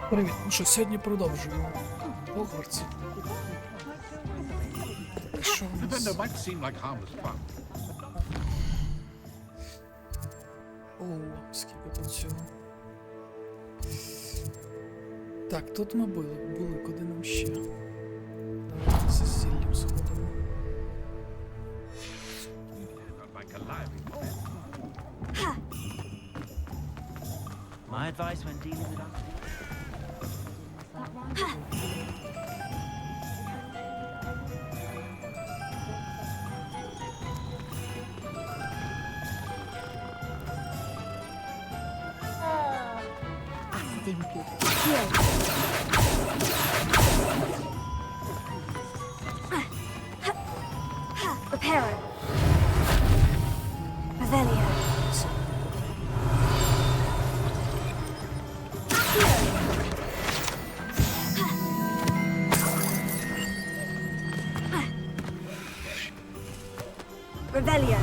Привіт, ну що, сьогодні продовжуємо Hogwarts. Що у нас? О, скільки тут цього. Так, тут ми були, куди нам ще? Давайте за зіллям сходимо. My advice when dealing with Reparo. Revelio. Revelio.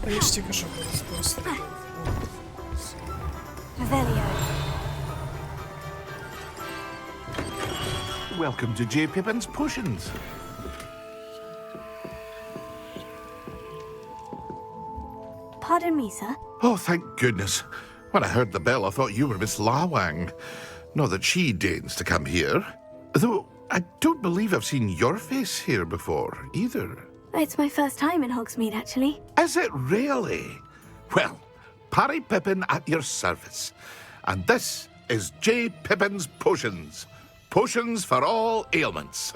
А я ж тільки що просто. Revelio. Welcome to J. Pippin's Potions. Pardon me, sir. Oh, thank goodness. When I heard the bell, I thought you were Miss Lawang. Not that she deigns to come here. Though, I don't believe I've seen your face here before, either. It's my first time in Hogsmeade, actually. Is it really? Well, Parry Pippin at your service. And this is J. Pippin's Potions. Potions for all ailments.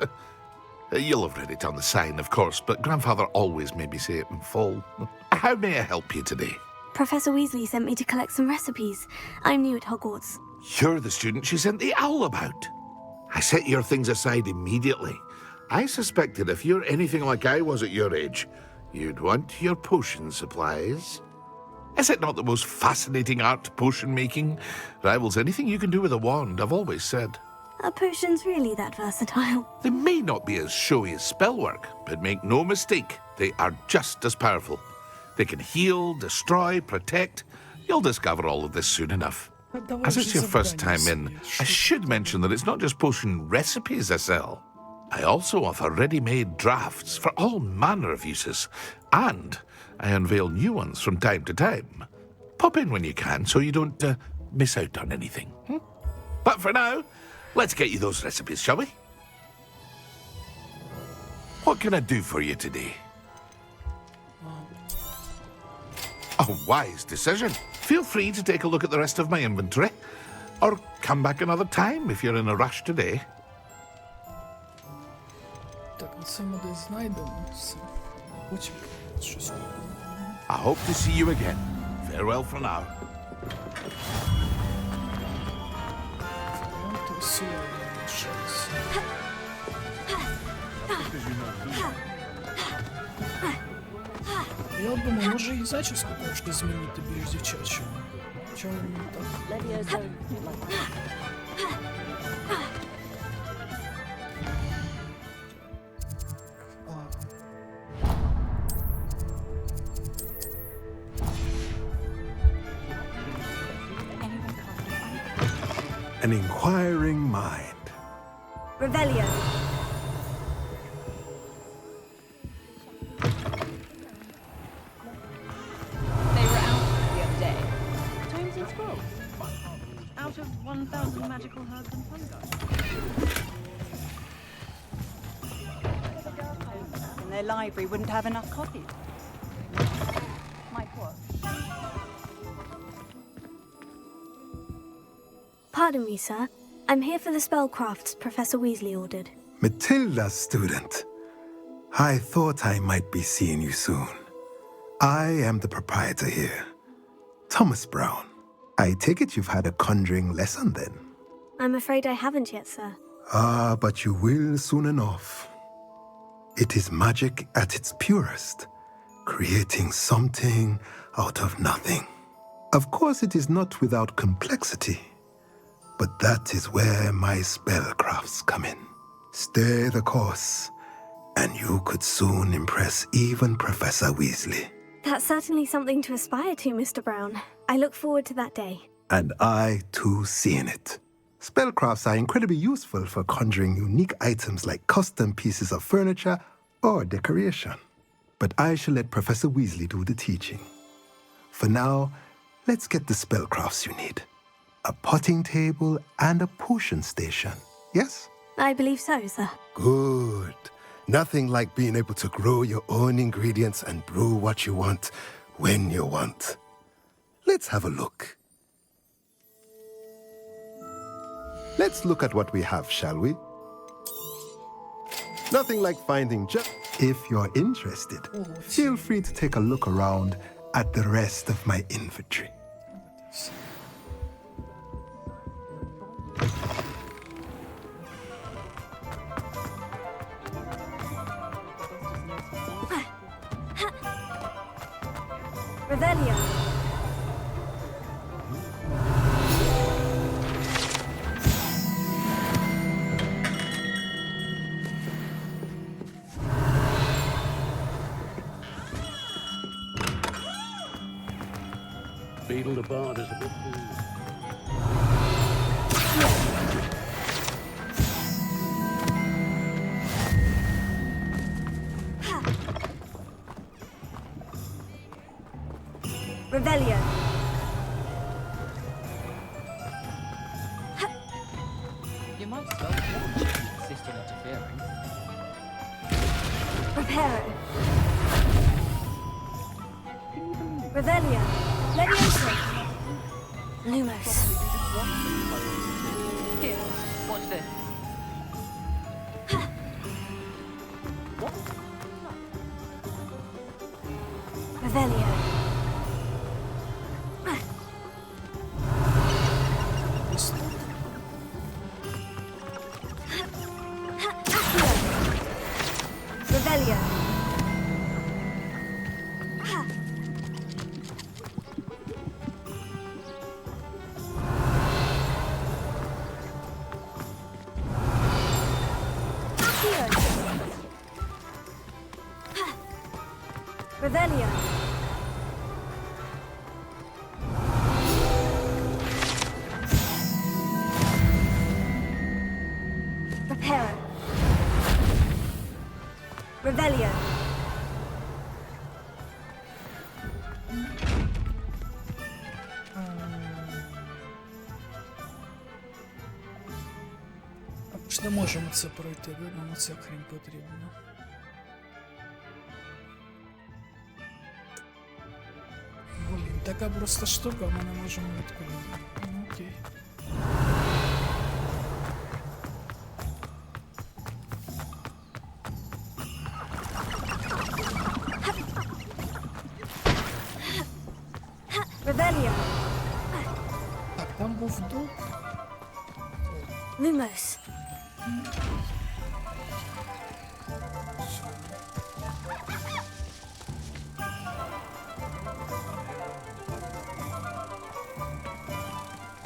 You'll have read it on the sign, of course, but Grandfather always made me say it in full. How may I help you today? Professor Weasley sent me to collect some recipes. I'm new at Hogwarts. You're the student she sent the owl about. I set your things aside immediately. I suspected if you're anything like I was at your age, you'd want your potion supplies. Is it not the most fascinating art, potion making? Rivals anything you can do with a wand, I've always said. Are potions really that versatile? They may not be as showy as spellwork, but make no mistake, they are just as powerful. They can heal, destroy, protect. You'll discover all of this soon enough. As it's your first time in, I should mention that it's not just potion recipes I sell. I also offer ready-made drafts for all manner of uses, and I unveil new ones from time to time. Pop in when you can so you don't miss out on anything. But for now, let's get you those recipes, shall we? What can I do for you today? A wise decision. Feel free to take a look at the rest of my inventory, or come back another time if you're in a rush today. Так, ну це ми десь знайдемо все. Потім щось. I hope to see you again. Farewell for now. Фоліанти, сувої лишилися. Я от думаю, може і зачіску трошки змінити більш дівчачою. Чому не так? An inquiring mind. Revelio. They were out the other day. Tomes and scrolls. Out of 1,000 magical herbs and fungi. And their library wouldn't have enough copies. Mike, what? Pardon me, sir. I'm here for the spellcrafts Professor Weasley ordered. Matilda's student. I thought I might be seeing you soon. I am the proprietor here, Thomas Brown. I take it you've had a conjuring lesson then? I'm afraid I haven't yet, sir. Ah, but you will soon enough. It is magic at its purest, creating something out of nothing. Of course, it is not without complexity, but that is where my spellcrafts come in. Stay the course, and you could soon impress even Professor Weasley. That's certainly something to aspire to, Mr. Brown. I look forward to that day. And I, too, seeing it. Spellcrafts are incredibly useful for conjuring unique items like custom pieces of furniture or decoration. But I shall let Professor Weasley do the teaching. For now, let's get the spellcrafts you need. A potting table and a potion station, yes? I believe so, sir. Good. Nothing like being able to grow your own ingredients and brew what you want when you want. Let's have a look. Let's look at what we have, shall we? Nothing like finding just... If you're interested, feel free to take a look around at the rest of my inventory. Revelio. Beetle the Bard is a bit cool. Revelio. You might as well watch if you insist on interfering. Reparo. Revelio. Leviosa. Lumos. Here, watch this. Revelio. Revelio. Revelio. Reparo. Revelio. Ми ж не можемо це пройти, нам ця хрінь потрібна. Блін, така проста штука, ми не можемо відкрити. Ну, окей. Revelio. Так, там був дуб. Lumos.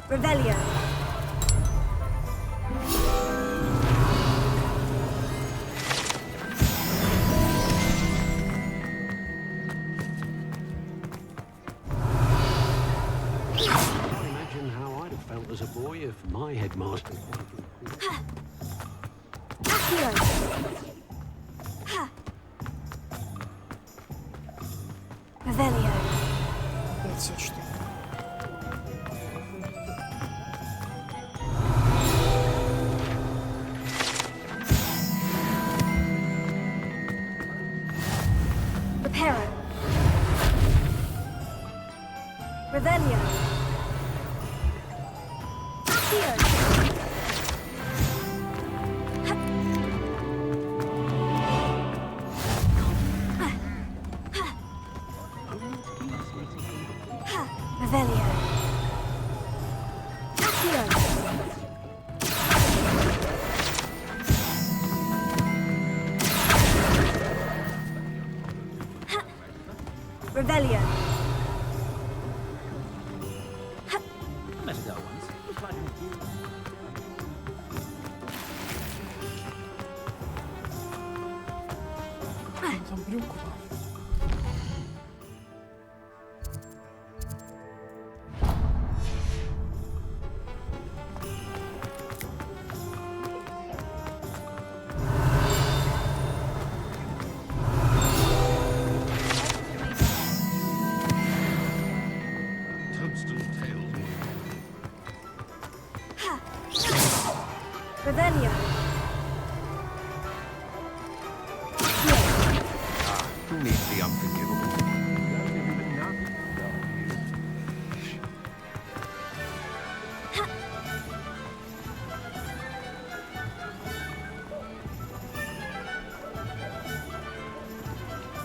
Revelio. Can't imagine how I'd have felt as a boy if my headmaster... Accio. Revelio. Де ця штука? Reparo. Revelio. Accio. Revelio. Accio. Revelio. клюква. Revelio. Who needs the unforgivable?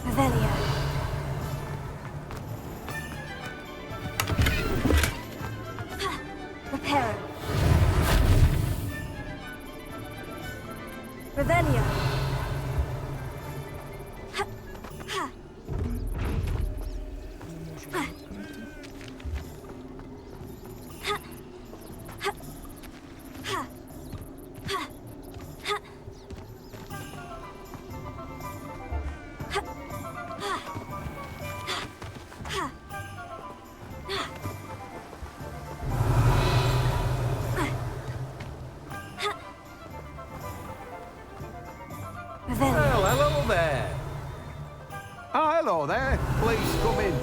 Revelio. Reparo. Revelio. Well, hello there. Oh, hello there. Please come in.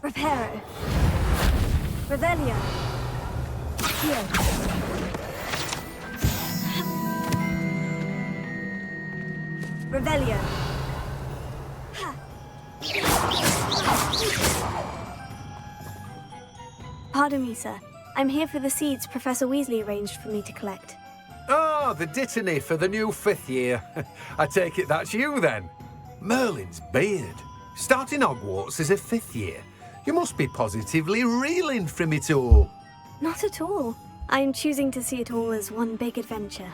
Reparo. Revelio. Accio. Revelio. Pardon me, sir. I'm here for the seeds Professor Weasley arranged for me to collect. Oh, the dittany for the new 5th year. I take it that's you then. Merlin's beard. Starting Hogwarts as a 5th year. You must be positively reeling from it all. Not at all. I'm choosing to see it all as one big adventure.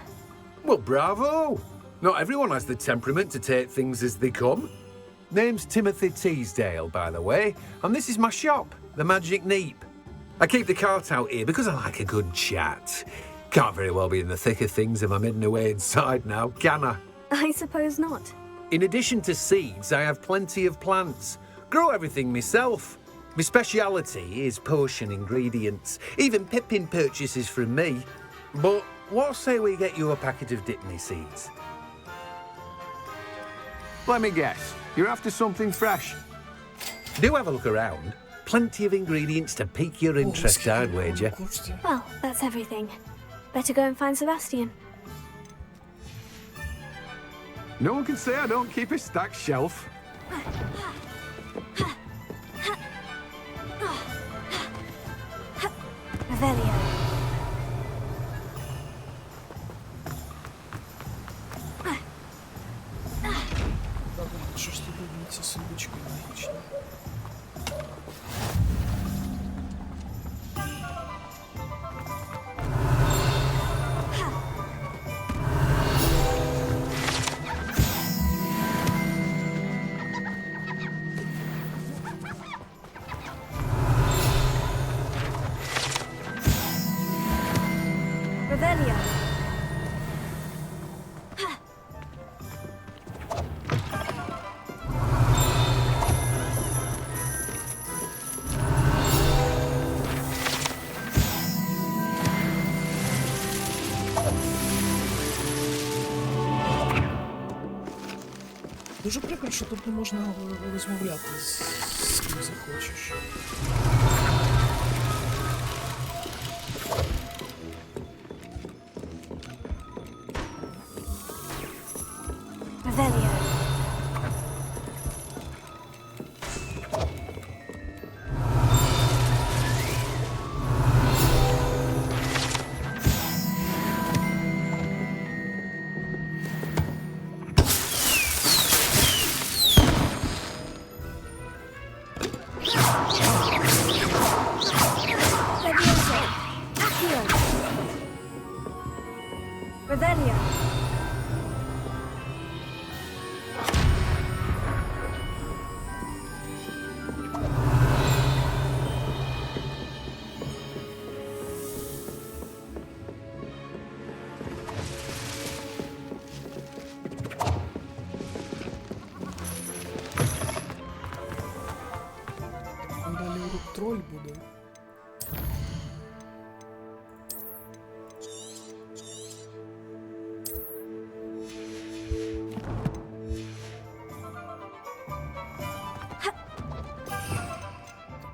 Well, bravo. Not everyone has the temperament to take things as they come. Name's Timothy Teasdale, by the way, and this is my shop, the Magic Neep. I keep the cart out here because I like a good chat. Can't very well be in the thick of things if I'm hidden away inside now, can I? I suppose not. In addition to seeds, I have plenty of plants. Grow everything myself. My speciality is potion ingredients. Even Pippin purchases from me. But what say we get you a packet of Dittany seeds? Let me guess. You're after something fresh. Do have a look around. Plenty of ingredients to pique your interest, I'd wager. Well, that's everything. Better go and find Sebastian. No one can say I don't keep a stacked shelf. Revelio. Що ж тут робиться сундучки магічні? Revelio. Дуже прикро, що тут не можна розмовляти з ким захочеш. Revelio. Levioso. Accio. Revelio. тут троль буде.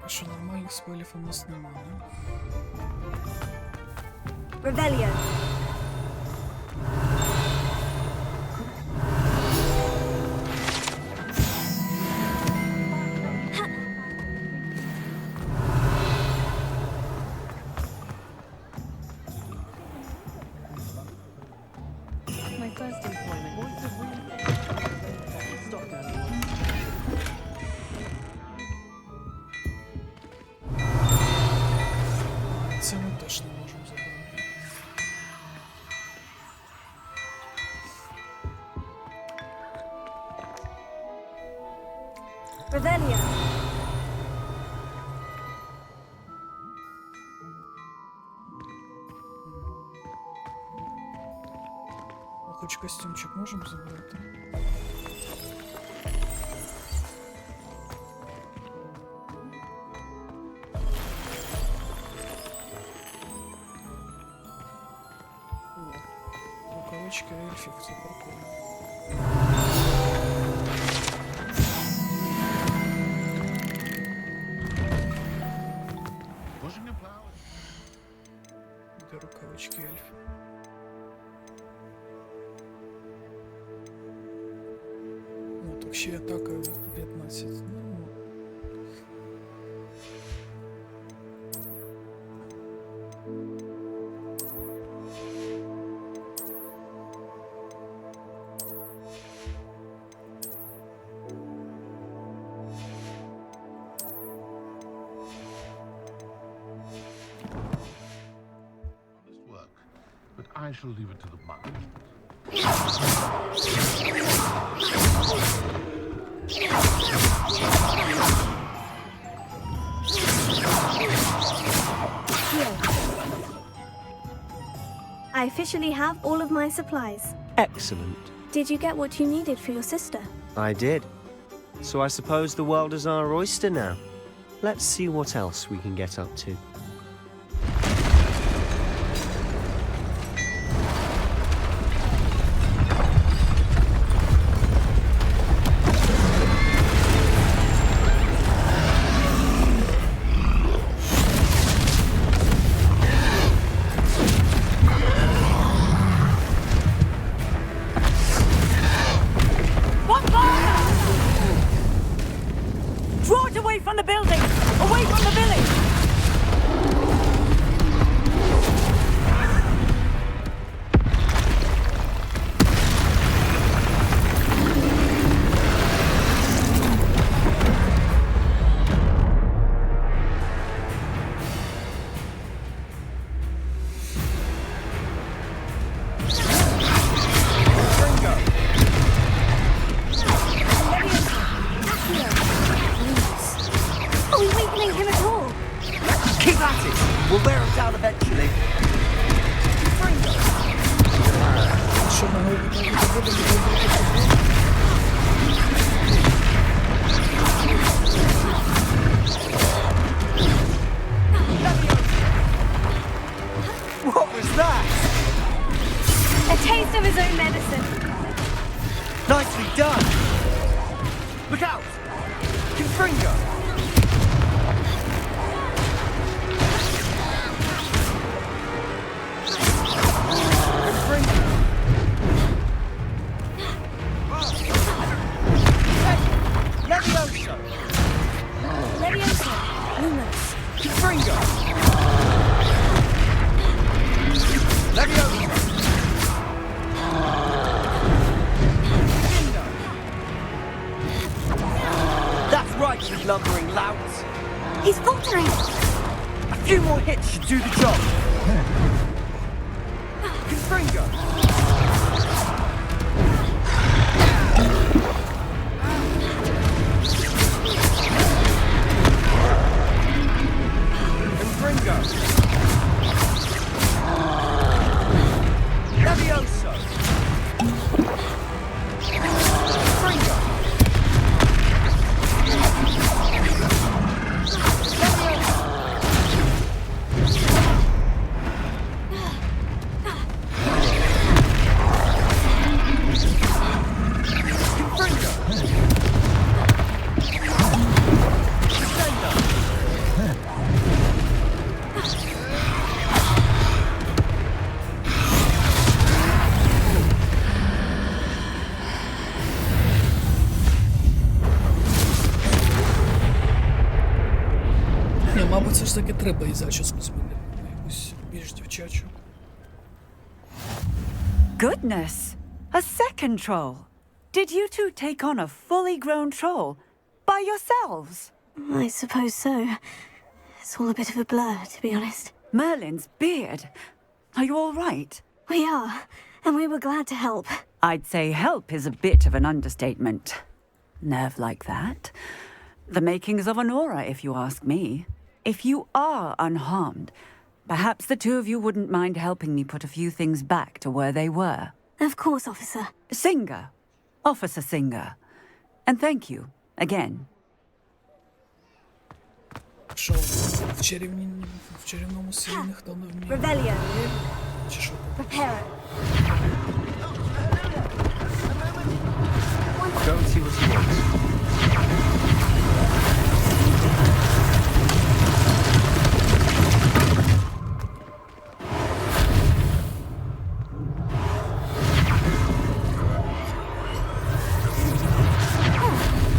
Так, що нормальних спелів у нас немає. Revelio. My first employment was to stop down. Це ми теж не можемо забрати. Revelio. А хоч костюмчик можемо забрати? О, рукавички ельфів, це прикольно. Де рукавички ельфів? О, так ще атака 15. Ну, Work, but I shall leave it to the monk. I officially have all of my supplies. Excellent. Did you get what you needed for your sister? I did. So I suppose the world is our oyster now. Let's see what else we can get up to. Draw it away from the building! Away from the village! Are we weakening him at all? Keep at it! We'll wear him down eventually. що на голові так буде вибрати. What was that? A taste of his own medicine. Nicely done! Look out! Confringo! Confringo! Levioso! Levioso. Lumos. Confringo! Levioso! That's right, you lumbering louts. He's faltering. A few more hits should do the job. Confringo! Confringo! Levioso! Confringo! Levioso! Мабуть, все ж таки треба і зачіску змінити на якусь більш дівчачу. Goodness! A second troll! Did you two take on a fully grown troll by yourselves? I suppose so. It's all a bit of a blur, to be honest. Merlin's beard. Are you all right? We are, and we were glad to help. I'd say help is a bit of an understatement. Nerve like that. The makings of an aura, if you ask me. If you are unharmed, perhaps the two of you wouldn't mind helping me put a few things back to where they were. Of course, officer. Singer. Officer Singer. And thank you, again. Що, в чарівному світі ніхто не вміє? Revelio. Чи що? Prepare. Go and see what he wants.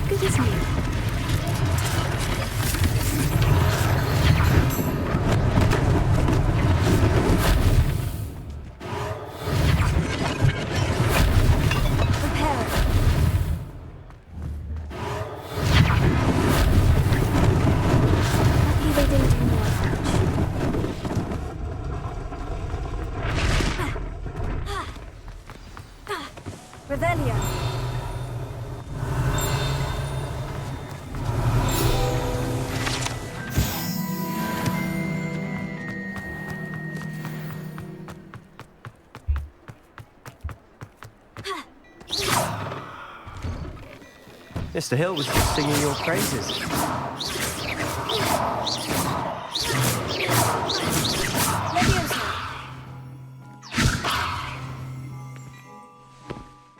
Good as new. Revelio. Mr. Hill was just singing your praises.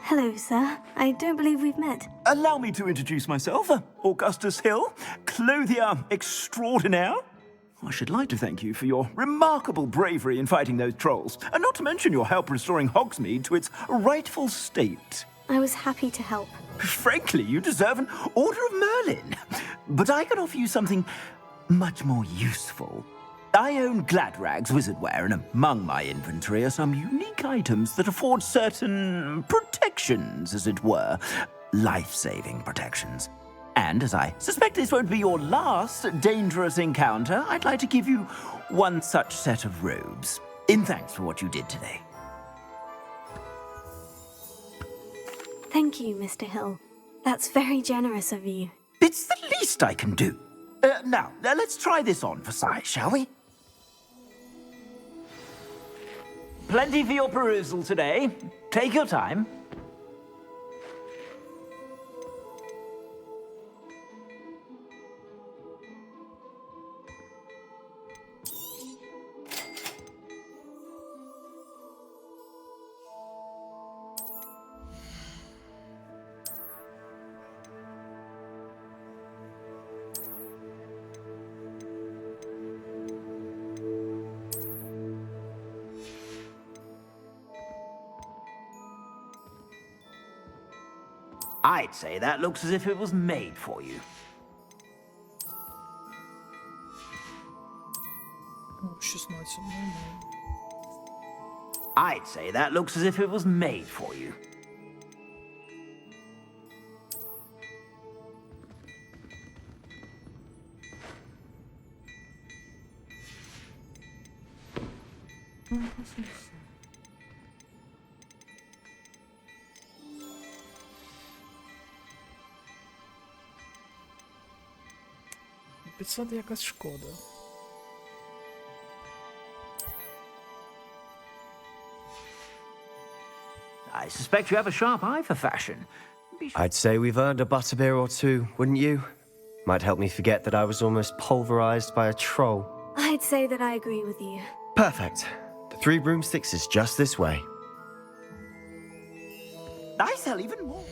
Hello, sir. I don't believe we've met. Allow me to introduce myself, Augustus Hill, clothier extraordinaire. I should like to thank you for your remarkable bravery in fighting those trolls, and not to mention your help restoring Hogsmeade to its rightful state. I was happy to help. Frankly, you deserve an Order of Merlin. But I can offer you something much more useful. I own Gladrag's wizardware, and among my inventory are some unique items that afford certain protections, as it were. Life-saving protections. And as I suspect this won't be your last dangerous encounter, I'd like to give you one such set of robes, in thanks for what you did today. Thank you, Mr. Hill. That's very generous of you. It's the least I can do. Now, let's try this on for size, shall we? Plenty for your perusal today. Take your time. I'd say that looks as if it was made for you. Oh, 16. I'd say that looks as if it was made for you. Підсади якась шкода. I suspect you have a sharp eye for fashion. I'd say we've earned a butterbeer or two, wouldn't you? Might help me forget that I was almost pulverized by a troll. I'd say that I agree with you. Perfect. The 3 broomsticks is just this way. I sell even more.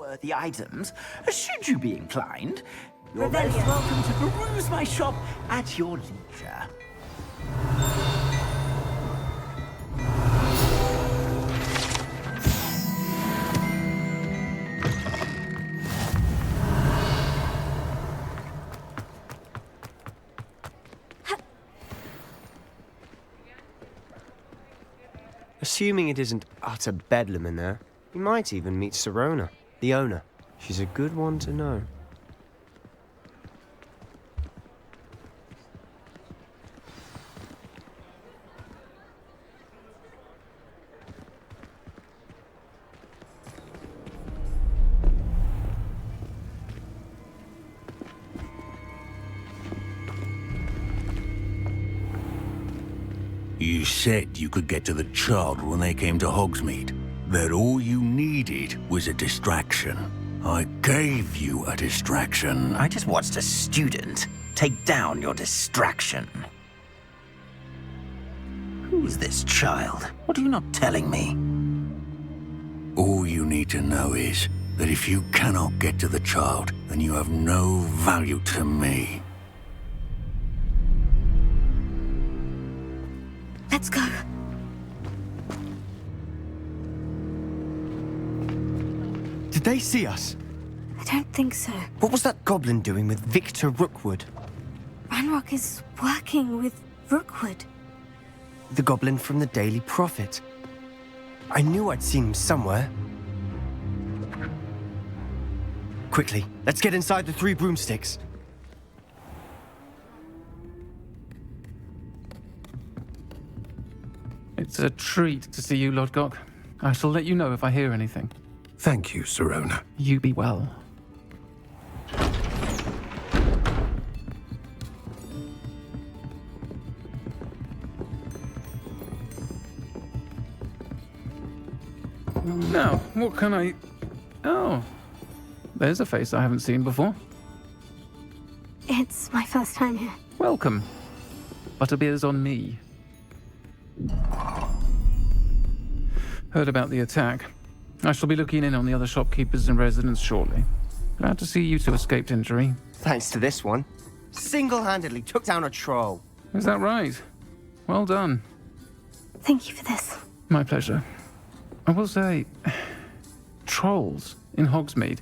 worthy items, should you be inclined. You're most welcome to peruse my shop at your leisure. Assuming it isn't utter bedlam in there, you might even meet Sirona, the owner. She's a good one to know. You said you could get to the child when they came to Hogsmeade. That all you needed was a distraction. I gave you a distraction. I just watched a student take down your distraction. Who's this child? What are you not telling me? All you need to know is that if you cannot get to the child, then you have no value to me. Let's go. Did they see us? I don't think so. What was that goblin doing with Victor Rookwood? Ranrock is working with Rookwood. The goblin from the Daily Prophet. I knew I'd seen him somewhere. Quickly, let's get inside the 3 broomsticks. It's a treat to see you, Lord Gock. I shall let you know if I hear anything. Thank you, Sirona. You be well. Now, what can I... Oh, there's a face I haven't seen before. It's my first time here. Welcome. Butterbeer's on me. Heard about the attack. I shall be looking in on the other shopkeepers and residents shortly. Glad to see you two escaped injury. Thanks to this one. Single-handedly took down a troll. Is that right? Well done. Thank you for this. My pleasure. I will say, trolls in Hogsmeade.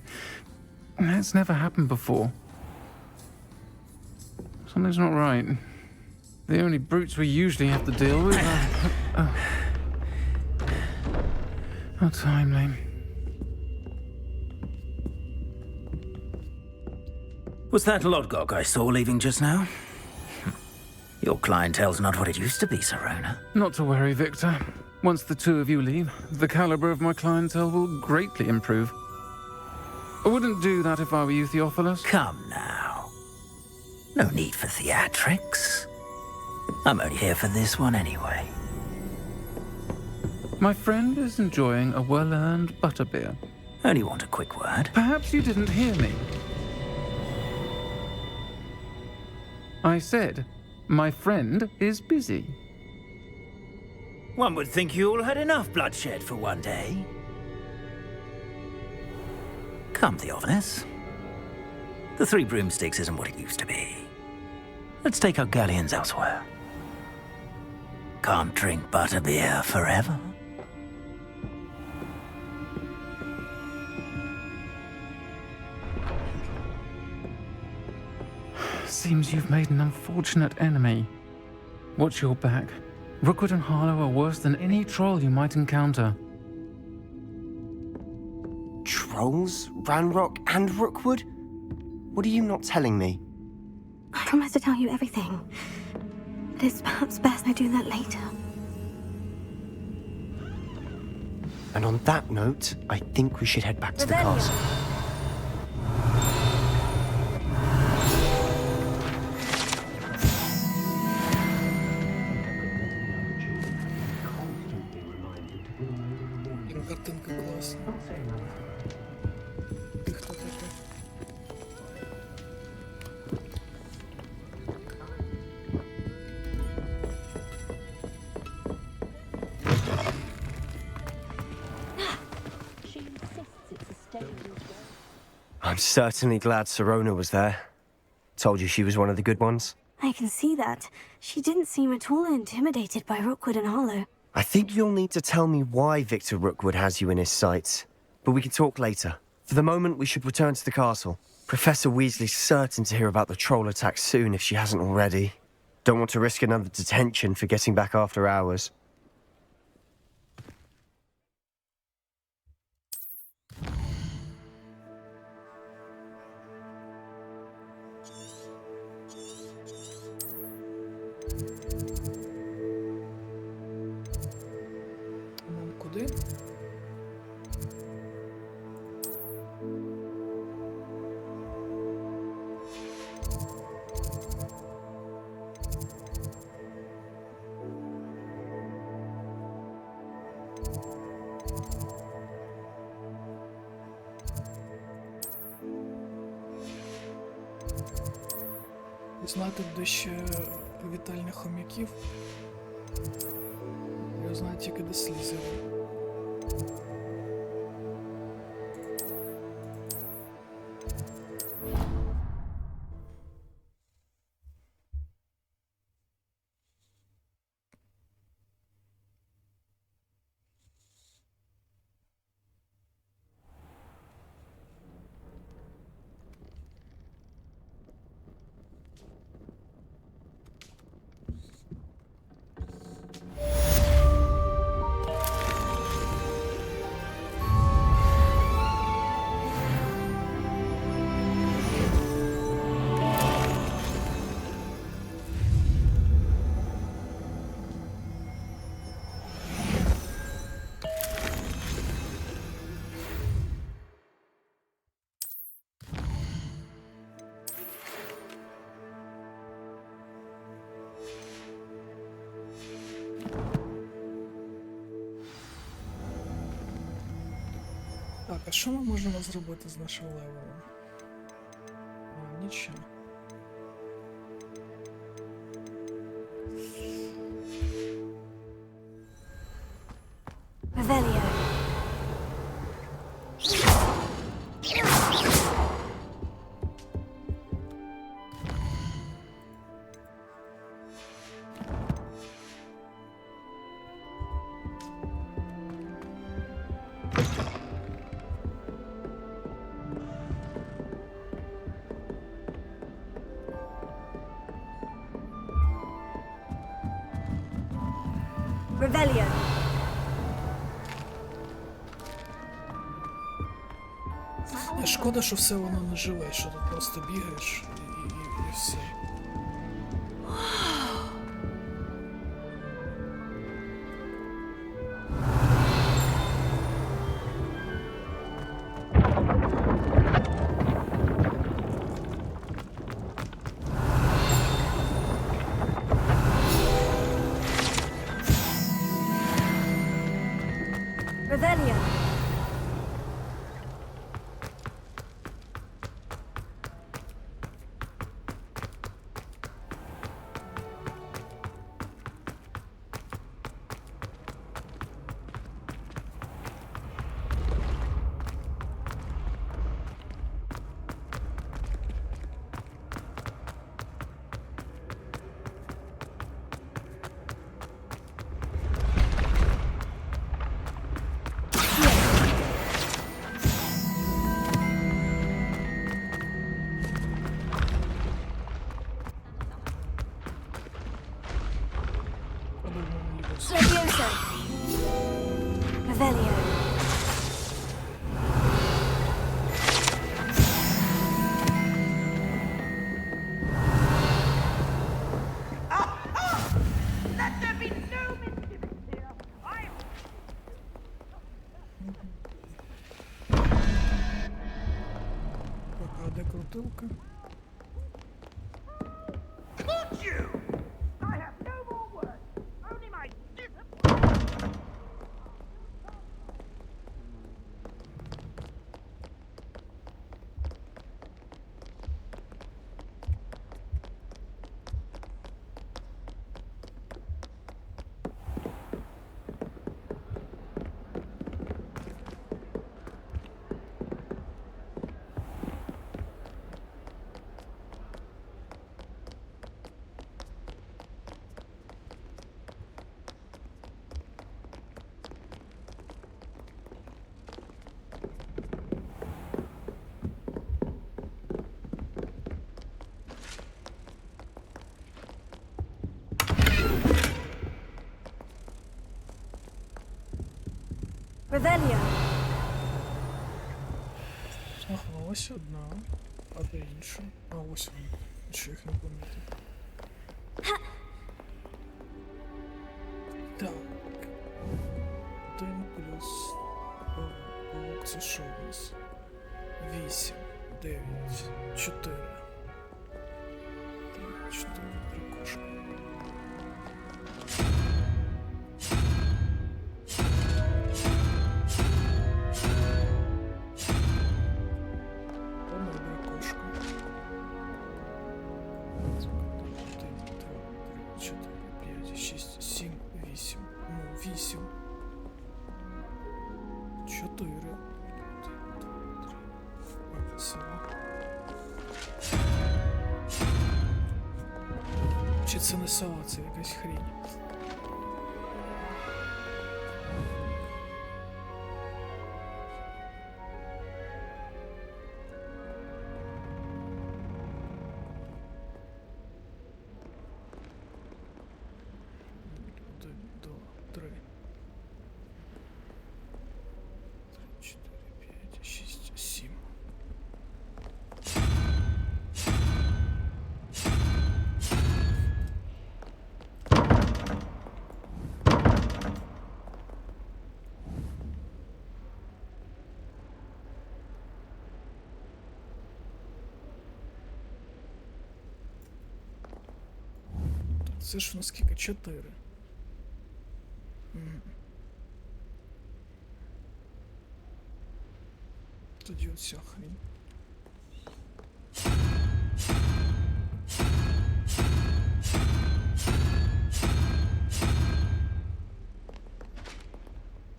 That's never happened before. Something's not right. The only brutes we usually have to deal with are... How timely. Was that Lodgok I saw leaving just now? Your clientele's not what it used to be, Sirona. Not to worry, Victor. Once the two of you leave, the caliber of my clientele will greatly improve. I wouldn't do that if I were you, Theophilus. Come now. No need for theatrics. I'm only here for this one anyway. My friend is enjoying a well-earned butterbeer. Only want a quick word. Perhaps you didn't hear me. I said, my friend is busy. One would think you all had enough bloodshed for one day. Come, Theophilus. The 3 broomsticks isn't what it used to be. Let's take our galleons elsewhere. Can't drink butterbeer forever. Seems you've made an unfortunate enemy. Watch your back. Rookwood and Harlow are worse than any troll you might encounter. Trolls? Ranrock and Rookwood? What are you not telling me? I promise to tell you everything. But it's perhaps best I do that later. And on that note, I think we should head back to the castle. Картинка класна. Ти хто такий? She's sick. I'm certainly glad Sirona was there. Told you she was one of the good ones. I can see that. She didn't seem at all intimidated by Rookwood and Hollow. I think you'll need to tell me why Victor Rookwood has you in his sights. But we can talk later. For the moment, we should return to the castle. Professor Weasley's certain to hear about the troll attack soon if she hasn't already. Don't want to risk another detention for getting back after hours. Куди? Знати, де ще вітальних хом'яків. Я знаю тільки де Слізерин. Так, а що ми можемо зробити з нашим левелом? Нічого. Revelio. Revelio. Шкода, що все воно не живе, що тут просто бігаєш і все. Revelio. Leviosa. Revelio. А де крутилка? Revelio. Ага, ось одна. А де інша? А ось вона. Що їх не помітив. Так. 1 плюс... Це що у нас? 8, 9, 4. 3, 4, прикошка. Чи це не сова, це якась хрінь? Один, два, три. 4, 5, 6, 7. Це ж у нас скільки? 4. Тоді оця хрінь.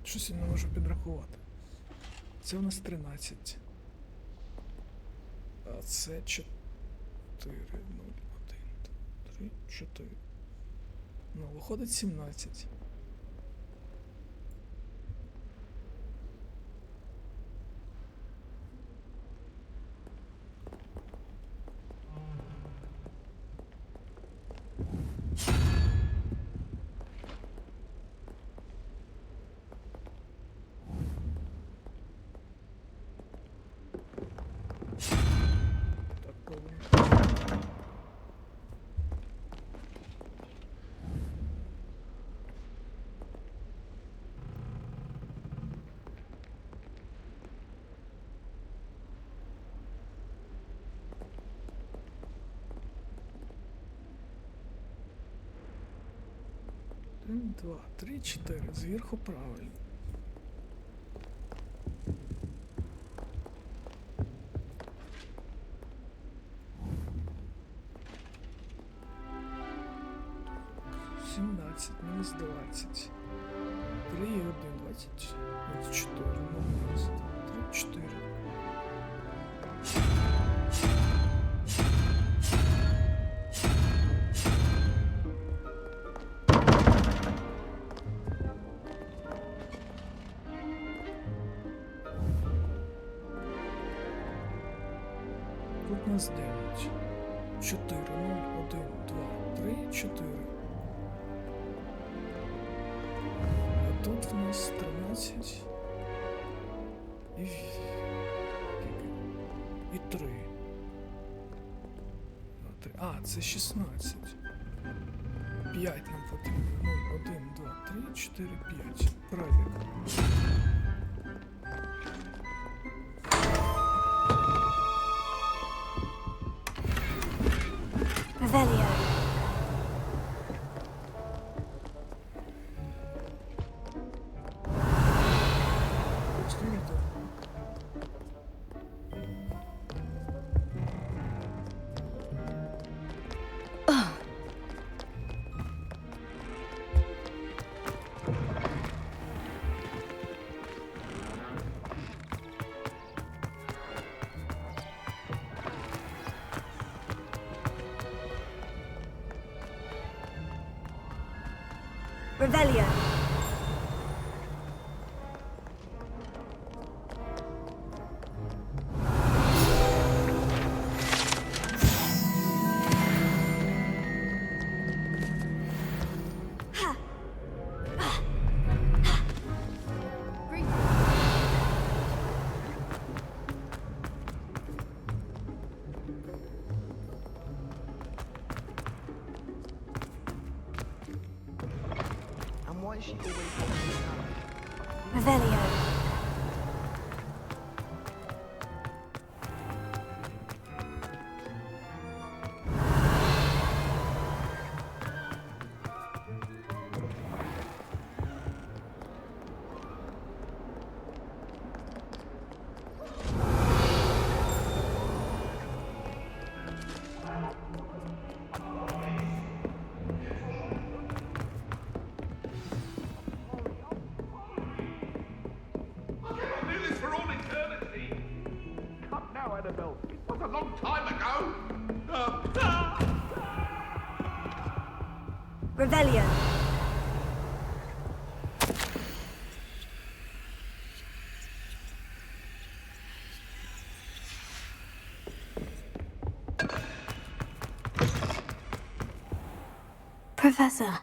Щось я не можу підрахувати. Це у нас 13. А це 4, 0, 1, 3, 4. Ну, виходить 17. Так, пробуємо. Один, два, три, 4. Зверху правильно. Мінус 20. 3 і 1, 20. 24. Ну, 3, 4. Тут у нас 9. 4, 0, 1, 2, 3, 4. Тут в нас 13 і 3. А, це 16. 5 нам потрібно. 0, 1, 2, 3, 4, 5. Правильно. Revelio. Revelio. Great. Revelio. Revelio. Professor,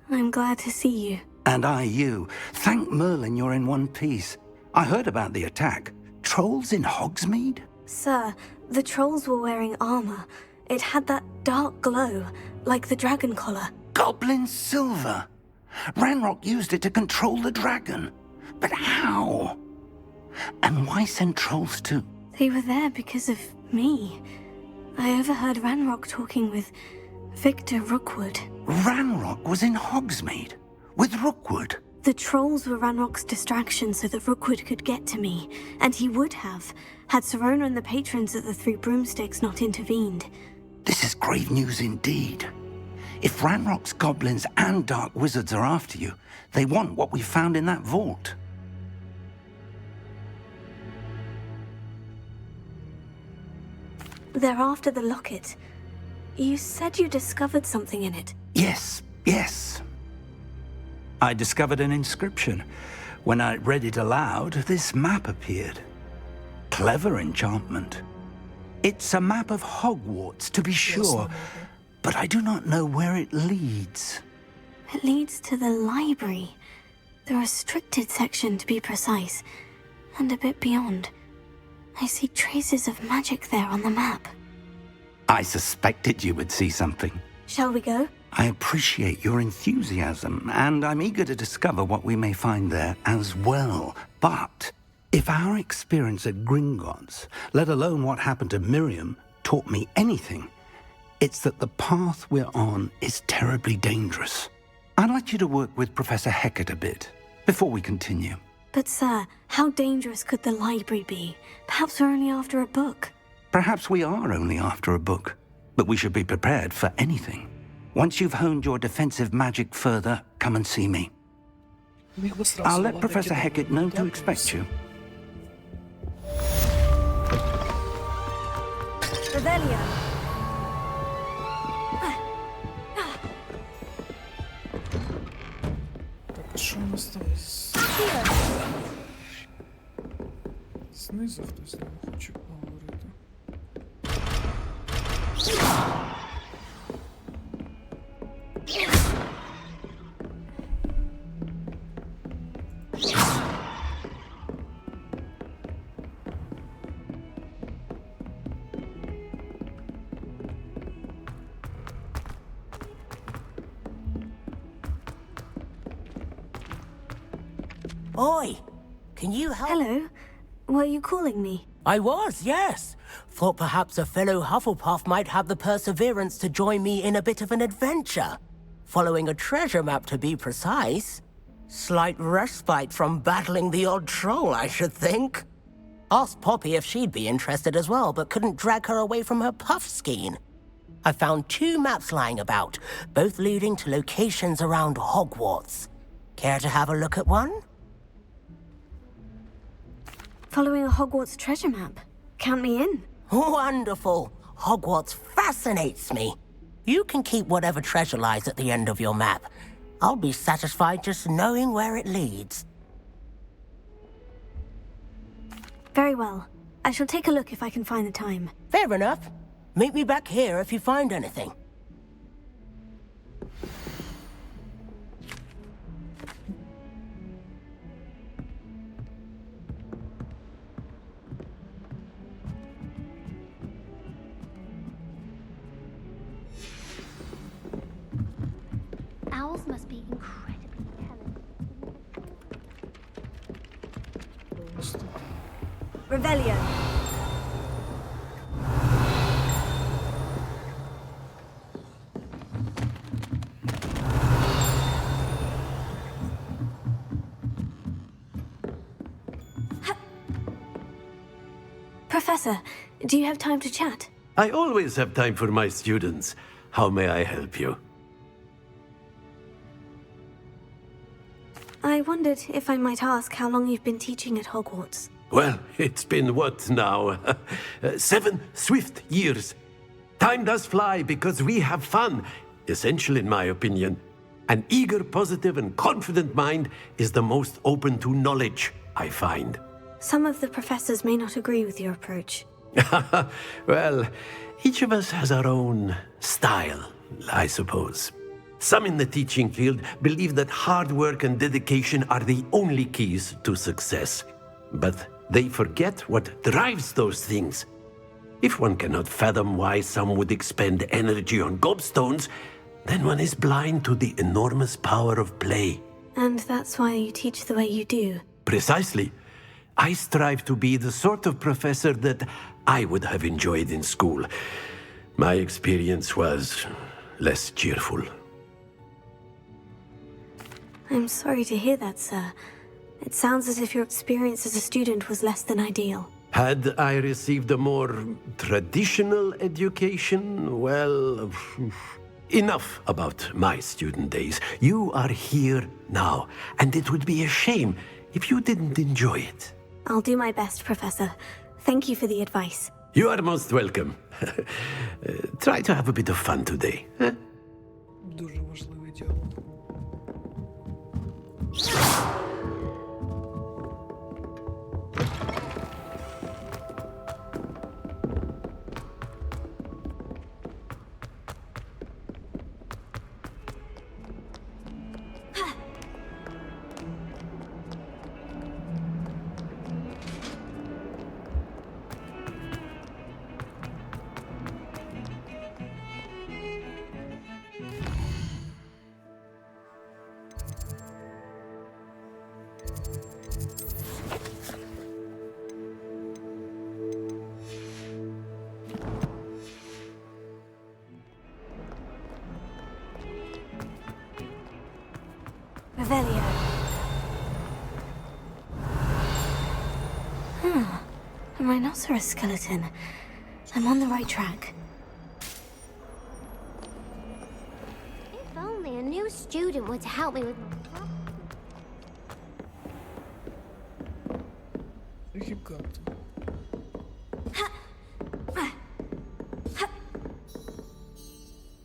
I'm glad to see you. And I you. Thank Merlin you're in one piece. I heard about the attack. Trolls in Hogsmeade? Sir, the trolls were wearing armor. It had that dark glow, like the dragon collar. Goblin silver. Ranrock used it to control the dragon. But how? And why send trolls too? They were there because of me. I overheard Ranrock talking with Victor Rookwood. Ranrock was in Hogsmeade with Rookwood. The trolls were Ranrock's distraction so that Rookwood could get to me, and he would have, had Serona and the patrons at the Three Broomsticks not intervened. This is grave news indeed. If Ranrock's goblins and dark wizards are after you, they want what we found in that vault. They're after the locket. You said you discovered something in it. Yes. I discovered an inscription. When I read it aloud, this map appeared. Clever enchantment. It's a map of Hogwarts, to be sure, but I do not know where it leads. It leads to the library. The restricted section, to be precise, and a bit beyond. I see traces of magic there on the map. I suspected you would see something. Shall we go? I appreciate your enthusiasm, and I'm eager to discover what we may find there as well. But if our experience at Gringotts, let alone what happened to Miriam, taught me anything, it's that the path we're on is terribly dangerous. I'd like you to work with Professor Hecat a bit before we continue. But sir, how dangerous could the library be? Perhaps we're only after a book. Perhaps we are only after a book, but we should be prepared for anything. Once you've honed your defensive magic further, come and see me. I'll let Professor Hecat know to expect you. Revelio. Так, що у нас там? Знизу хтось не хоче поговорити. Oi! Can you help? Hello. Were you calling me? I was, yes. Thought perhaps a fellow Hufflepuff might have the perseverance to join me in a bit of an adventure. Following a treasure map, to be precise. Slight respite from battling the odd troll, I should think. Asked Poppy if she'd be interested as well, but couldn't drag her away from her puff skein. I found 2 maps lying about, both leading to locations around Hogwarts. Care to have a look at one? Following a Hogwarts treasure map. Count me in. Wonderful. Hogwarts fascinates me. You can keep whatever treasure lies at the end of your map. I'll be satisfied just knowing where it leads. Very well. I shall take a look if I can find the time. Fair enough. Meet me back here if you find anything. Owls must be incredibly intelligent. Revelio. Professor, do you have time to chat? I always have time for my students. How may I help you? I wondered if I might ask how long you've been teaching at Hogwarts. Well, it's been what now? 7 swift years. Time does fly because we have fun. Essential in my opinion. An eager, positive, and confident mind is the most open to knowledge, I find. Some of the professors may not agree with your approach. Well, each of us has our own style, I suppose. Some in the teaching field believe that hard work and dedication are the only keys to success. But they forget what drives those things. If one cannot fathom why some would expend energy on gobstones, then one is blind to the enormous power of play. And that's why you teach the way you do. Precisely. I strive to be the sort of professor that I would have enjoyed in school. My experience was less cheerful. I'm sorry to hear that, sir. It sounds as if your experience as a student was less than ideal. Had I received a more traditional education, well, enough about my student days. You are here now, and it would be a shame if you didn't enjoy it. I'll do my best, Professor. Thank you for the advice. You are most welcome. Try to have a bit of fun today. Huh? Дуже важливий діалог. Revelio. A rhinoceros skeleton. I'm on the right track. If only a new student were to help me with my problem.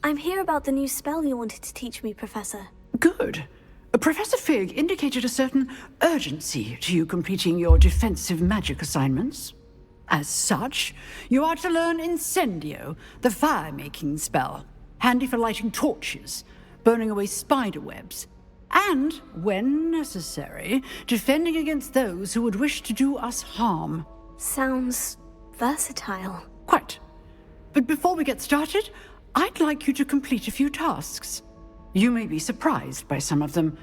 I'm here about the new spell you wanted to teach me, Professor. Good. Professor Fig indicated a certain urgency to you completing your defensive magic assignments. As such, you are to learn Incendio, the fire-making spell, handy for lighting torches, burning away spider webs, and, when necessary, defending against those who would wish to do us harm. Sounds versatile. Quite. But before we get started, I'd like you to complete a few tasks. You may be surprised by some of them.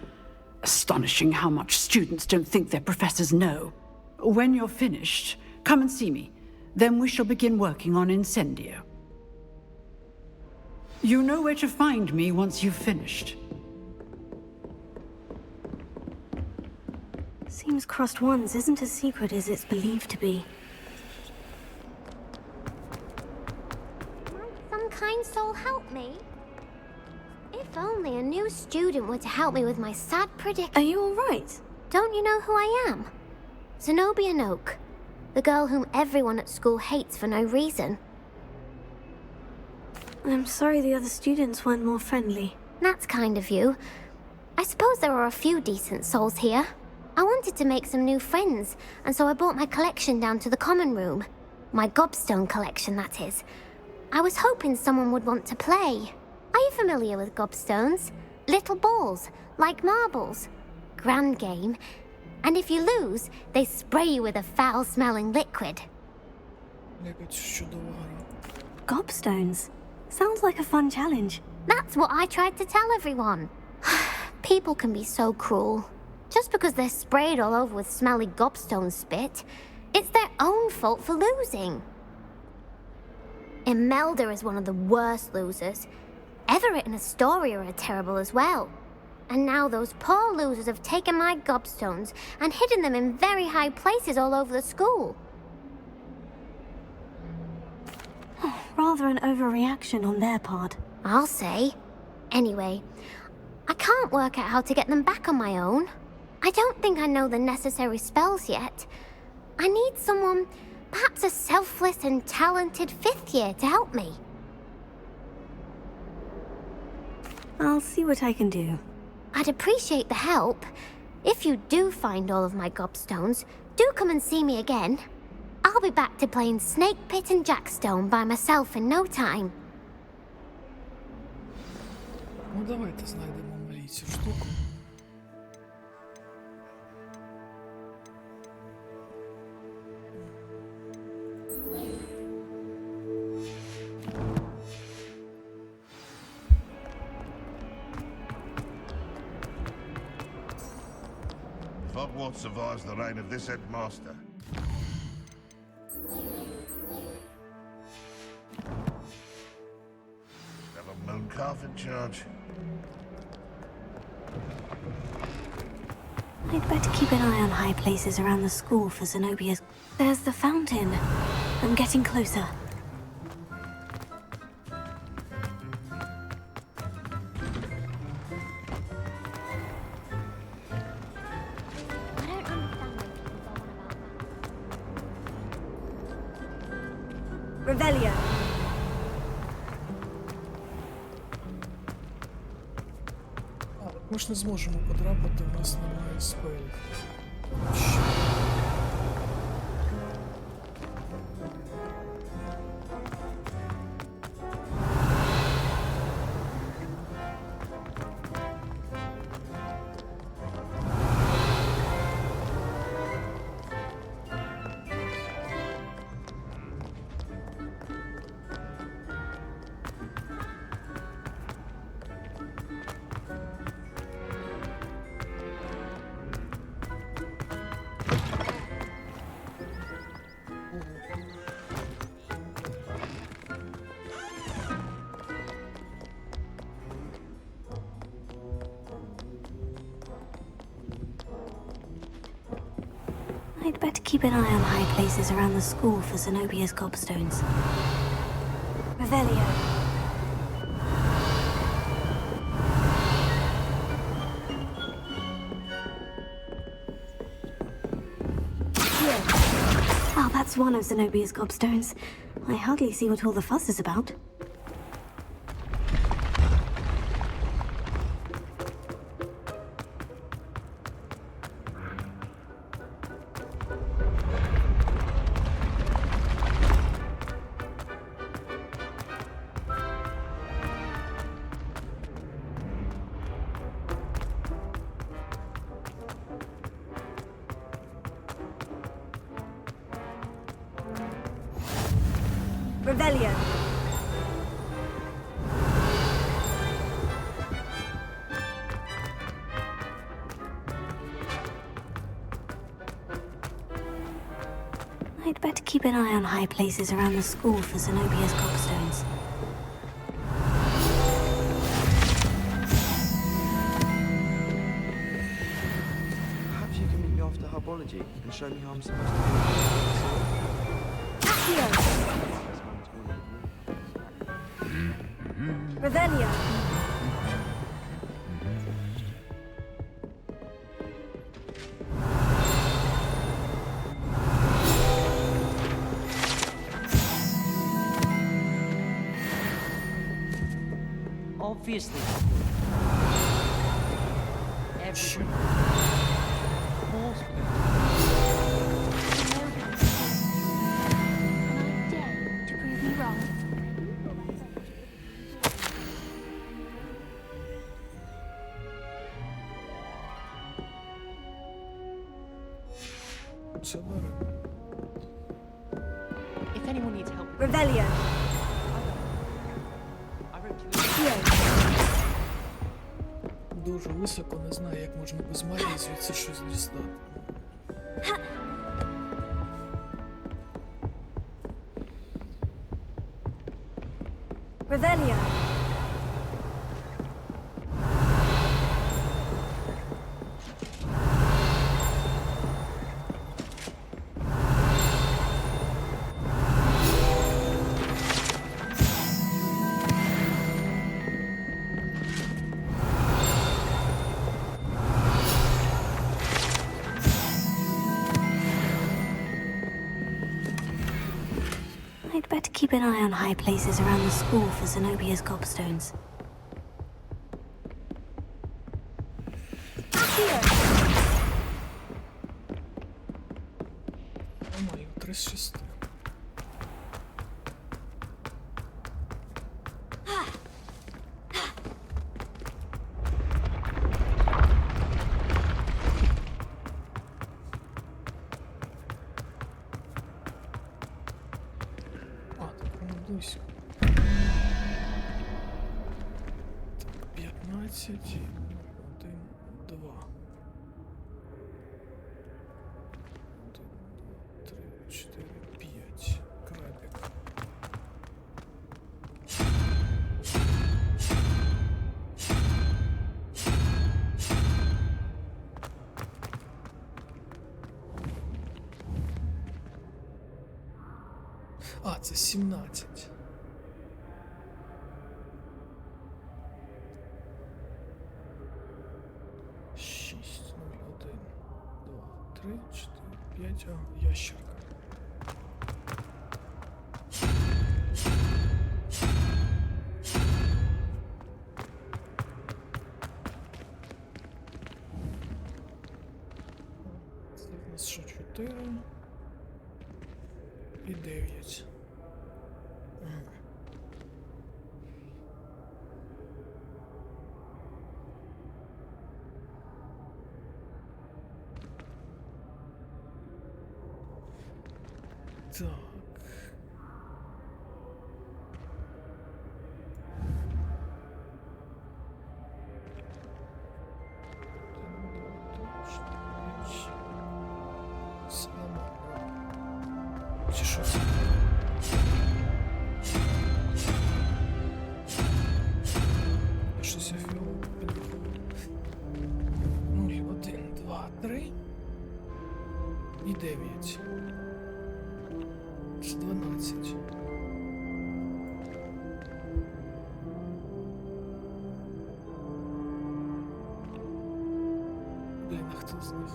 Astonishing how much students don't think their professors know. When you're finished, come and see me. Then we shall begin working on Incendio. You know where to find me once you've finished. Seems crossed wands isn't as secret as it's believed to be. Might some kind soul help me? If only a new student were to help me with my sad predicament. Are you all right? Don't you know who I am? Zenobia Nok, the girl whom everyone at school hates for no reason. I'm sorry the other students weren't more friendly. That's kind of you. I suppose there are a few decent souls here. I wanted to make some new friends, and so I brought my collection down to the common room. My gobstone collection, that is. I was hoping someone would want to play. Are you familiar with gobstones? Little balls, like marbles. Grand game. And if you lose, they spray you with a foul-smelling liquid. Gobstones? Sounds like a fun challenge. That's what I tried to tell everyone. People can be so cruel. Just because they're sprayed all over with smelly gobstone spit, It's their own fault for losing. Imelda is one of the worst losers. Everett and Astoria are terrible as well. And now those poor losers have taken my gobstones and hidden them in very high places all over the school. Rather an overreaction on their part. I'll say. Anyway, I can't work out how to get them back on my own. I don't think I know the necessary spells yet. I need someone, perhaps a selfless and talented 5th year to help me. I'll see what I can do. I'd appreciate the help. If you do find all of my gobstones, do come and see me again. I'll be back to playing Snake Pit and Jackstone by myself in no time. Ну давайте знайдемо мені цю штуку. If Hogwarts survives the reign of this headmaster, have a moon calf in charge. I'd better keep an eye on high places around the school for Zenobia's... There's the fountain. I'm getting closer. Revelio. Ми ж не зможемо потрапити, у нас немає спелів. I'd better keep an eye on high places around the school for Zenobia's gobstones. Revelio. Well, that's one of Zenobia's gobstones. I hardly see what all the fuss is about. Revelio. I'd better keep an eye on high places around the school for Zenobia's gobstones. Perhaps you can meet me after herbology and show me how I'm supposed to Revelio. Obviously. Everyone. To prove me wrong. If anyone needs help, Revelio. Дуже високо, не знаю, як можна без магії звідси щось дістати. Revelio. I'd better keep an eye on high places around the school for Zenobia's gobstones. Маю 3 з 6. Близько. Так, 15, 1, 2. 1, 2, 3, 4, 5. Крабик. А, це 17. Ящерка. Це в нас що 4 і 9. Так. Чи що це? Щось я фігово підрахував. 0, 1, 2, 3 і 9. Це 12. Блін, а хто з них?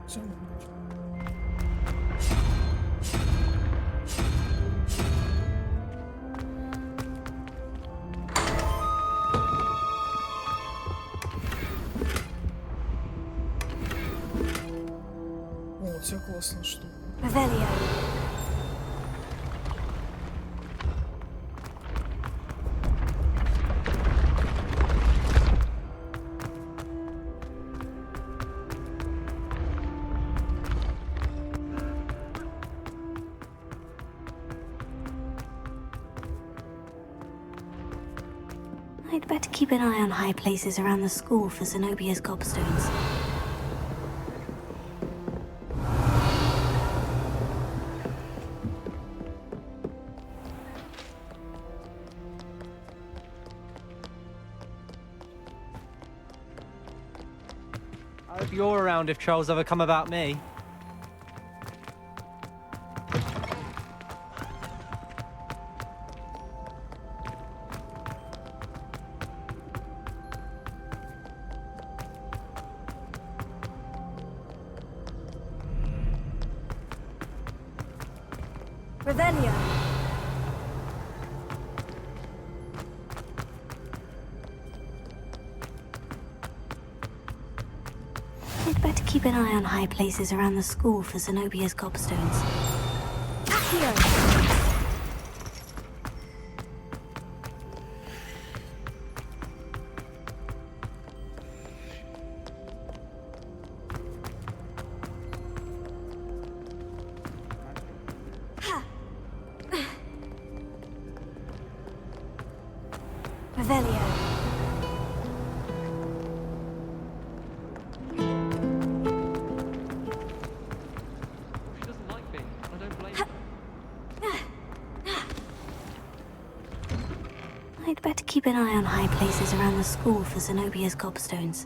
Цьому можна. О, це класна штука. Revelio. I'd better keep an eye on high places around the school for Zenobia's gobstones. I hope you're around if trolls ever come about me. Revelio. I'd better keep an eye on high places around the school for Zenobia's gobstones. Accio! Revelio. keep an eye on high places around the school for Zenobia's gobstones.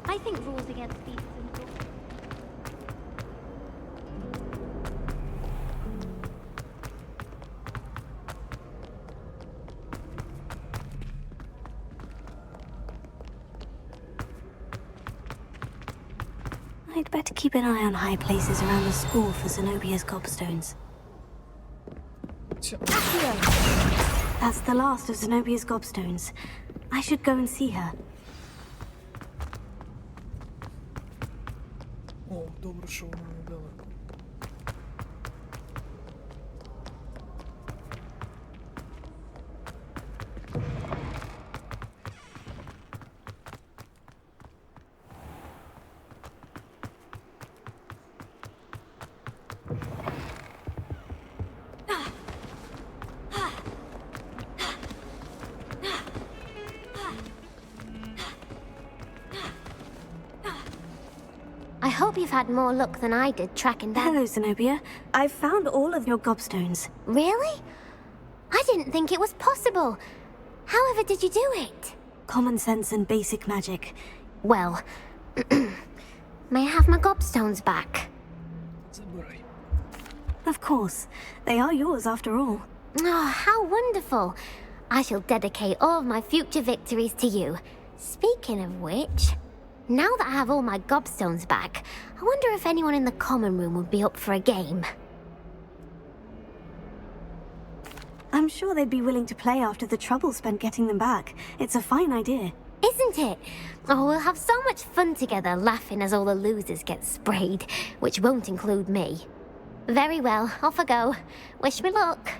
I think rules against beasts and dogs. I'd better keep an eye on high places around the school for Zenobia's gobstones. That's the last of Zenobia's gobstones. I should go and see her. О, добре, що вона недалеко. I hope you've had more luck than I did tracking down... Hello, Zenobia. I've found all of your gobstones. Really? I didn't think it was possible. However did you do it? Common sense and basic magic. Well, may I have my gobstones back? Of course. They are yours after all. Oh, how wonderful. I shall dedicate all of my future victories to you. Speaking of which, now that I have all my gobstones back, I wonder if anyone in the common room would be up for a game. I'm sure they'd be willing to play after the trouble spent getting them back. It's a fine idea. Isn't it? Oh, we'll have so much fun together, laughing as all the losers get sprayed, which won't include me. Very well, off I go. Wish me luck.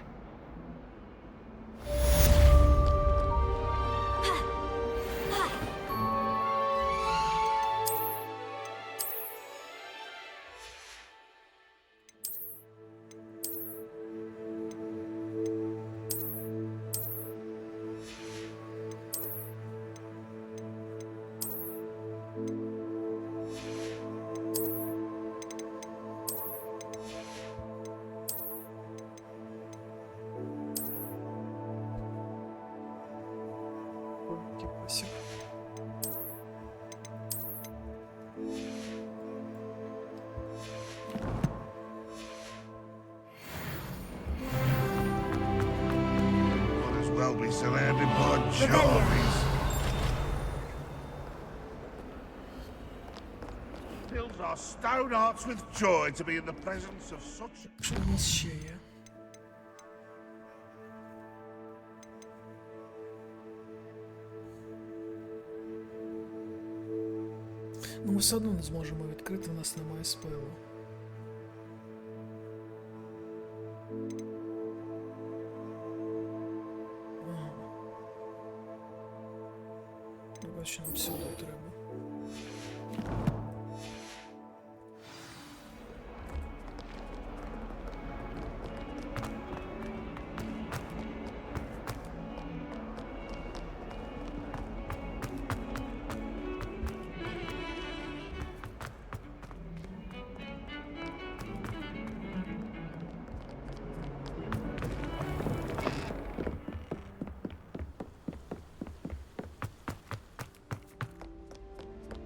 Well, be surrounded by charmies. Fills our stone hearts with joy to be in the presence of such... Що у нас ще є? Ну, ми все одно не зможемо відкрити, у нас немає спелу. Бачу, нам сюди треба.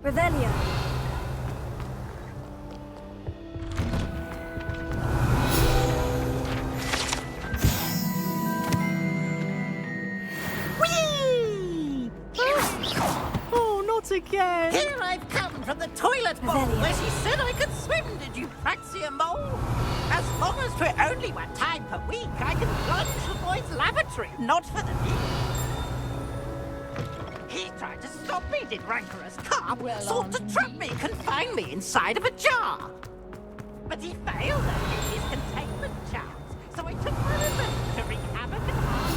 Revelia. Whee! Oh, not again! Here I've come from the toilet bowl where she said I could swim, did you praxia mole? As long as for only 1 time per week, I can plunge the boy's lavatory, not for the knee. He tried to stop me, did rancorous carp, sought to trap me, confine me inside of a jar. But he failed at his containment charms, so I took my revenge to wreak havoc and harm.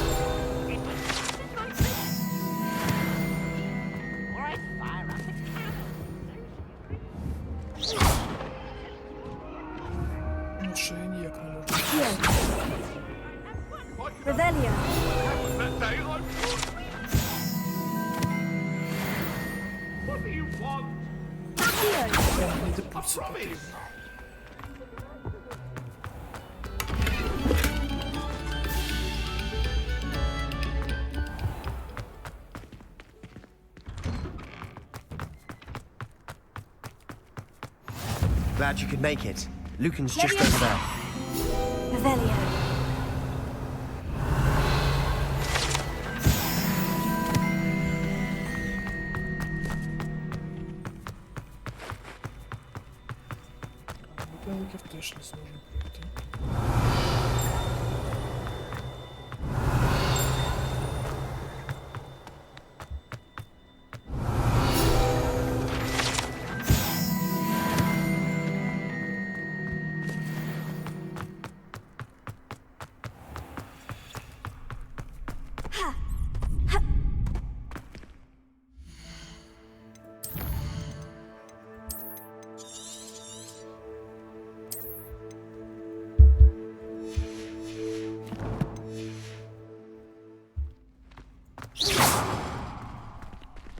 It was something like this. Or I'd fire up a cannon. Ну що, я ніяк не можу. Revelia. What do you want? тут це потрібно. Glad you could make it. Lucan's just over there. Revelio. Бібліотеків теж не зможу пройти.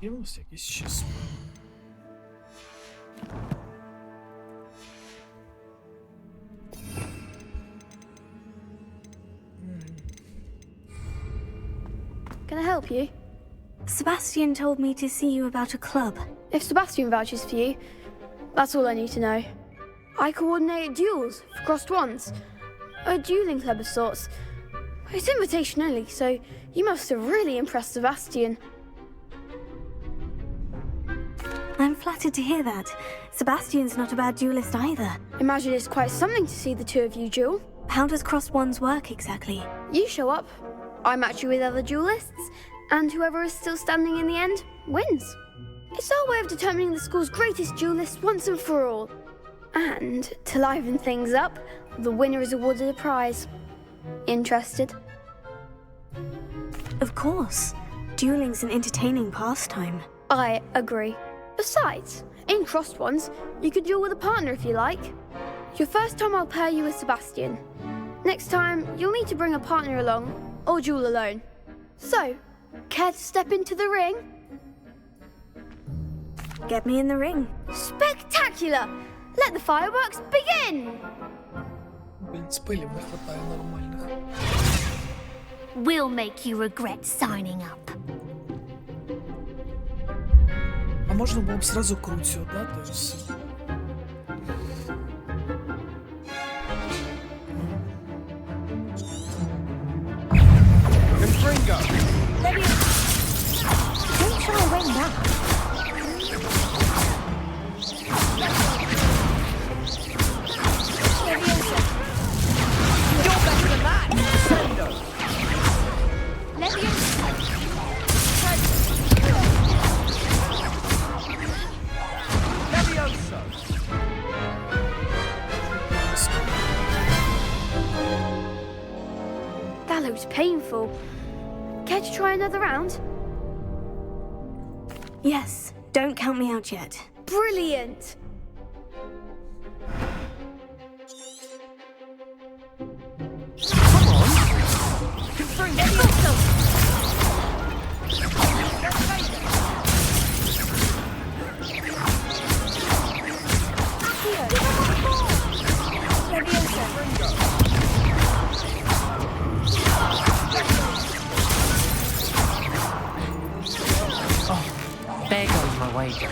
З'явилося якесь число. Can I help you? Sebastian told me to see you about a club. If Sebastian vouches for you, that's all I need to know. I coordinate duels for crossed ones. A dueling club of sorts. It's invitation only, so you must have really impressed Sebastian. I'm flattered to hear that. Sebastian's not a bad duelist either. Imagine it's quite something to see the two of you duel. How does crossed wands work exactly? You show up, I match you with other duelists, and whoever is still standing in the end wins. It's our way of determining the school's greatest duelist once and for all. And to liven things up, the winner is awarded a prize. Interested? Of course. Dueling's an entertaining pastime. I agree. Besides, in crossed ones, you could duel with a partner if you like. Your first time I'll pair you with Sebastian. Next time, you'll need to bring a partner along, or duel alone. So, care to step into the ring? Get me in the ring. Spectacular! Let the fireworks begin! Блін, спилів не хватає нормальних. We'll make you regret signing up. А можна було б зразу круцю дати і все. Confringo! Don't try to win that. You're better than that! Sendo! That looks painful. Care to try another round? Yes, don't count me out yet. Brilliant! Come on! Confringo! There goes my wager.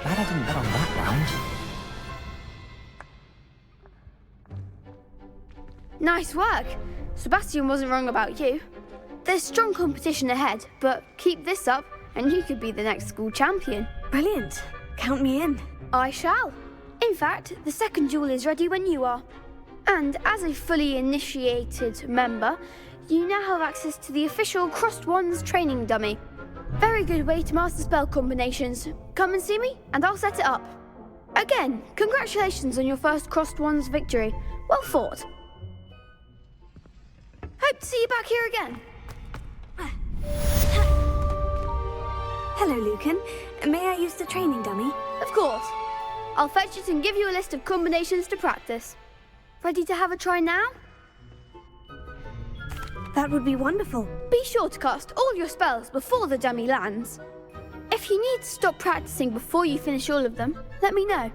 Glad I didn't bet on that round. Nice work. Sebastian wasn't wrong about you. There's strong competition ahead, but keep this up and you could be the next school champion. Brilliant. Count me in. I shall. In fact, the second duel is ready when you are. And as a fully initiated member, you now have access to the official Crossed Wands training dummy. Very good way to master spell combinations. Come and see me, and I'll set it up. Again, congratulations on your first Crossed Wands victory. Well fought. Hope to see you back here again. Hello, Lucan. May I use the training dummy? Of course. I'll fetch it and give you a list of combinations to practice. Ready to have a try now? That would be wonderful. Be sure to cast all your spells before the dummy lands. If you need to stop practicing before you finish all of them, let me know.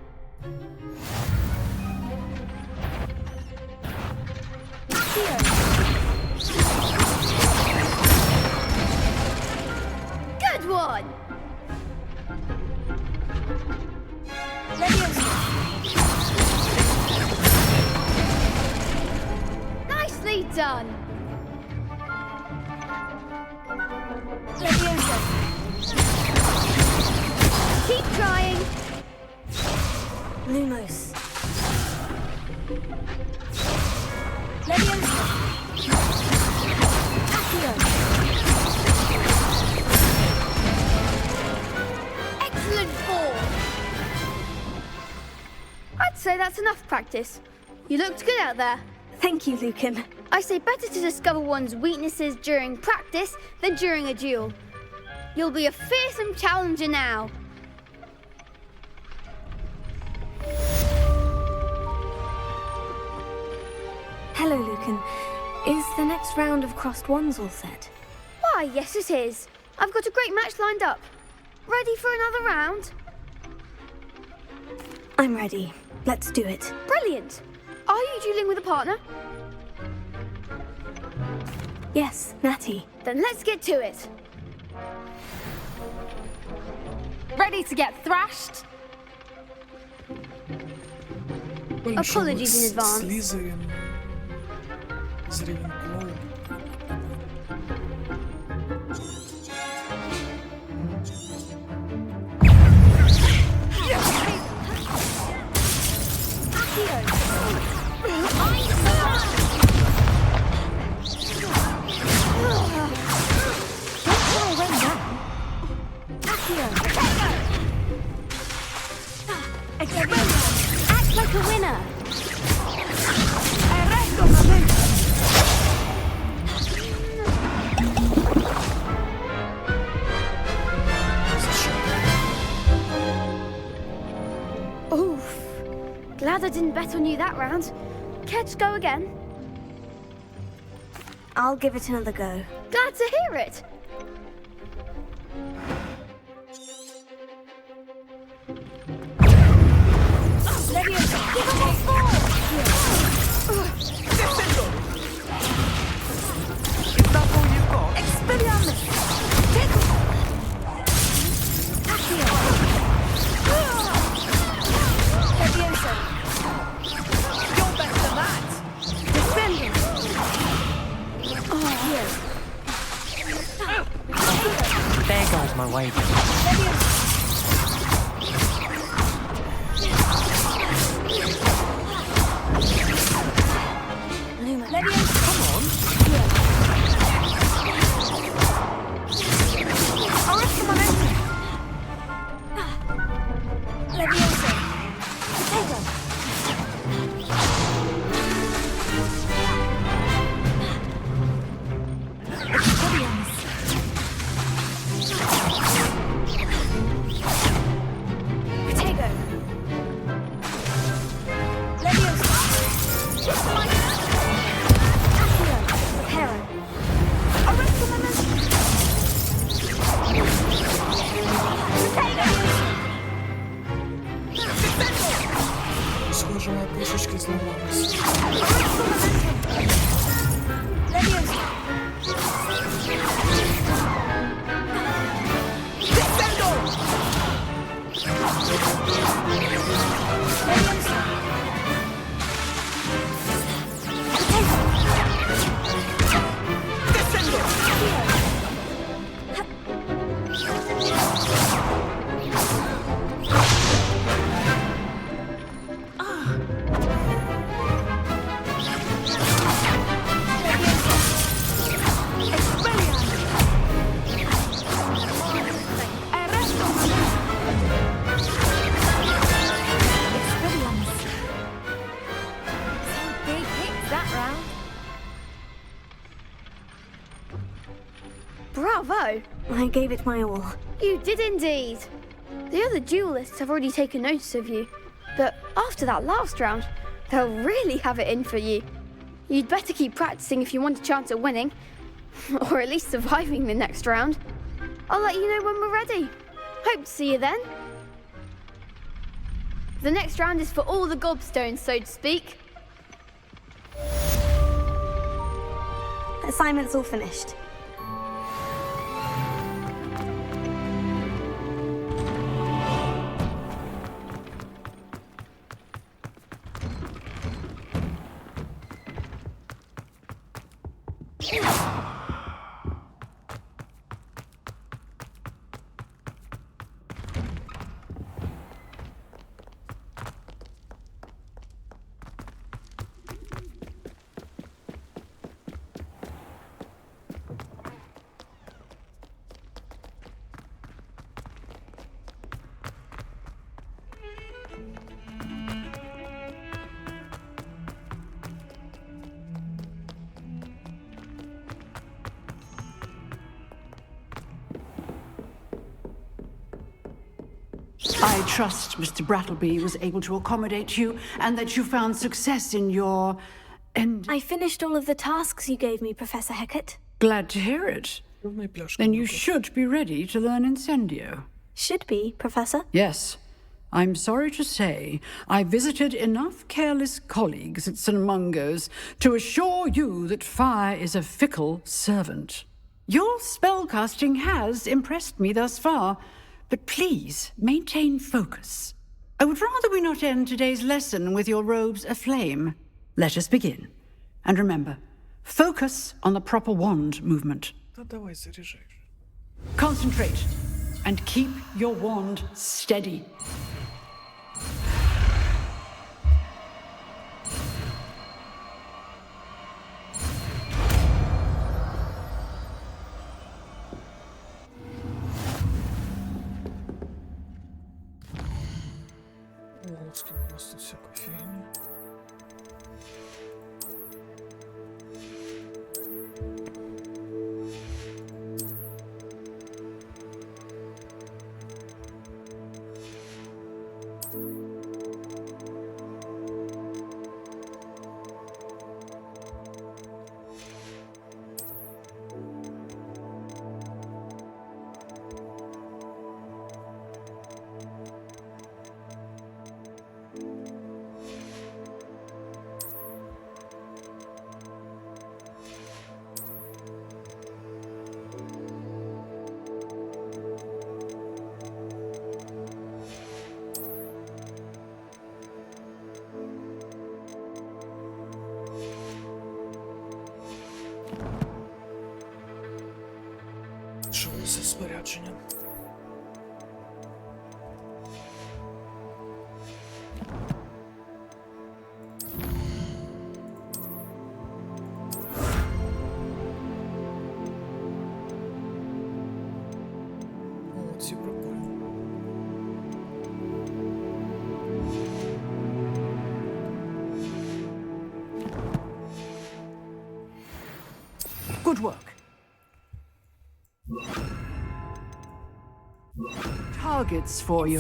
Good one! Nicely done! Keep trying! Lumos. Excellent ball! I'd say that's enough practice. You looked good out there. Thank you, Lucan. I say better to discover one's weaknesses during practice than during a duel. You'll be a fearsome challenger now. Hello, Lucan. Is the next round of crossed wands all set? Why, yes it is. I've got a great match lined up. Ready for another round? I'm ready. Let's do it. Brilliant. Are you dueling with a partner? Yes, Natty. Then let's get to it. Ready to get thrashed? Apologies in advance. Слизерин з Рейвенклоу. Act like a winner. Oof. Glad I didn't bet on you that round. Care to go again? I'll give it another go. Glad to hear it. There goes my wager. Схоже, вона трішечки зламалась. Bravo! I gave it my all. You did indeed. The other duelists have already taken notice of you, but after that last round, they'll really have it in for you. You'd better keep practicing if you want a chance at winning. Or at least surviving the next round. I'll let you know when we're ready. Hope to see you then. The next round is for all the gobstones, so to speak. Assignment's all finished. I trust Mr. Brattleby was able to accommodate you and that you found success in your... I finished all of the tasks you gave me, Professor Hecat. Glad to hear it. Then you should be ready to learn Incendio. Should be, Professor? Yes. I'm sorry to say, I visited enough careless colleagues at St. Mungo's to assure you that fire is a fickle servant. Your spellcasting has impressed me thus far, but please maintain focus. I would rather we not end today's lesson with your robes aflame. Let us begin. And remember, focus on the proper wand movement. Concentrate and keep your wand steady. Що це спорядження? О, ці прикольні. Good work. Targets for you.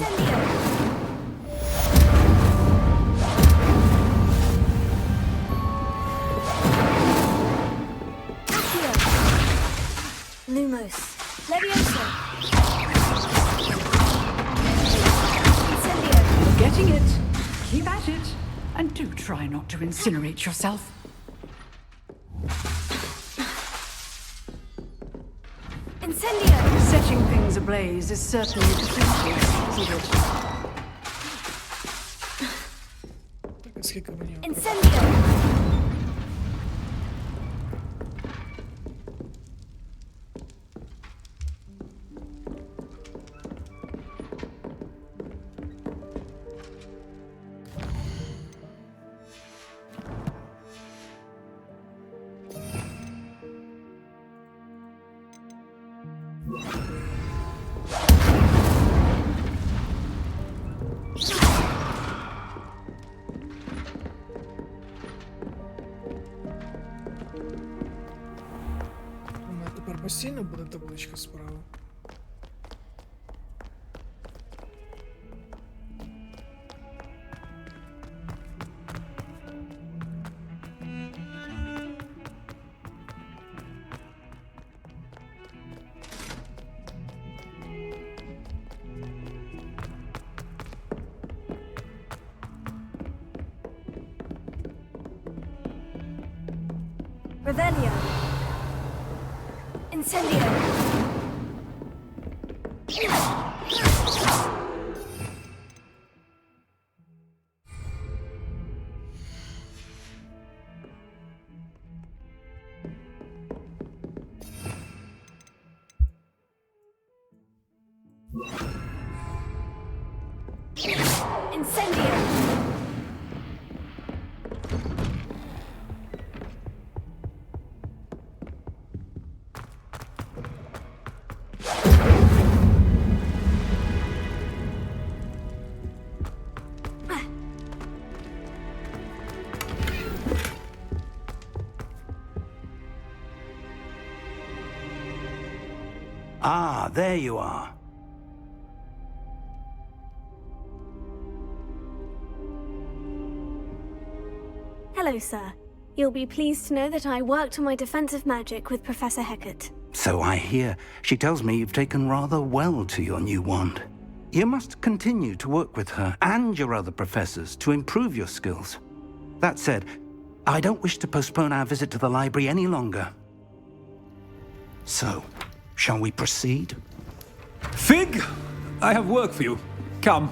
Lumos. Levioso. Incendio. You're getting it. Keep at it. And do try not to incinerate yourself. Incendio. Setting things ablaze is certainly defensive, isn't it? Incendio. Постійно буде табличка справа. Revelio. Incendio. Incendio. Ah, there you are. Hello, sir. You'll be pleased to know that I worked on my defensive magic with Professor Hecat. So I hear. She tells me you've taken rather well to your new wand. You must continue to work with her and your other professors to improve your skills. That said, I don't wish to postpone our visit to the library any longer. So, shall we proceed? Fig! I have work for you. Come.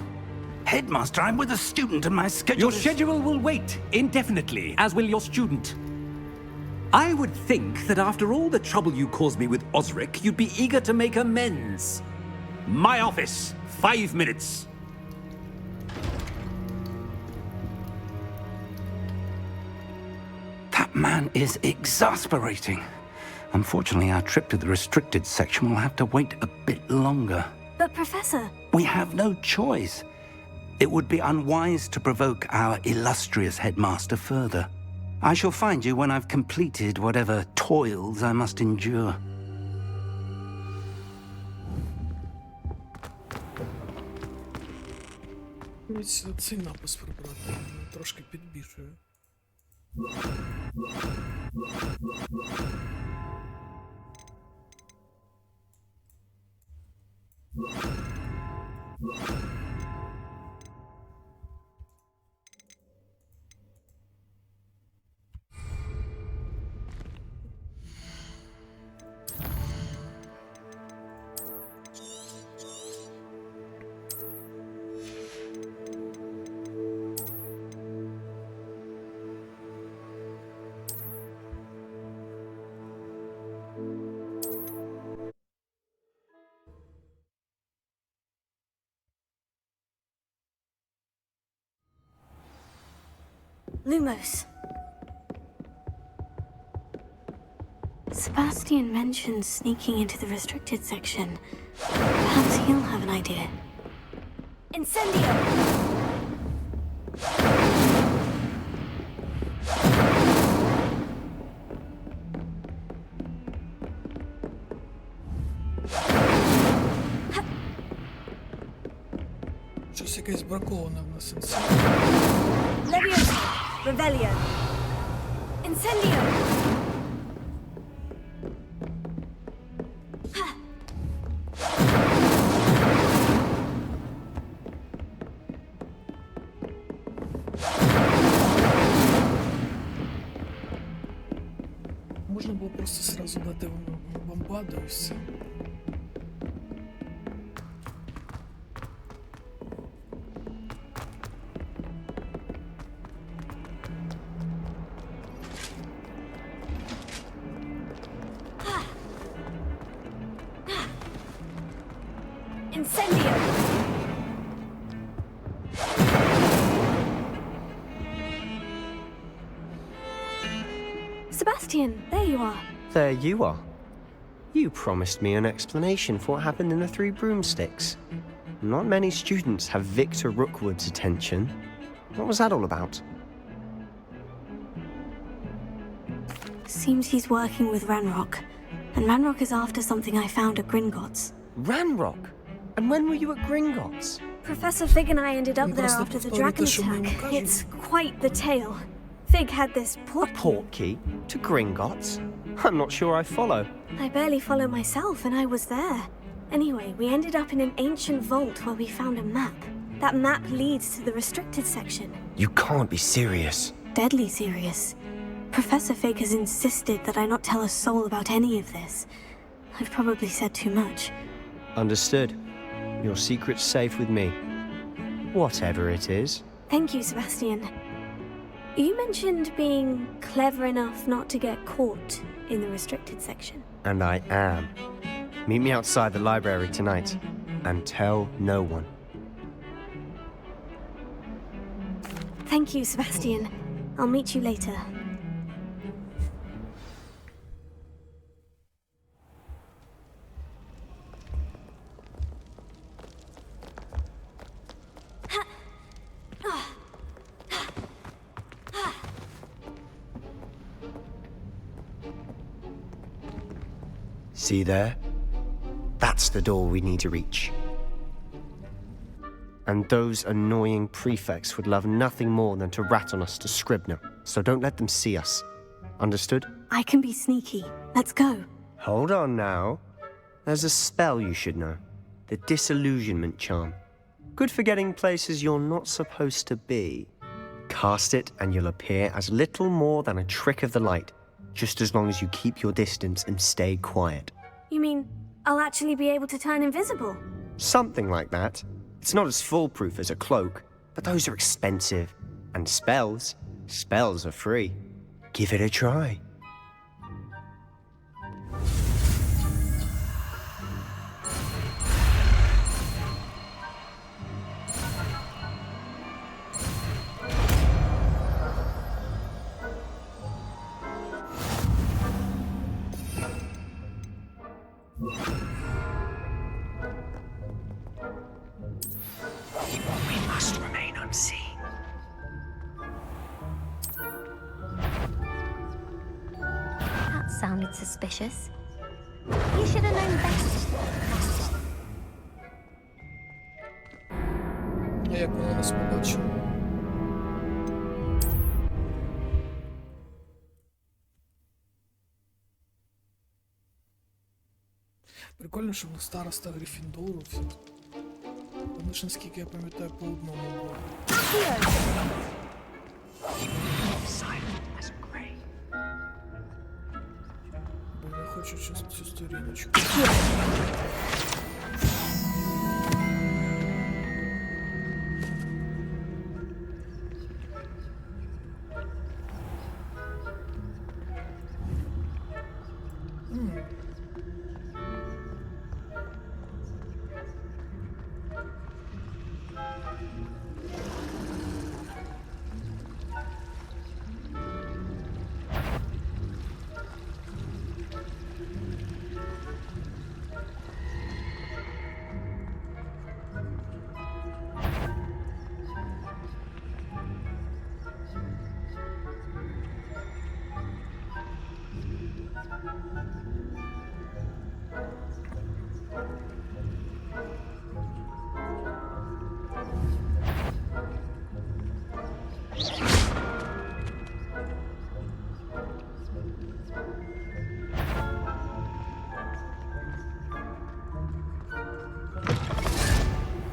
Headmaster, I'm with a student and my schedule Your schedule will wait indefinitely, as will your student. I would think that after all the trouble you caused me with Osric, you'd be eager to make amends. My office, 5 minutes. That man is exasperating. Unfortunately, our trip to the restricted section will have to wait a bit longer. But, Professor... We have no choice. It would be unwise to provoke our illustrious headmaster further. I shall find you when I've completed whatever toils I must endure. Цей напис прибрати, трошки підбільшує. Lumos. Sebastian mentioned sneaking into the restricted section. Perhaps he'll have an idea. Incendio. Щось якесь браковане в нас інсенсі. Leviosa. Revelio. Incendio. Можна було просто сразу дати бомбаду і все. Incendio. Sebastian, there you are. There you are. You promised me an explanation for what happened in the Three Broomsticks. Not many students have Victor Rookwood's attention. What was that all about? Seems he's working with Ranrock. And Ranrock is after something I found at Gringotts. Ranrock? And when were you at Gringotts? Professor Fig and I ended up there after the dragon attack. It's quite the tale. Fig had this portkey to Gringotts? I'm not sure I follow. I barely follow myself, and I was there. Anyway, we ended up in an ancient vault where we found a map. That map leads to the restricted section. You can't be serious. Deadly serious. Professor Fig has insisted that I not tell a soul about any of this. I've probably said too much. Understood. Your secret's safe with me. Whatever it is. Thank you, Sebastian. You mentioned being clever enough not to get caught in the restricted section. And I am. Meet me outside the library tonight. And tell no one. Thank you, Sebastian. I'll meet you later. See there? That's the door we need to reach. And those annoying prefects would love nothing more than to rat on us to Scribner, so don't let them see us. Understood? I can be sneaky. Let's go. Hold on now. There's a spell you should know. The Disillusionment Charm. Good for getting places you're not supposed to be. Cast it and you'll appear as little more than a trick of the light, just as long as you keep your distance and stay quiet. You mean I'll actually be able to turn invisible? Something like that. It's not as foolproof as a cloak, but those are expensive. And spells are free. Give it a try. We must remain unseen. That sounded suspicious. You should have known better. Як вони нас побачили? Прикольно, що в староста Гриффіндору всі. Вони ж, наскільки я пам'ятаю, по одному було. Бо я хочу цю сторіночку.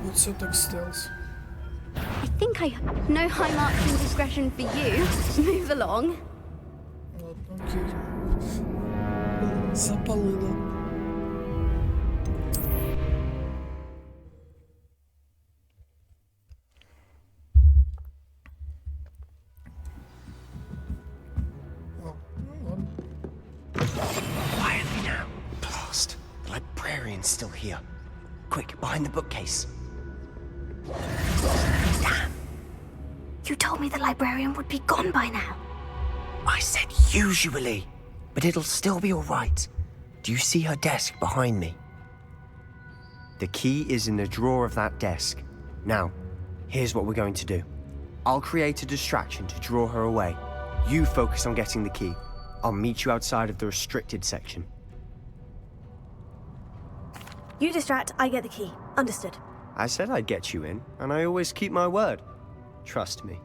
What's up, Stealth? I think I have no high marks in discretion for you. Move along. Окей. Запалило. Quietly now. Blast. The librarian's still here. Quick, behind the bookcase. Damn. You told me the librarian would be gone by now. I said usually, but it'll still be all right. Do you see her desk behind me? The key is in the drawer of that desk. Now, here's what we're going to do. I'll create a distraction to draw her away. You focus on getting the key. I'll meet you outside of the restricted section. You distract, I get the key. Understood. I said I'd get you in, and I always keep my word. Trust me.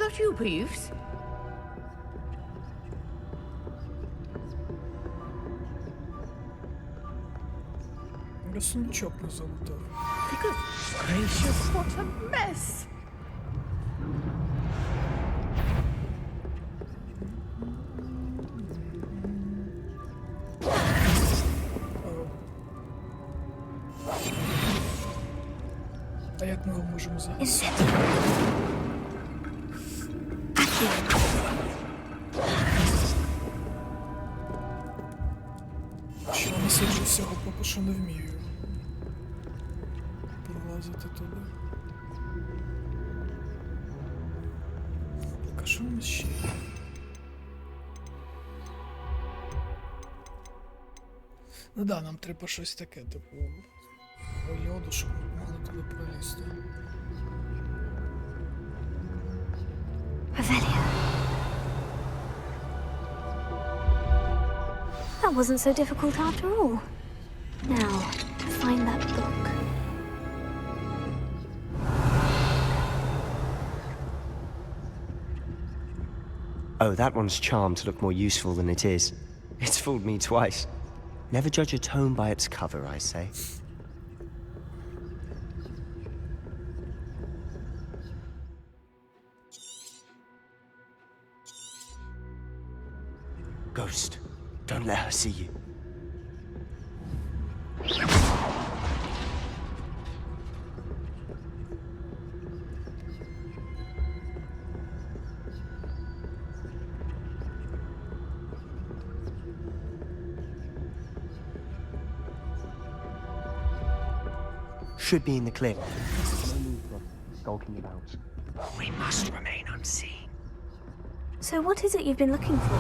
that you, Peeves? Я сундучок не залутав. Goodness gracious, what a mess! А як ми його можемо взяти? Що насиджусь його поки що не вмію. Пролазити туди. Так, а що в нас ще? Ну да, нам треба щось таке, типу льоду, щоб ми могли туди пролізти. That wasn't so difficult after all. Now, to find that book. Oh, that one's charmed to look more useful than it is. It's fooled me twice. Never judge a tome by its cover, I say. Ghost, don't let her see you. Should be in the clip. No need for skulking about. We must remain unseen. So what is it you've been looking for?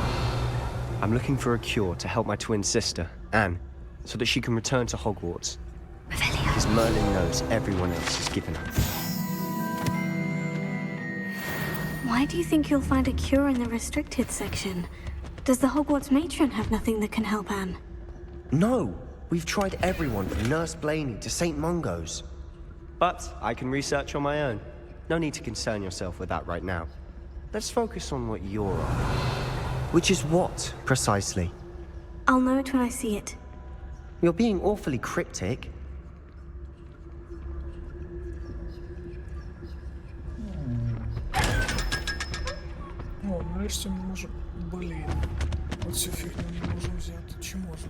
I'm looking for a cure to help my twin sister, Anne, so that she can return to Hogwarts. Because Merlin knows everyone else is given up. Why do you think you'll find a cure in the restricted section? Does the Hogwarts matron have nothing that can help Anne? No! We've tried everyone from Nurse Blaney to St. Mungo's. But I can research on my own. No need to concern yourself with that right now. Let's focus on what you're on. Which is what, precisely? I'll know it when I see it. You're being awfully cryptic. О, нарешті ми можемо... Блін. Оцю фігню не можу взяти. Чи можу?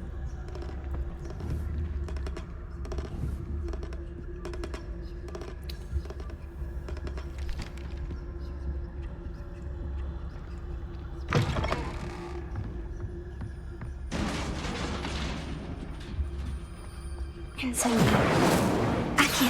Incendio. Accio.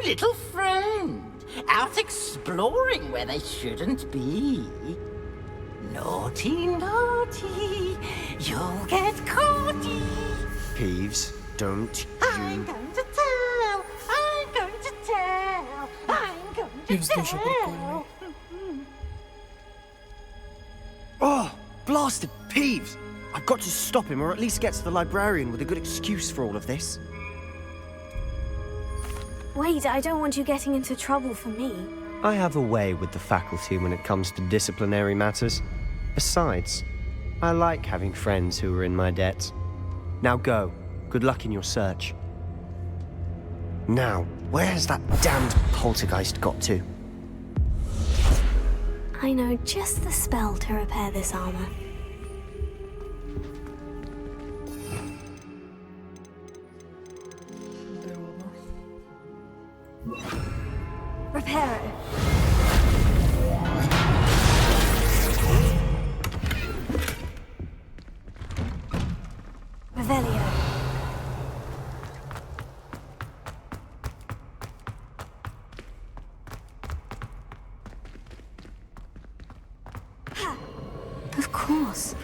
Little friend, out exploring where they shouldn't be. Naughty, naughty, you'll get caughty. Peeves, don't I'm going to tell, I'm going to tell, I'm going to tell. Oh, blasted Peeves! I've got to stop him, or at least get to the librarian with a good excuse for all of this. Wait, I don't want you getting into trouble for me. I have a way with the faculty when it comes to disciplinary matters. Besides, I like having friends who are in my debt. Now go. Good luck in your search. Now, where has that damned poltergeist got to? I know just the spell to repair this armor. Repair it. Revelio. Of course.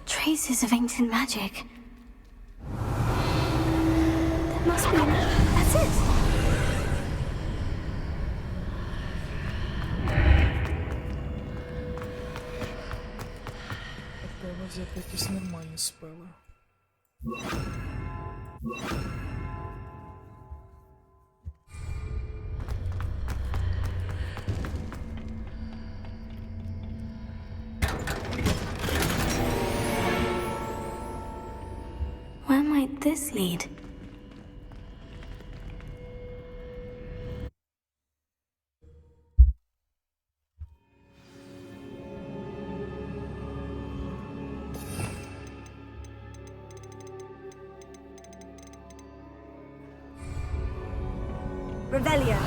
Traces of ancient magic. There must be... That's it! Треба взяти якісь нормальні спели. Where might this lead? Revelio.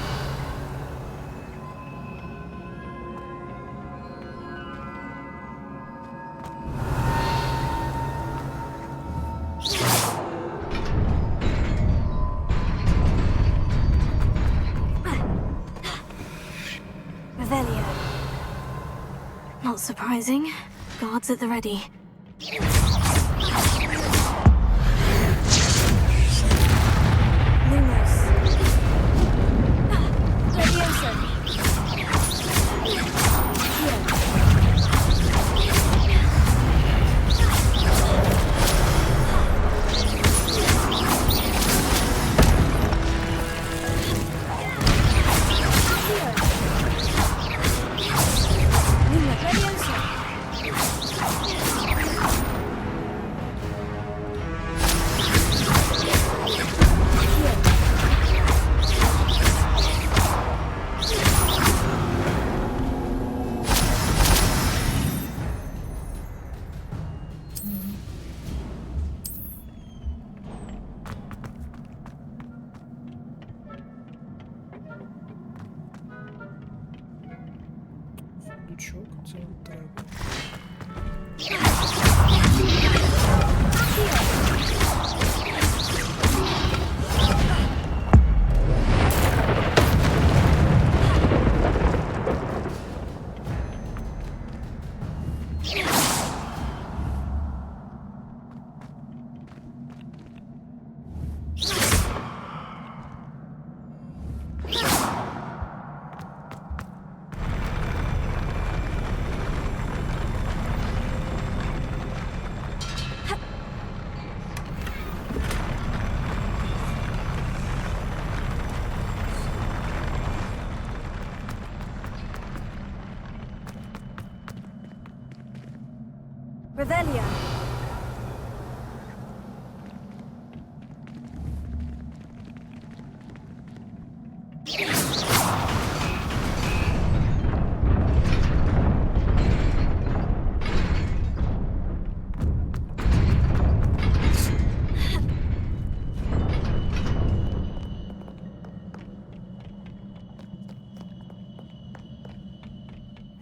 Revelio. Not surprising. Guards at the ready. Lumos. Leviosa. Сундучок, це треба. Revelio.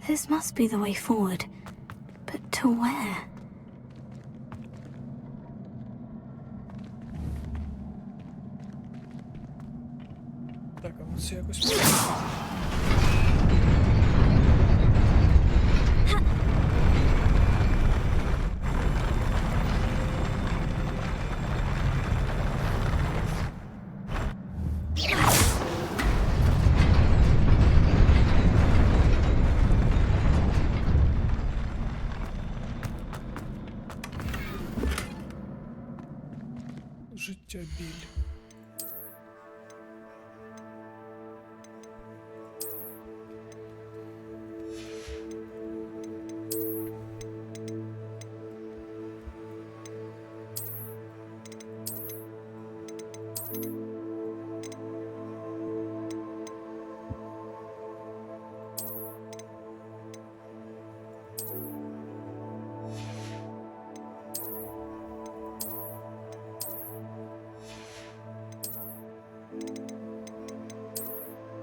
This must be the way forward. But to where? Так, а це якось... Життя біль.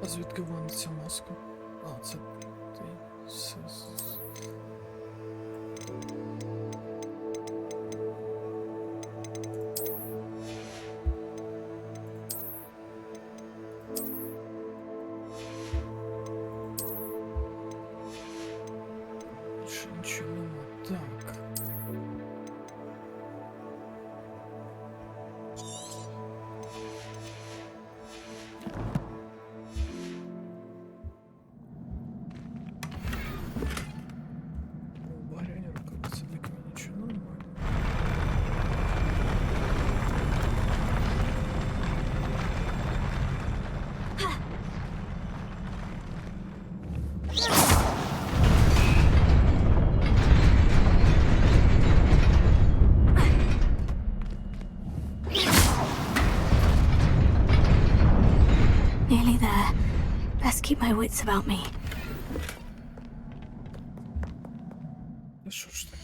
А звідки вона ця маска? А, це ти. більше нічого нема. Так. Баряня рукавиці, так нічого нормально. Nearly there. Best keep my wits about me. Да що ж таке?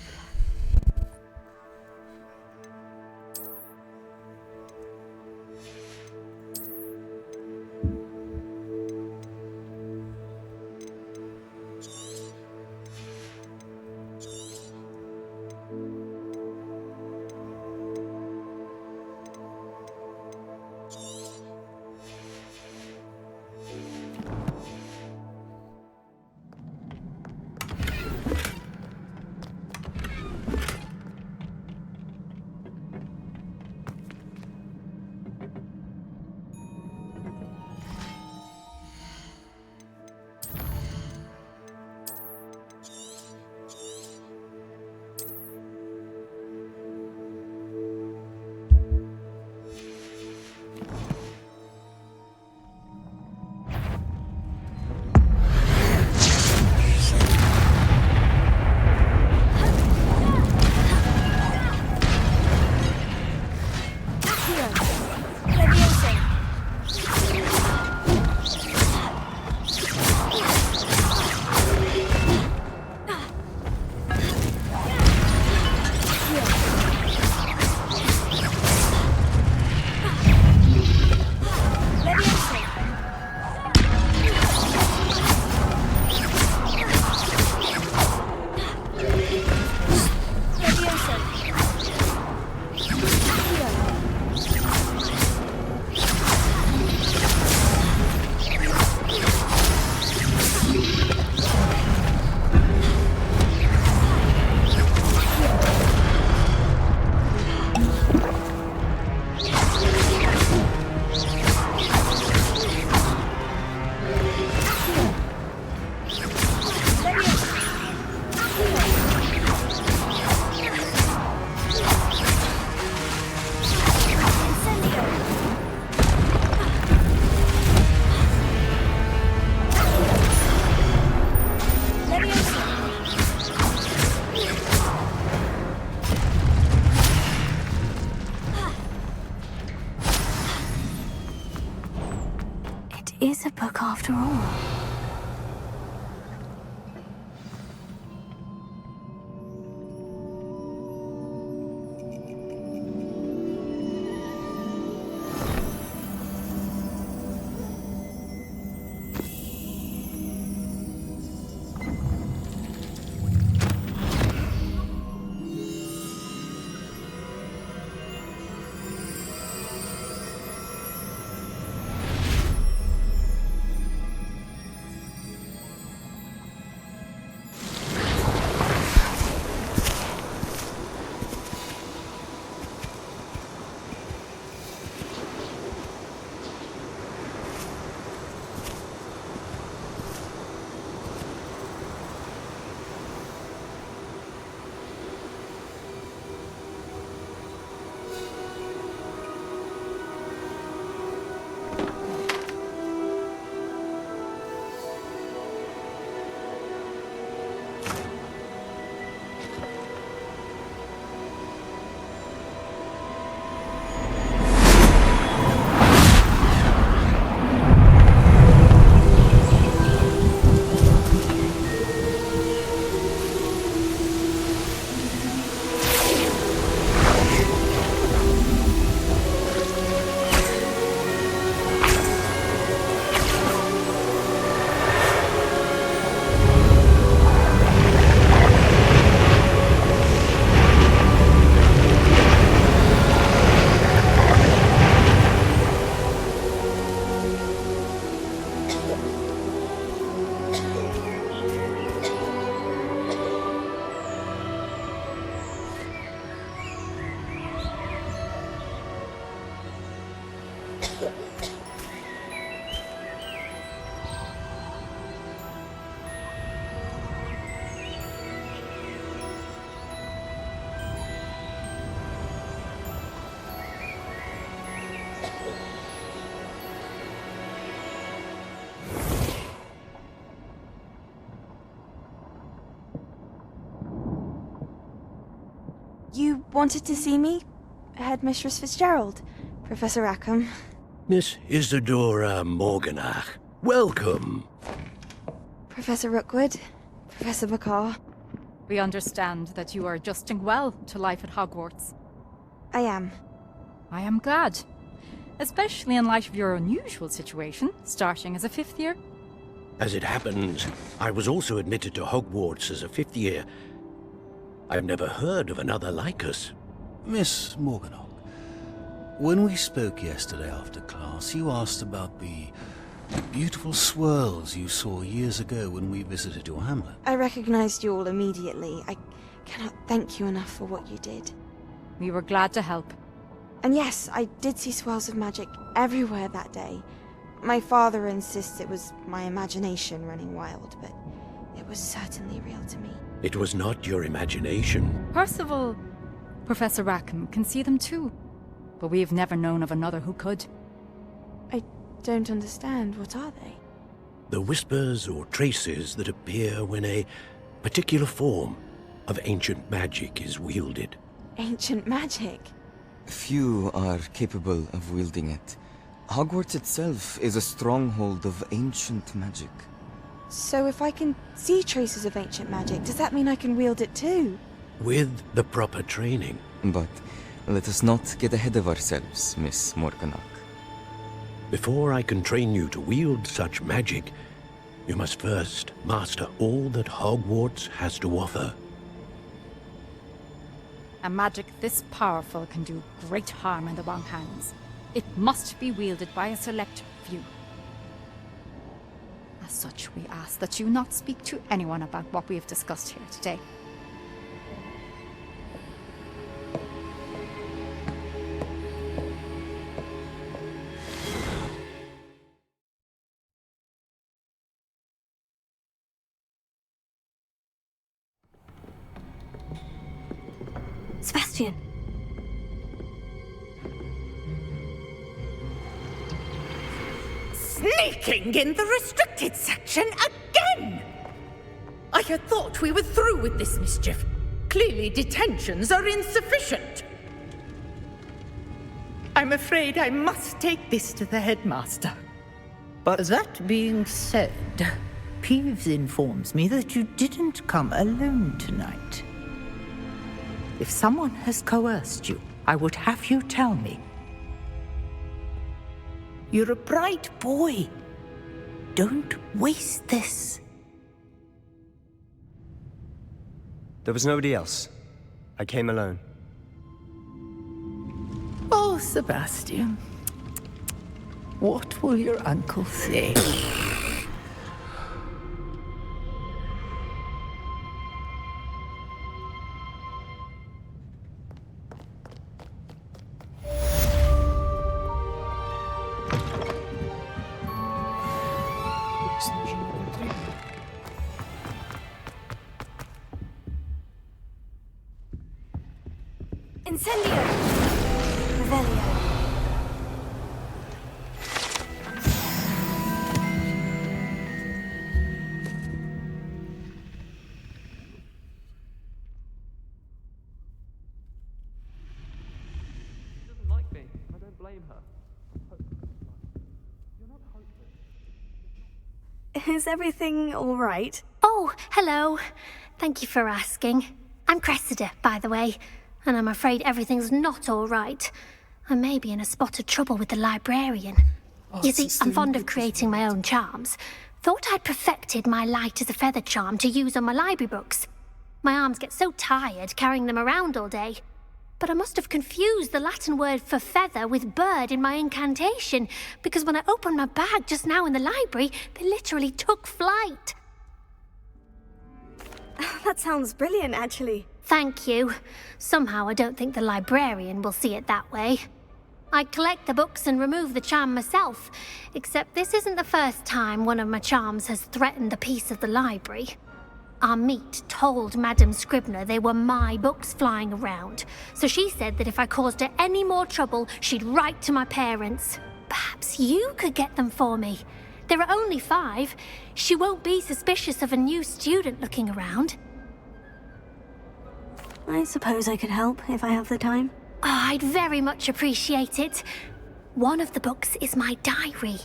Is a book after all. wanted to see me? Headmistress Fitzgerald, Professor Rackham. Miss Isadora Morganach, welcome. Professor Rookwood, Professor Bakar. We understand that you are adjusting well to life at Hogwarts. I am. I am glad. Especially in light of your unusual situation, starting as a 5th year. As it happens, I was also admitted to Hogwarts as a 5th year. I've never heard of another like us. Miss Morganach, when we spoke yesterday after class, you asked about the beautiful swirls you saw years ago when we visited your hamlet. I recognized you all immediately. I cannot thank you enough for what you did. We were glad to help. And yes, I did see swirls of magic everywhere that day. My father insists it was my imagination running wild, but it was certainly real to me. It was not your imagination. Percival, Professor Rackham can see them too. But we have never known of another who could. I don't understand. What are they? The whispers or traces that appear when a particular form of ancient magic is wielded. Ancient magic? Few are capable of wielding it. Hogwarts itself is a stronghold of ancient magic. So if I can see traces of ancient magic, does that mean I can wield it too? With the proper training. But let us not get ahead of ourselves, Miss Morganach. Before I can train you to wield such magic, you must first master all that Hogwarts has to offer. A magic this powerful can do great harm in the wrong hands. It must be wielded by a select few. As such, we ask that you not speak to anyone about what we have discussed here today. Sebastian! Sneaking in the restricted section again! I had thought we were through with this mischief. Clearly detentions are insufficient. I'm afraid I must take this to the headmaster. But that being said, Peeves informs me that you didn't come alone tonight. If someone has coerced you, I would have you tell me. You're a bright boy. Don't waste this. There was nobody else. I came alone. Oh, Sebastian. What will your uncle say? Incendio! Revelio. She doesn't like me. I don't blame her. You're not hopeless. Is everything all right? Oh, hello. Thank you for asking. I'm Cressida, by the way, and I'm afraid everything's not all right. I may be in a spot of trouble with the librarian. You see, I'm fond of creating my own charms. Thought I'd perfected my light as a feather charm to use on my library books. My arms get so tired carrying them around all day. But I must have confused the Latin word for feather with bird in my incantation, because when I opened my bag just now in the library, they literally took flight. That sounds brilliant, actually. Thank you. Somehow I don't think the librarian will see it that way. I collect the books and remove the charm myself, except this isn't the first time one of my charms has threatened the peace of the library. Our meet told Madame Scribner they were my books flying around, so she said that if I caused her any more trouble, she'd write to my parents. Perhaps you could get them for me. There are only 5. She won't be suspicious of a new student looking around. I suppose I could help if I have the time. Oh, I'd very much appreciate it. One of the books is my diary.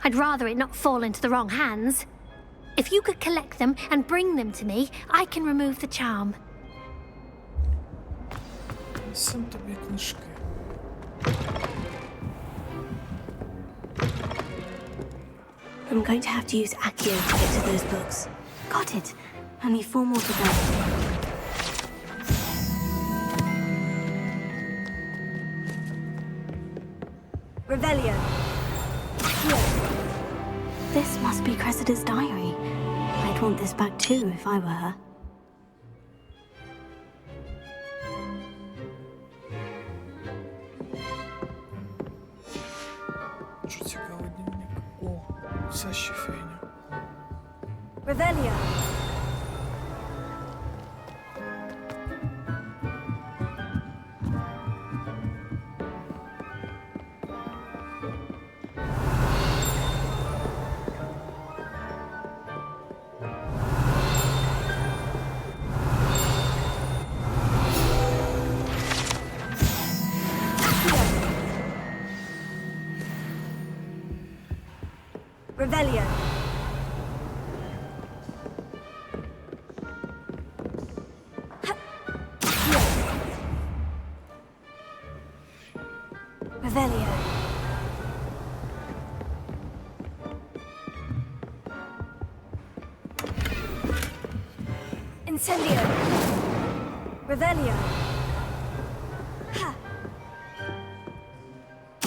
I'd rather it not fall into the wrong hands. If you could collect them and bring them to me, I can remove the charm. Сам тобі книжки. I'm going to have to use Accio to get to those books. Got it. Only 4 more to go. Revelio. Here. This must be Cressida's diary. I'd want this back too if I were her. Що цікаво, дневник. О, ця ще фігня. Revelio. Revelio. Revelio. Incendio. Revelio. Ha.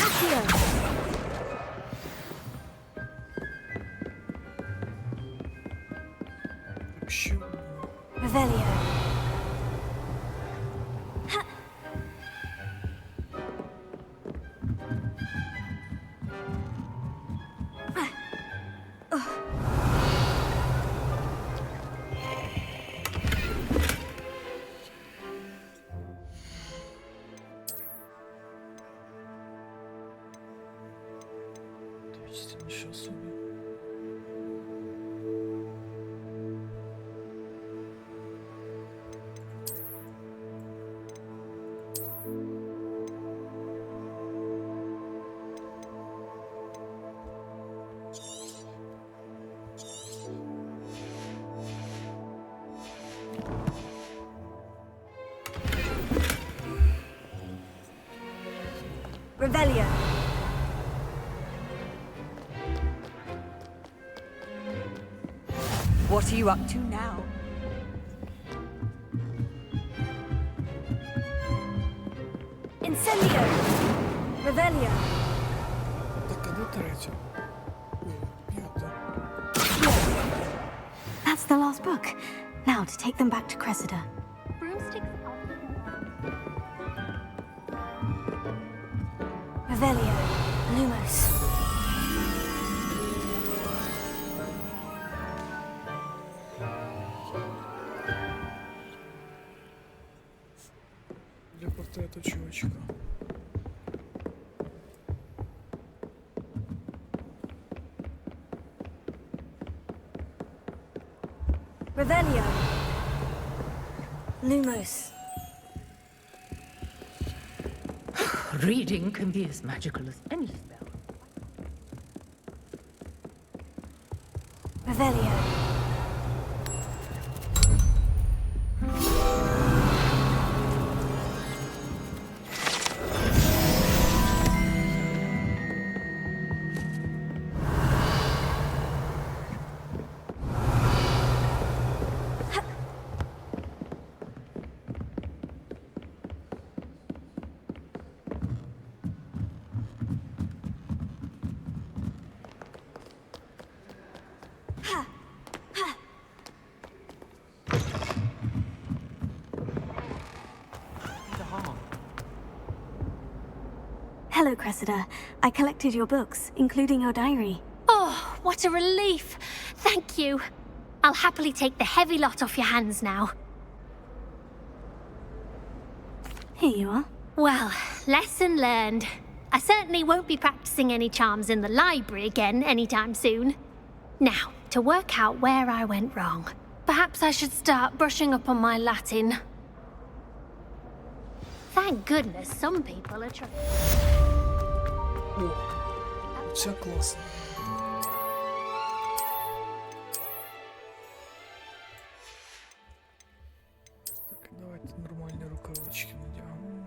Accio. Revelio. Ha. Нічого собі. Revelio. What are you up to now? Incendio. Revelio. Так, а де третя? Ой, п'ята. That's the last book. Now to take them back to Cressida. Revelio. Lumos. Для портрету чувачка. Revelio. Lumos. Reading can be as magical as any spell. Revelio. Hello, Cressida. I collected your books, including your diary. Oh, what a relief. Thank you. I'll happily take the heavy lot off your hands now. Here you are. Well, lesson learned. I certainly won't be practicing any charms in the library again anytime soon. Now, to work out where I went wrong. Perhaps I should start brushing up on my Latin. Thank goodness some people are trying. О, це класно. Так, давайте нормальні рукавички надягнемо.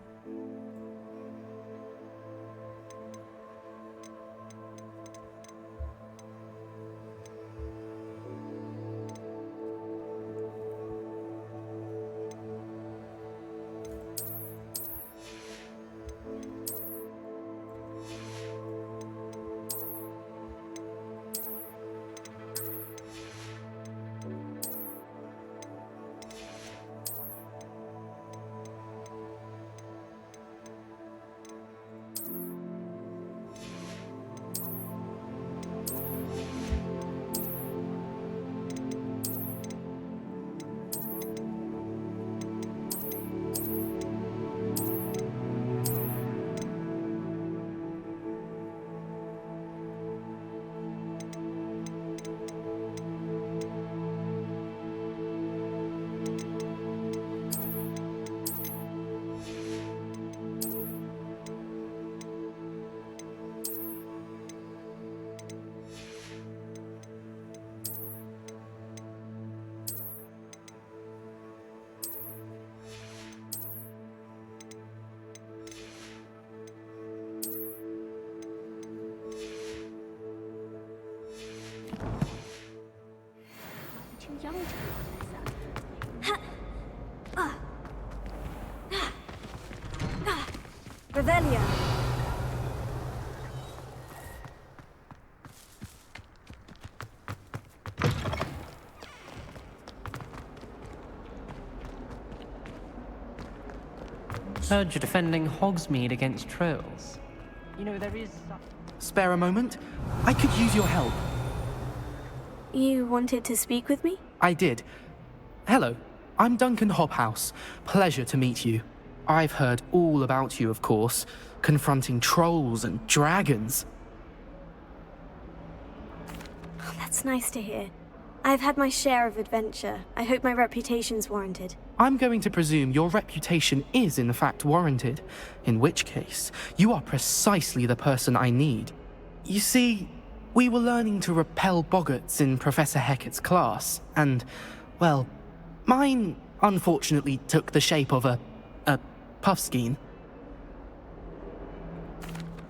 Revelio. Heard you're defending Hogsmeade against trolls. You know, there is... Spare a moment? I could use your help. You wanted to speak with me? I did. Hello, I'm Duncan Hobhouse. Pleasure to meet you. I've heard all about you, of course, confronting trolls and dragons. Oh, that's nice to hear. I've had my share of adventure. I hope my reputation's warranted. I'm going to presume your reputation is in fact warranted, in which case, you are precisely the person I need. You see, we were learning to repel boggarts in Professor Hecat's class, and, well, mine unfortunately took the shape of a puffskein.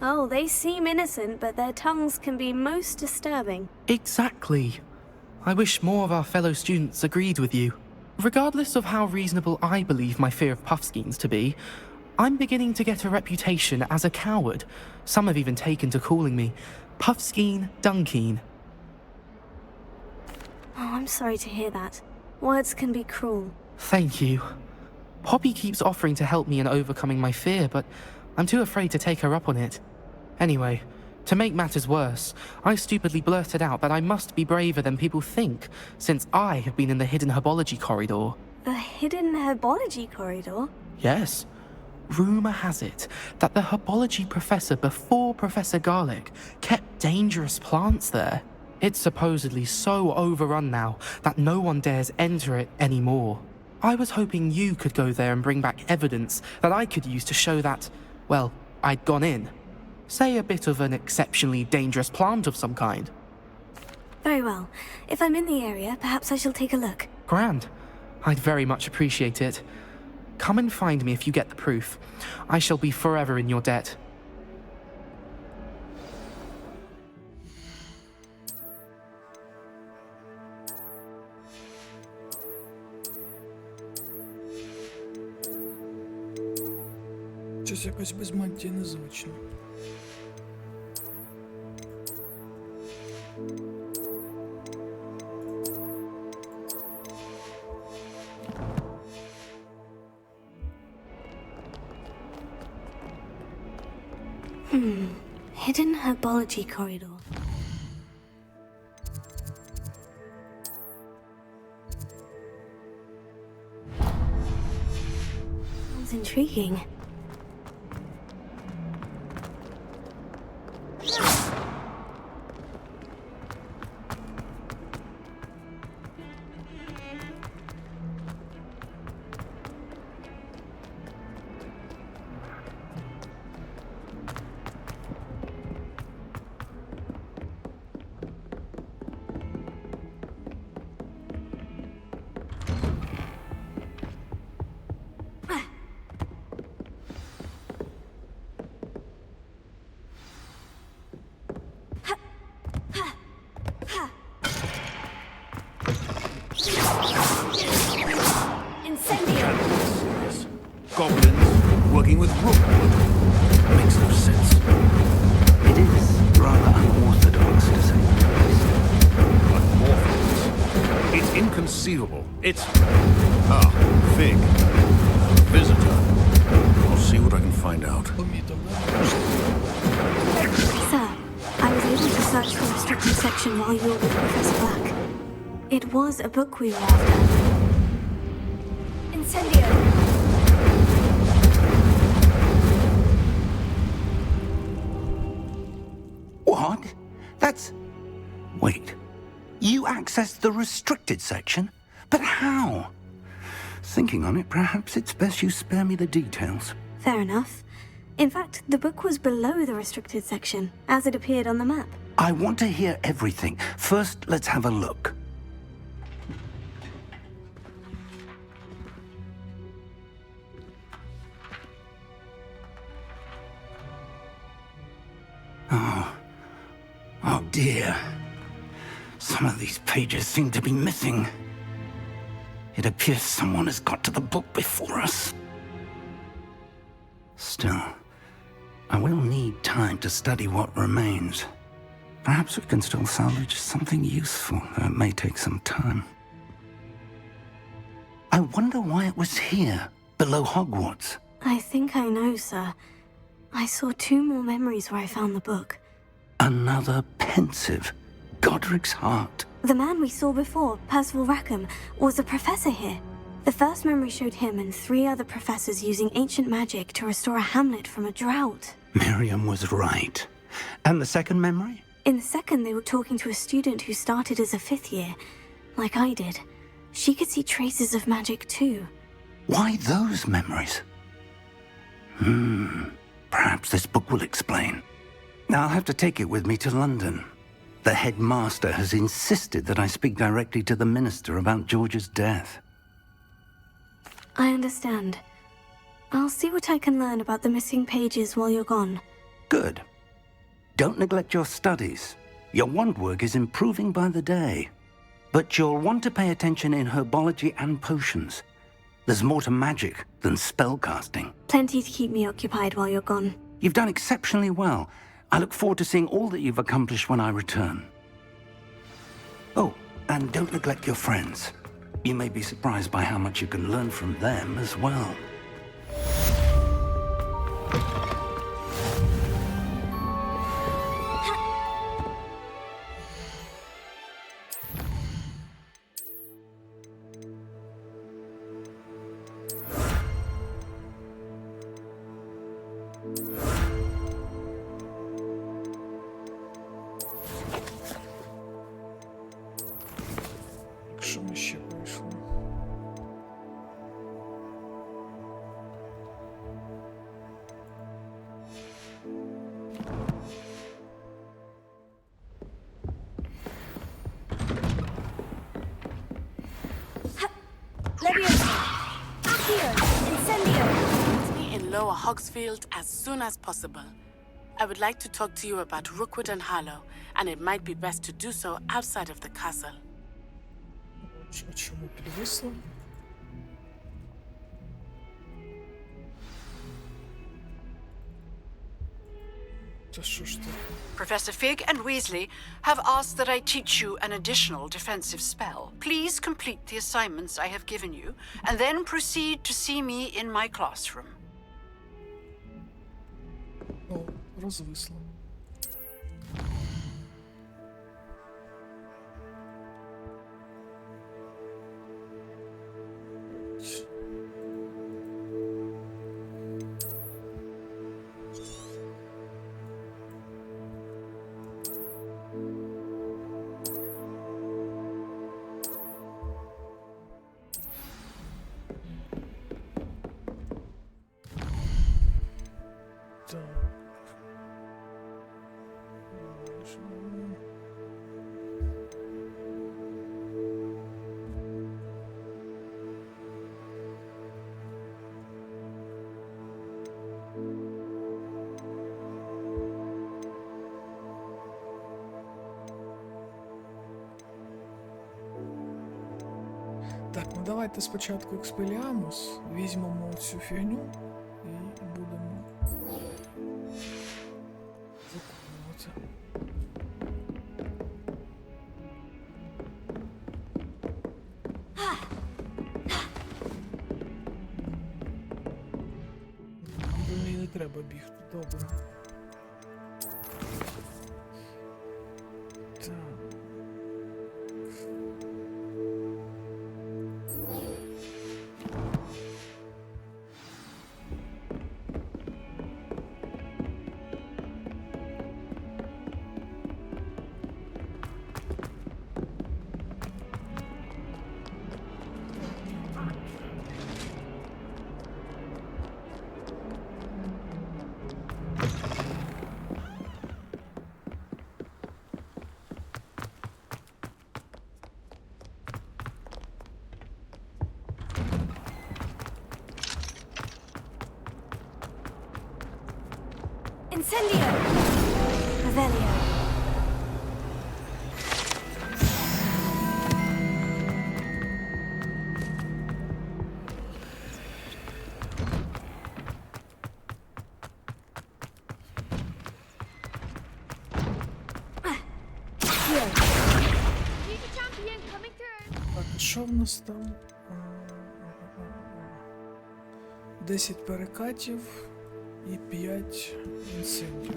Oh, they seem innocent, but their tongues can be most disturbing. Exactly. I wish more of our fellow students agreed with you. Regardless of how reasonable I believe my fear of puffskeins to be, I'm beginning to get a reputation as a coward. Some have even taken to calling me Puffskeen Dunkeen. Oh, I'm sorry to hear that. Words can be cruel. Thank you. Poppy keeps offering to help me in overcoming my fear, but I'm too afraid to take her up on it. Anyway, to make matters worse, I stupidly blurted out that I must be braver than people think, since I have been in the hidden herbology corridor. The hidden herbology corridor? Yes. Rumour has it that the herbology professor before Professor Gharlik kept dangerous plants there. It's supposedly so overrun now that no one dares enter it anymore. I was hoping you could go there and bring back evidence that I could use to show that, well, I'd gone in. Say a bit of an exceptionally dangerous plant of some kind. Very well. If I'm in the area, perhaps I shall take a look. Grand. I'd very much appreciate it. Come and find me if you get the proof. I shall be forever in your debt. Щось якось без мантії незвично. Hidden herbology corridor. Sounds intriguing. goblins working with Rookwood. Makes no sense. It is rather unorthodox to say the least. Unorthodox? It's inconceivable. It's... Ah, Fig. Visitor. I'll see what I can find out. Sir, I was able to search for a restricted section while you were with Professor Black. It was a book we were after. Incendio! What? That's... Wait. You accessed the restricted section? But how? Thinking on it, perhaps it's best you spare me the details. Fair enough. In fact, the book was below the restricted section, as it appeared on the map. I want to hear everything. First, let's have a look. Oh dear. Some of these pages seem to be missing. It appears someone has got to the book before us. Still, I will need time to study what remains. Perhaps we can still salvage something useful, though it may take some time. I wonder why it was here, below Hogwarts. I think I know, sir. I saw 2 more memories where I found the book. Another pensive, Godric's heart. The man we saw before, Percival Rackham, was a professor here. The first memory showed him and 3 other professors using ancient magic to restore a hamlet from a drought. Miriam was right. And the second memory? In the second, they were talking to a student who started as a 5th year, like I did. She could see traces of magic too. Why those memories? Perhaps this book will explain. I'll have to take it with me to London. The headmaster has insisted that I speak directly to the minister about George's death. I understand. I'll see what I can learn about the missing pages while you're gone. Good. Don't neglect your studies. Your wand work is improving by the day. But you'll want to pay attention in herbology and potions. There's more to magic than spellcasting. Plenty to keep me occupied while you're gone. You've done exceptionally well. I look forward to seeing all that you've accomplished when I return. Oh, and don't neglect your friends. You may be surprised by how much you can learn from them as well. Що ми ще пройшли? In Lower Hogsfield as soon as possible. I would like to talk to you about Rookwood and Harlow, and it might be best to do so outside of the castle. Чому підвисло? Та що ж ти? Professor Fig and Weasley have asked that I teach you an additional defensive spell. Please complete the assignments I have given you, and then proceed to see me in my classroom. О, розвисло. Так, давайте спочатку експеліамус, візьмемо цю фігню і будемо виконувати. Мені не треба бігти, добре. Так. Incendio! Revelio. Так, що в нас там? 10 перекатів і 5 інцидентів.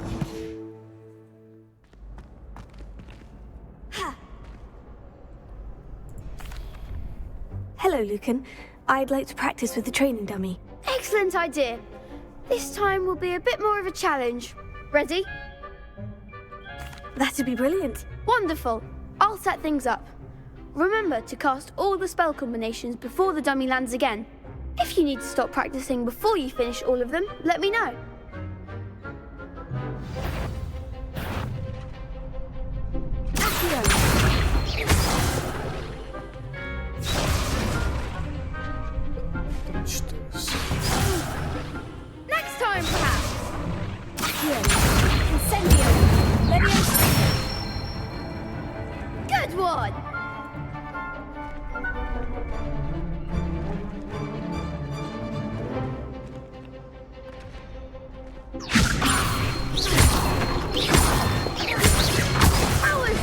Hello, Lucan. I'd like to practice with the training dummy. Excellent idea. This time will be a bit more of a challenge. Ready? That'd be brilliant. Wonderful. I'll set things up. Remember to cast all the spell combinations before the dummy lands again. If you need to stop practicing before you finish all of them, let me know. Next time, perhaps. Incendio. Leviosa. Good one. That was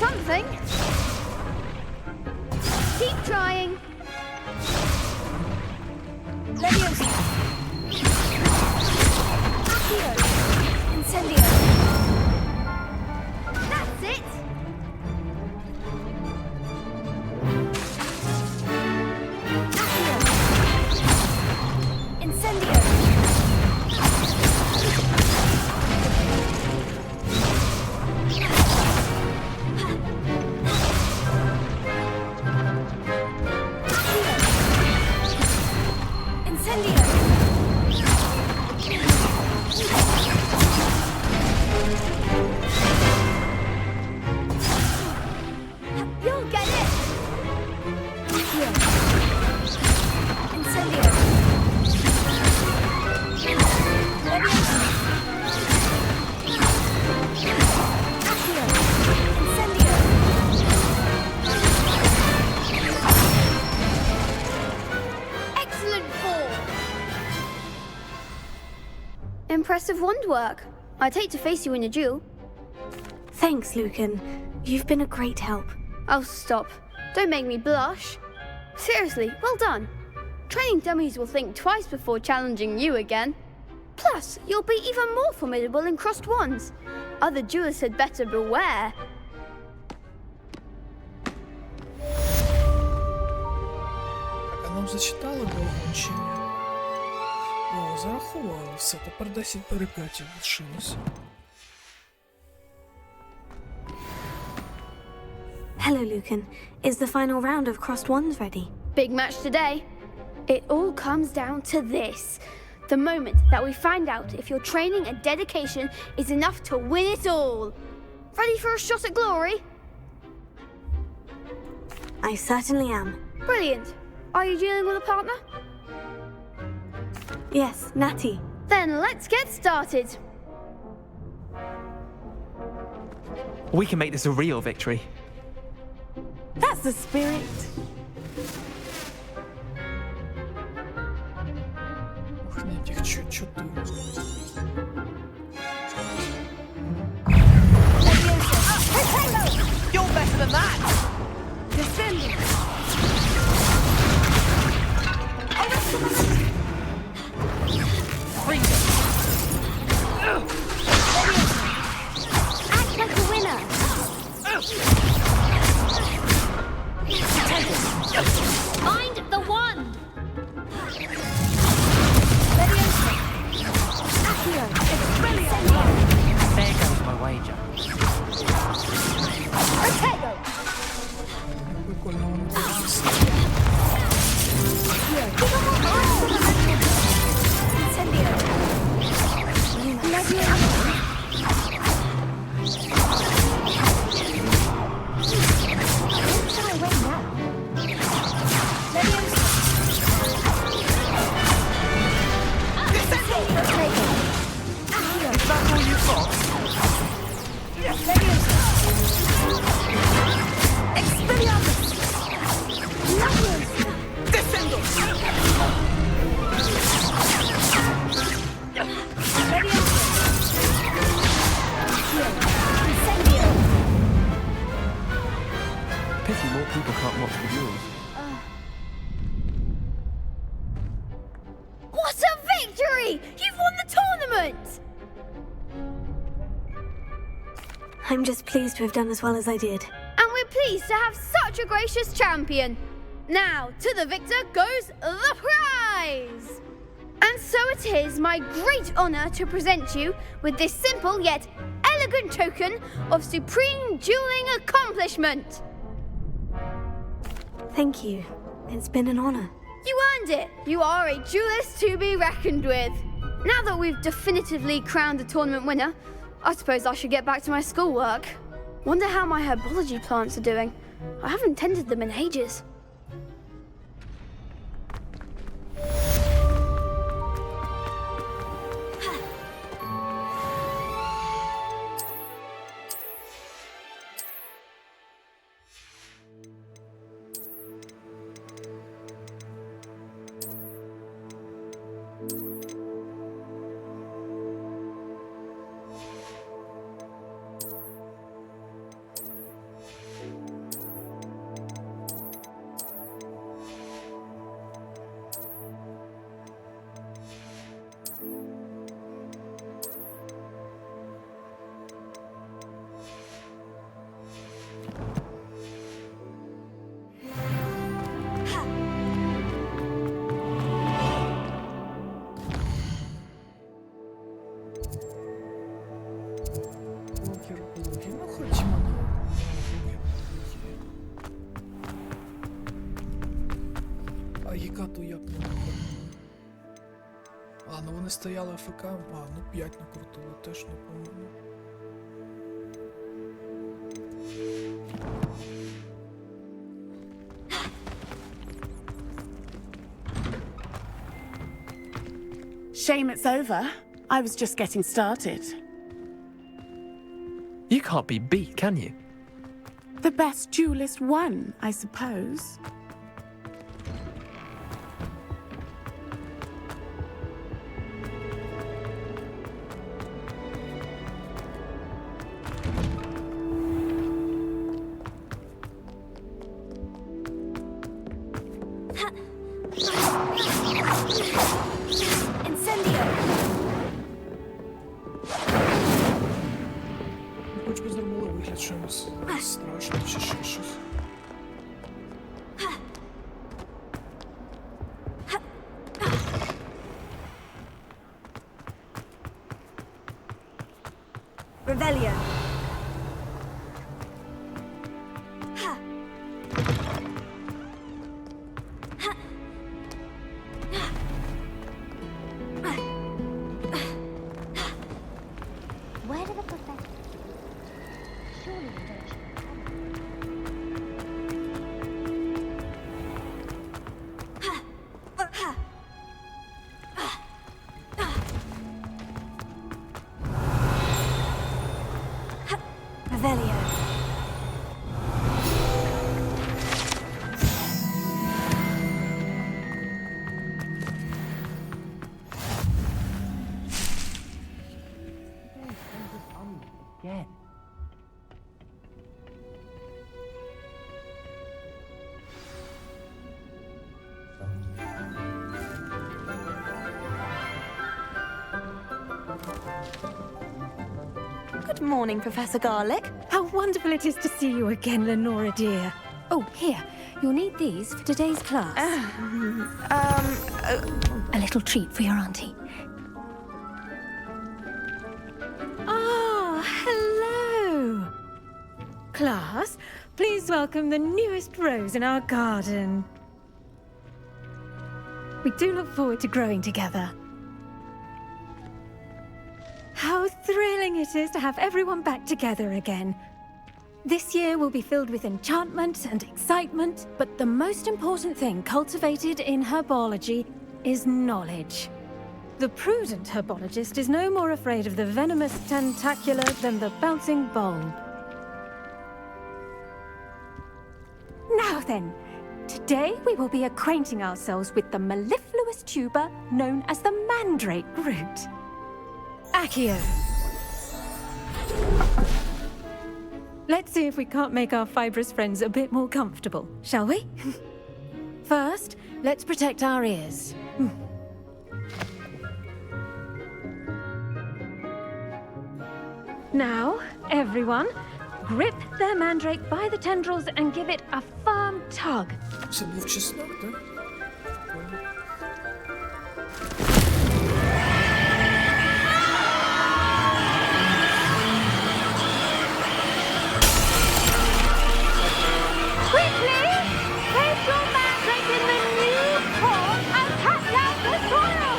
something. Keep trying. Leviosa. Accio. Incendio. That's it. Accio. Incendio. You'll get it. Incendio. Accio. Incendio. Excellent ball. Impressive wand work. I'd hate to face you in a duel. Thanks, Lucan. You've been a great help. Oh, stop. Don't make me blush. Seriously, well done. Training dummies will think twice before challenging you again. Plus, you'll be even more formidable in crossed wands. Other duelists had better beware. Так, а нам зачитали доручення? О, зарахували все, тепер 10 перекатів лишилося. Hello, Lucan. Is the final round of crossed wands ready? Big match today. It all comes down to this. The moment that we find out if your training and dedication is enough to win it all. Ready for a shot at glory? I certainly am. Brilliant. Are you dealing with a partner? Yes, Natty. Then let's get started. We can make this a real victory. That's the spirit. Нет, их чуть-чуть. You're better than that! Descending! Act like a winner! Find the wand! There goes my wager. Pity more people can't watch the duels. What a victory! You've won the tournament! I'm just pleased to have done as well as I did. And we're pleased to have such a gracious champion. Now, to the victor goes the prize! And so it is my great honor to present you with this simple yet elegant token of supreme dueling accomplishment. Thank you. It's been an honor. You earned it. You are a duelist to be reckoned with. Now that we've definitively crowned the tournament winner, I suppose I should get back to my schoolwork. Wonder how my herbology plants are doing. I haven't tended them in ages. А яка то як не накрутила? А, ну вони стояли АФК, ну 5 накрутили, теж непогано. Shame it's over. I was just getting started. You can't be beat, can you? The best duelist won, I suppose. Хоч би зробили вигляд чимось страшно чи ще щось. Revelio. Where did the professor... Surely we don't... Revelio. Good morning, Professor Garlick. How wonderful it is to see you again, Lenora dear. Oh, here. You'll need these for today's class. A little treat for your auntie. Ah, hello. Class, please welcome the newest rose in our garden. We do look forward to growing together. How thrilling it is to have everyone back together again. This year will be filled with enchantment and excitement, but the most important thing cultivated in herbology is knowledge. The prudent herbologist is no more afraid of the venomous tentacula than the bouncing bulb. Now then, today we will be acquainting ourselves with the mellifluous tuber known as the mandrake root. Accio. Let's see if we can't make our fibrous friends a bit more comfortable, shall we? First, let's protect our ears. Now, everyone, grip their mandrake by the tendrils and give it a firm tug. Це був чеснок, так? Quickly! Place your mandrake in the new pot and cut down the soil!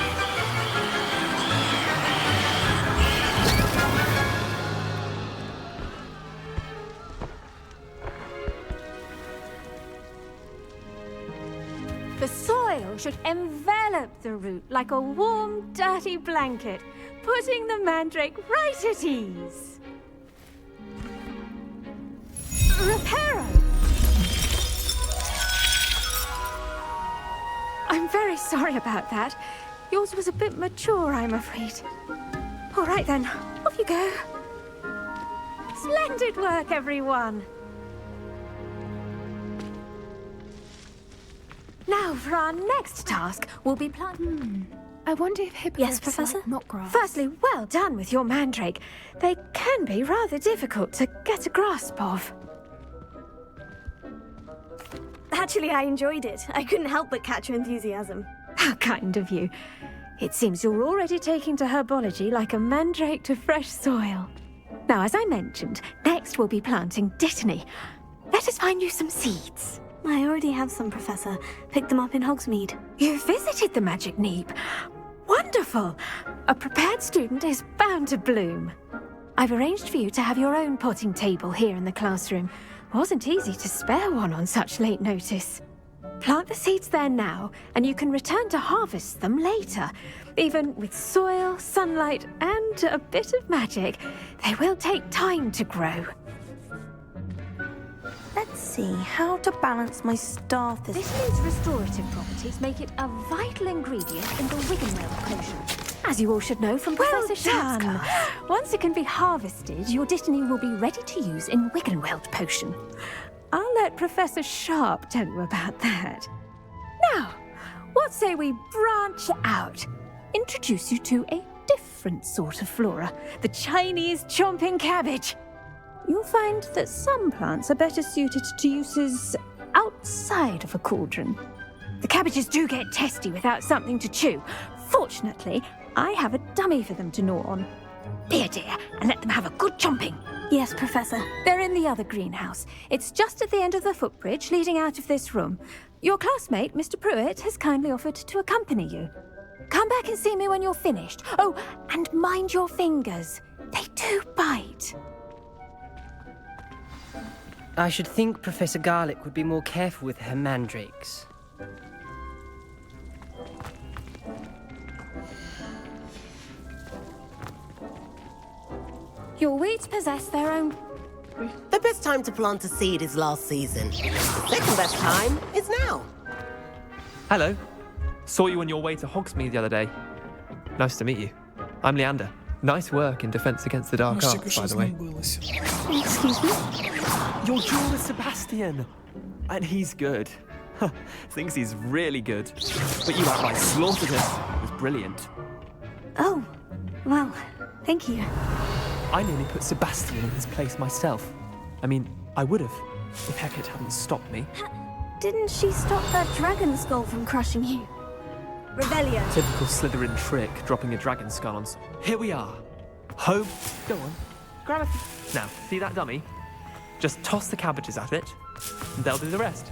The soil should envelop the root like a warm, dirty blanket, putting the mandrake right at ease. Reparo! I'm very sorry about that. Yours was a bit mature, I'm afraid. All right then, off you go. Splendid work, everyone. Now, for our next task, we'll be planting... I wonder if hippogriffs Professor? like not grass. Firstly, well done with your mandrake. They can be rather difficult to get a grasp of. Actually, I enjoyed it. I couldn't help but catch your enthusiasm. How kind of you. It seems you're already taking to herbology like a mandrake to fresh soil. Now, as I mentioned, next we'll be planting dittany. Let us find you some seeds. I already have some, Professor. Picked them up in Hogsmeade. You visited the Magic Neep. Wonderful! A prepared student is bound to bloom. I've arranged for you to have your own potting table here in the classroom. Wasn't easy to spare one on such late notice. Plant the seeds there now, and you can return to harvest them later. Even with soil, sunlight, and a bit of magic, they will take time to grow. Let's see, how to balance my staff this... Dittany's restorative properties make it a vital ingredient in the Wiggenweld potion. As you all should know from Professor Sharp's class. Once it can be harvested, your dittany will be ready to use in Wiggenweld potion. I'll let Professor Sharp tell you about that. Now, what say we branch out? Introduce you to a different sort of flora, the Chinese chomping cabbage. You'll find that some plants are better suited to uses outside of a cauldron. The cabbages do get testy without something to chew. Fortunately, I have a dummy for them to gnaw on. Dear, and let them have a good chomping. Yes, Professor. They're in the other greenhouse. It's just at the end of the footbridge leading out of this room. Your classmate, Mr. Pruitt, has kindly offered to accompany you. Come back and see me when you're finished. Oh, and mind your fingers. They do bite. I should think Professor Garlick would be more careful with her mandrakes. Your weeds possess their own... The best time to plant a seed is last season. The second best time is now. Hello. Saw you on your way to Hogsmeade the other day. Nice to meet you. I'm Leander. Nice work in Defense Against the Dark Arts, by the way. Excuse me? Your duel with Sebastian! And he's good. Thinks he's really good. But you outright slaughtered him. It was brilliant. Oh, well, Thank you. I nearly put Sebastian in his place myself. I mean, I would have, if Hecate hadn't stopped me. Didn't she stop that dragon skull from crushing you? Rebellion. Typical Slytherin trick, dropping a dragon skull on... Here we are. Home. Go on. Grab it. Now, see that dummy? Just toss the cabbages at it, and they'll do the rest.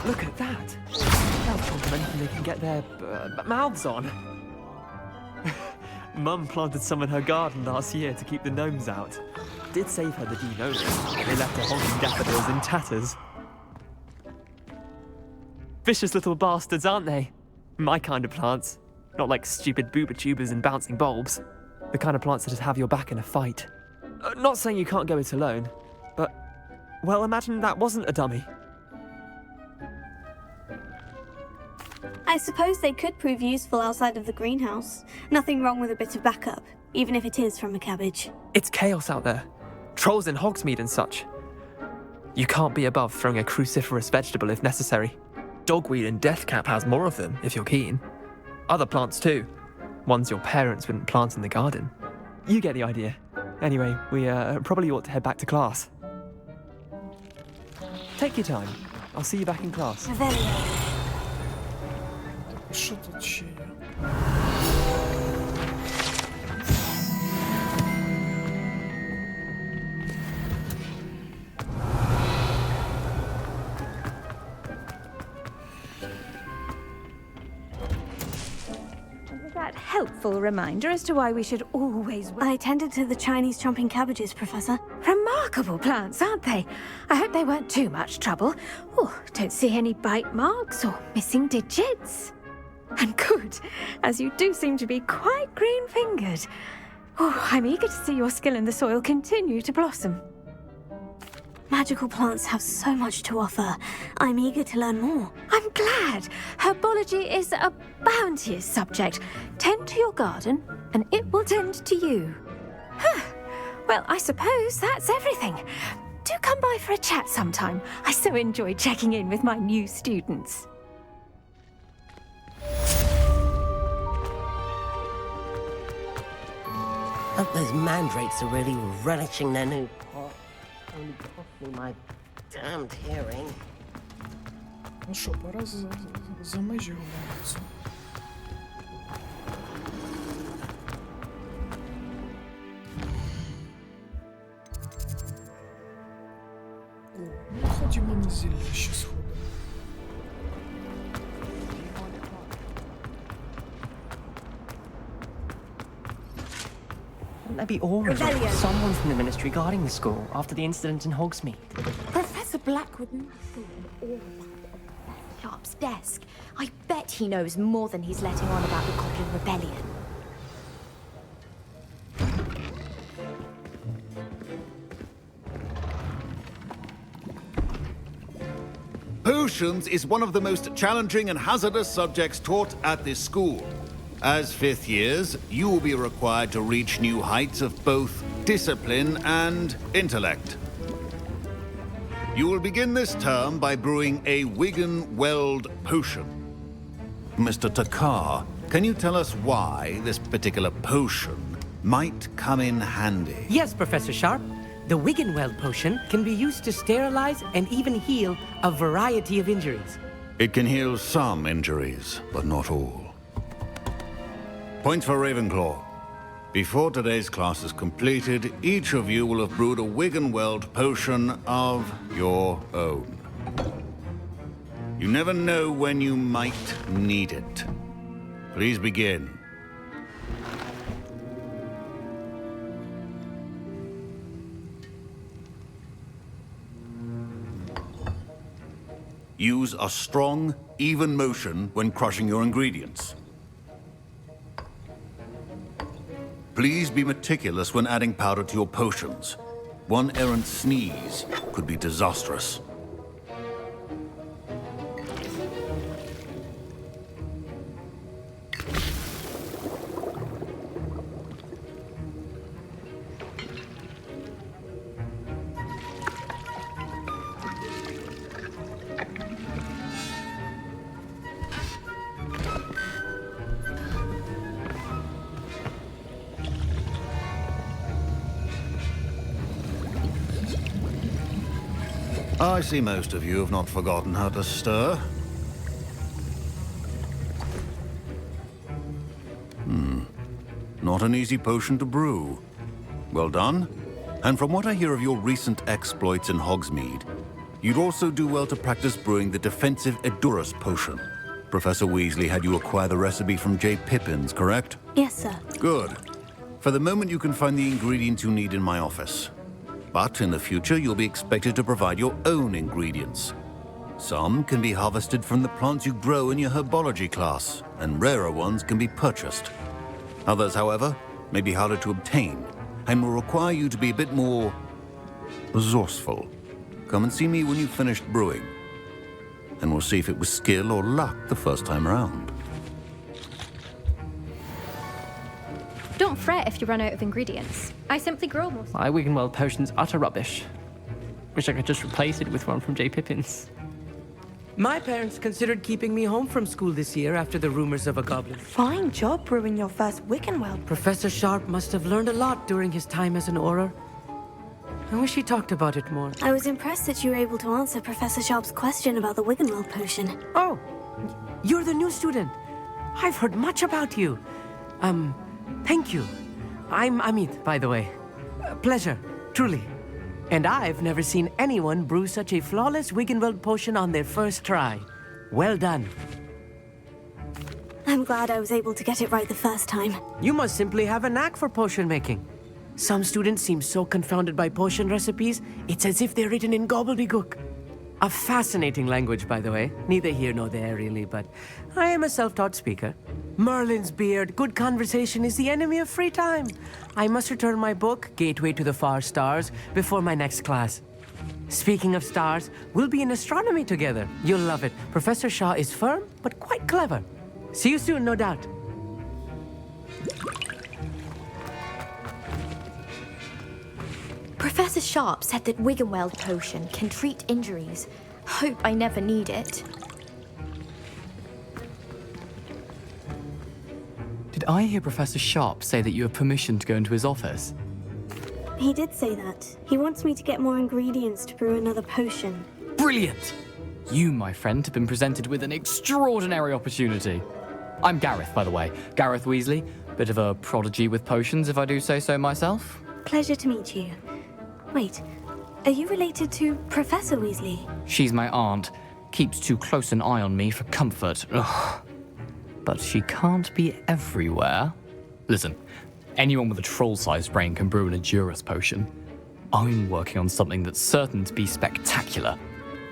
Look at that! They'll tromp them anything they can get their mouths on. Mum planted some in her garden last year to keep the gnomes out. Did save her the de-gnoming. They left her honking daffodils in tatters. Vicious little bastards, aren't they? My kind of plants. Not like stupid booba tubers and bouncing bulbs. The kind of plants that just have your back in a fight. Not saying you can't go it alone, but... Well, imagine that wasn't a dummy. I suppose they could prove useful outside of the greenhouse. Nothing wrong with a bit of backup, even if it is from a cabbage. It's chaos out there. Trolls in Hogsmeade and such. You can't be above throwing a cruciferous vegetable if necessary. Dogweed and deathcap has more of them, if you're keen. Other plants too. Ones your parents wouldn't plant in the garden. You get the idea. Anyway, we probably ought to head back to class. Take your time. I'll see you back in class. Що тут ще є? That helpful reminder as to why we should always... I tended to the Chinese chomping cabbages, Professor. Remarkable plants, aren't they? I hope they weren't too much trouble. Oh, don't see any bite marks or missing digits. And good, as you do seem to be quite green-fingered. Oh, I'm eager to see your skill in the soil continue to blossom. Magical plants have so much to offer. I'm eager to learn more. I'm glad. Herbology is a bounteous subject. Tend to your garden, and it will tend to you. Well, I suppose that's everything. Do come by for a chat sometime. I so enjoy checking in with my new students. Hope those mandrakes are really relishing their new pot. Only cost me my damned hearing. Ну що, пора за межі гулятися. Ну, ходімо на зілля ще сходимо. Wouldn't there be always someone from the ministry guarding the school after the incident in Hogsmeade? Professor Blackwood must have been all about Sharp's desk. I bet he knows more than he's letting on about the Goblin Rebellion. Potions is one of the most challenging and hazardous subjects taught at this school. As fifth years, you will be required to reach new heights of both discipline and intellect. You will begin this term by brewing a Wigan-Weld potion. Mr. Takar, can you tell us why this particular potion might come in handy? Yes, Professor Sharp. The Wigan-Weld potion can be used to sterilize and even heal a variety of injuries. It can heal some injuries, but not all. Points for Ravenclaw. Before today's class is completed, each of you will have brewed a Wigan-Weld potion of your own. You never know when you might need it. Please begin. Use a strong, even motion when crushing your ingredients. Please be meticulous when adding powder to your potions. One errant sneeze could be disastrous. I see most of you have not forgotten how to stir. Not an easy potion to brew. Well done. And from what I hear of your recent exploits in Hogsmeade, you'd also do well to practice brewing the defensive Edurus potion. Professor Weasley had you acquire the recipe from J. Pippin's, correct? Yes, sir. Good. For the moment, you can find the ingredients you need in my office. But in the future, you'll be expected to provide your own ingredients. Some can be harvested from the plants you grow in your herbology class, and rarer ones can be purchased. Others, however, may be harder to obtain, and will require you to be a bit more resourceful. Come and see me when you've finished brewing, and we'll see if it was skill or luck the first time around. Don't fret if you run out of ingredients. I simply grow most. My Wiggenweld potion's utter rubbish. Wish I could just replace it with one from J. Pippin's. My parents considered keeping me home from school this year after the rumors of a goblin. Fine job brewing your first Wiggenweld. Professor Sharp must have learned a lot during his time as an Auror. I wish he talked about it more. I was impressed that you were able to answer Professor Sharp's question about the Wiggenweld potion. Oh, you're the new student. I've heard much about you. Thank you. I'm Amit, by the way. Pleasure, truly. And I've never seen anyone brew such a flawless Wiggenweld potion on their first try. Well done. I'm glad I was able to get it right the first time. You must simply have a knack for potion making. Some students seem so confounded by potion recipes, it's as if they're written in gobbledygook. A fascinating language, by the way. Neither here nor there, really, but I am a self-taught speaker. Merlin's beard, good conversation is the enemy of free time. I must return my book, Gateway to the Far Stars, before my next class. Speaking of stars, we'll be in astronomy together. You'll love it. Professor Shaw is firm, but quite clever. See you soon, no doubt. Professor Sharp said that Wiggenweld potion can treat injuries. Hope I never need it. Did I hear Professor Sharp say that you have permission to go into his office? He did say that. He wants me to get more ingredients to brew another potion. Brilliant! You, my friend, have been presented with an extraordinary opportunity. I'm Gareth, by the way. Gareth Weasley. Bit of a prodigy with potions, if I do say so myself. Pleasure to meet you. Wait, are you related to Professor Weasley? She's my aunt. Keeps too close an eye on me for comfort. Ugh. But she can't be everywhere. Listen, anyone with a troll-sized brain can brew an Edurus potion. I'm working on something that's certain to be spectacular.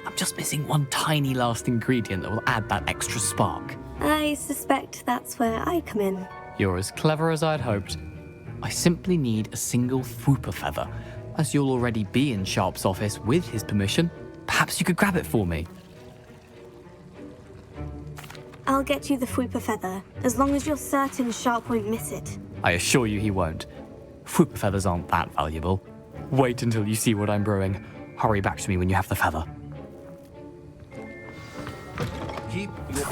I'm just missing one tiny last ingredient that will add that extra spark. I suspect that's where I come in. You're as clever as I'd hoped. I simply need a single Fwooper feather. As you'll already be in Sharp's office with his permission, perhaps you could grab it for me. I'll get you the Fwooper feather, as long as you're certain Sharp won't miss it. I assure you he won't. Fwooper feathers aren't that valuable. Wait until you see what I'm brewing. Hurry back to me when you have the feather. Keep your...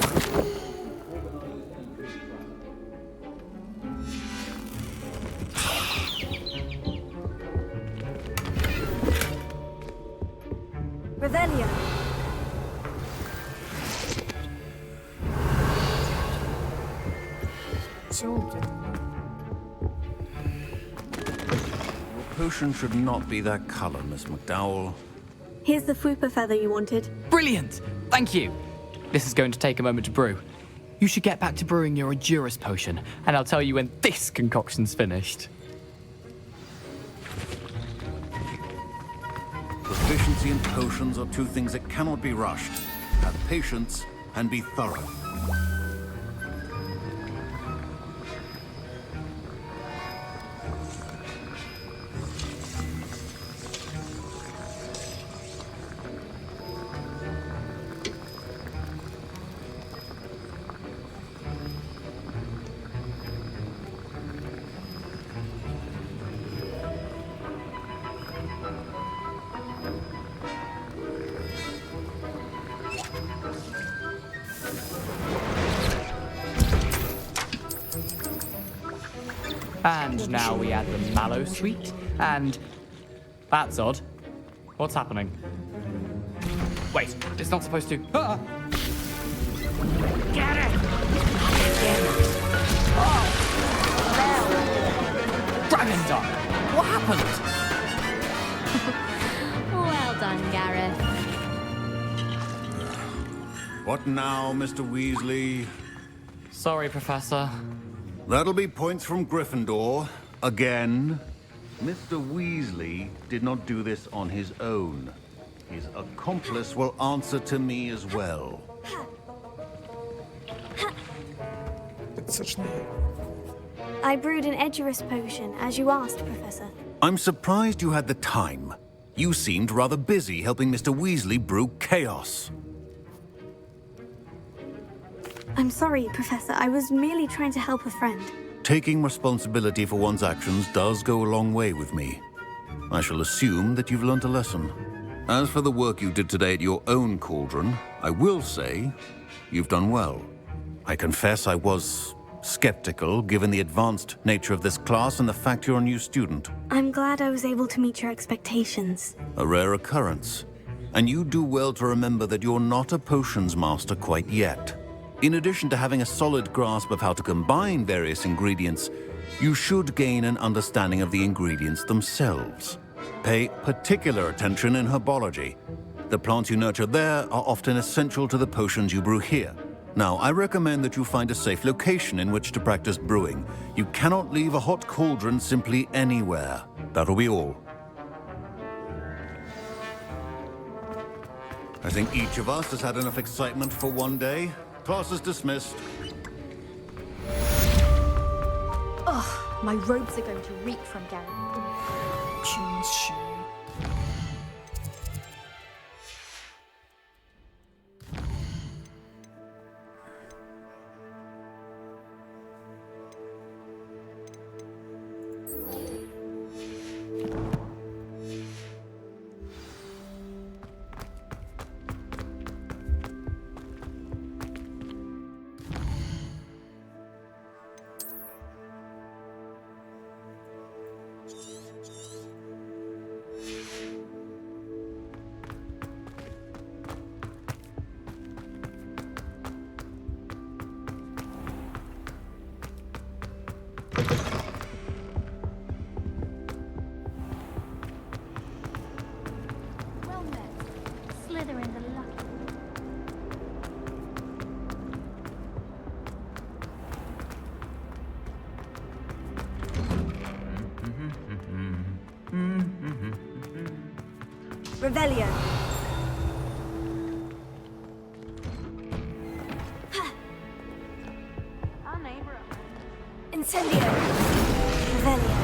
Revelio. Your potion should not be that color, Miss McDowell. Here's the Fwooper feather you wanted. Brilliant! Thank you! This is going to take a moment to brew. You should get back to brewing your Edurus potion, and I'll tell you when this concoction's finished. Proficiency in potions are two things that cannot be rushed. Have patience and be thorough. And now we add the mallow sweet, and... That's odd. What's happening? Wait, it's not supposed to. Ah! Get it! Dragon Dog! What happened? Well done, Gareth. What now, Mr. Weasley? Sorry, Professor. That'll be points from Gryffindor. Again. Mr. Weasley did not do this on his own. His accomplice will answer to me as well. I brewed an Edgerus potion, as you asked, Professor. I'm surprised you had the time. You seemed rather busy helping Mr. Weasley brew chaos. I'm sorry, Professor. I was merely trying to help a friend. Taking responsibility for one's actions does go a long way with me. I shall assume that you've learnt a lesson. As for the work you did today at your own cauldron, I will say you've done well. I confess I was skeptical, given the advanced nature of this class and the fact you're a new student. I'm glad I was able to meet your expectations. A rare occurrence. And you do well to remember that you're not a potions master quite yet. In addition to having a solid grasp of how to combine various ingredients, you should gain an understanding of the ingredients themselves. Pay particular attention in herbology. The plants you nurture there are often essential to the potions you brew here. Now, I recommend that you find a safe location in which to practice brewing. You cannot leave a hot cauldron simply anywhere. That'll be all. I think each of us has had enough excitement for one day. Class is dismissed. Ugh, my robes are going to reek from Gareth. Revelio. Incendio. Revelio.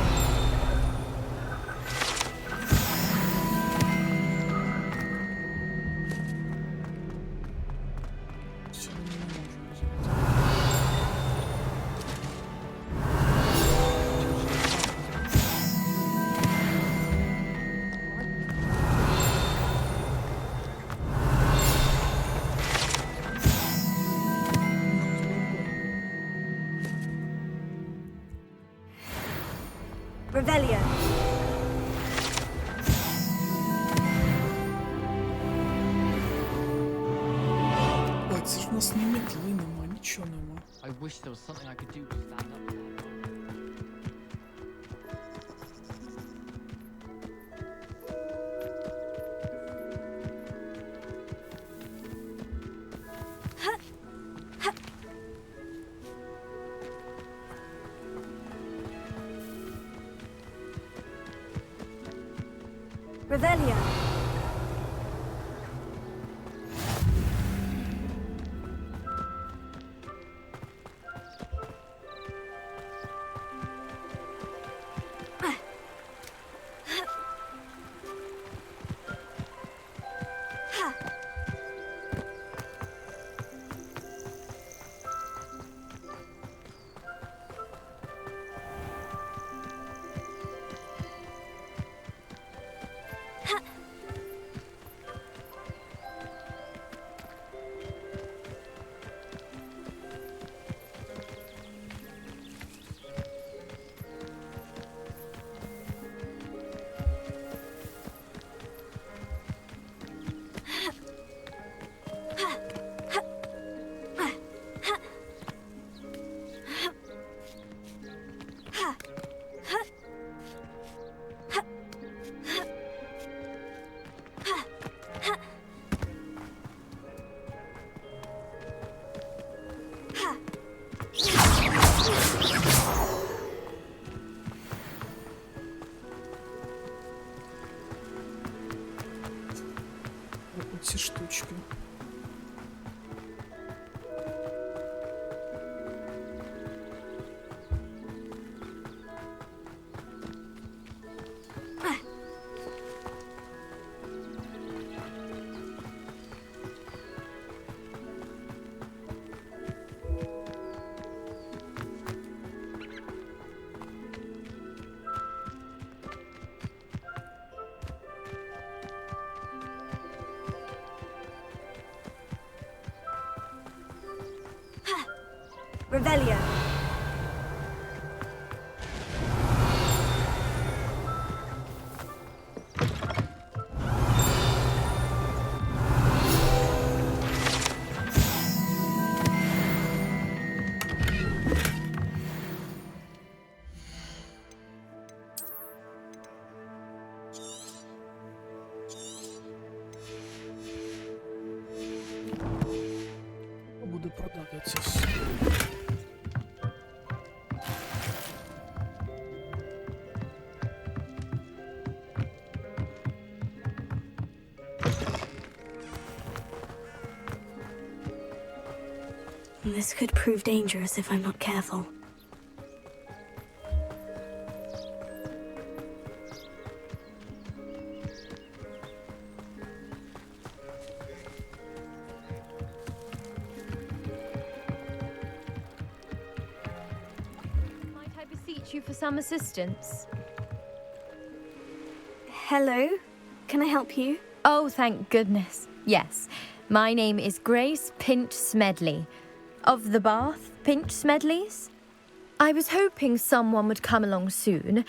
Revelio. Ой, це ж у нас ні мітли нема, нічого нема. I wish there was something I could do to stand up. Revelio. ці штучки. Revelio. Буду продати це все. This could prove dangerous if I'm not careful. Might I beseech you for some assistance? Hello? Can I help you? Oh, thank goodness. Yes. My name is Grace Pinch Smedley. Of the Bath Pinch Smedleys? I was hoping someone would come along soon.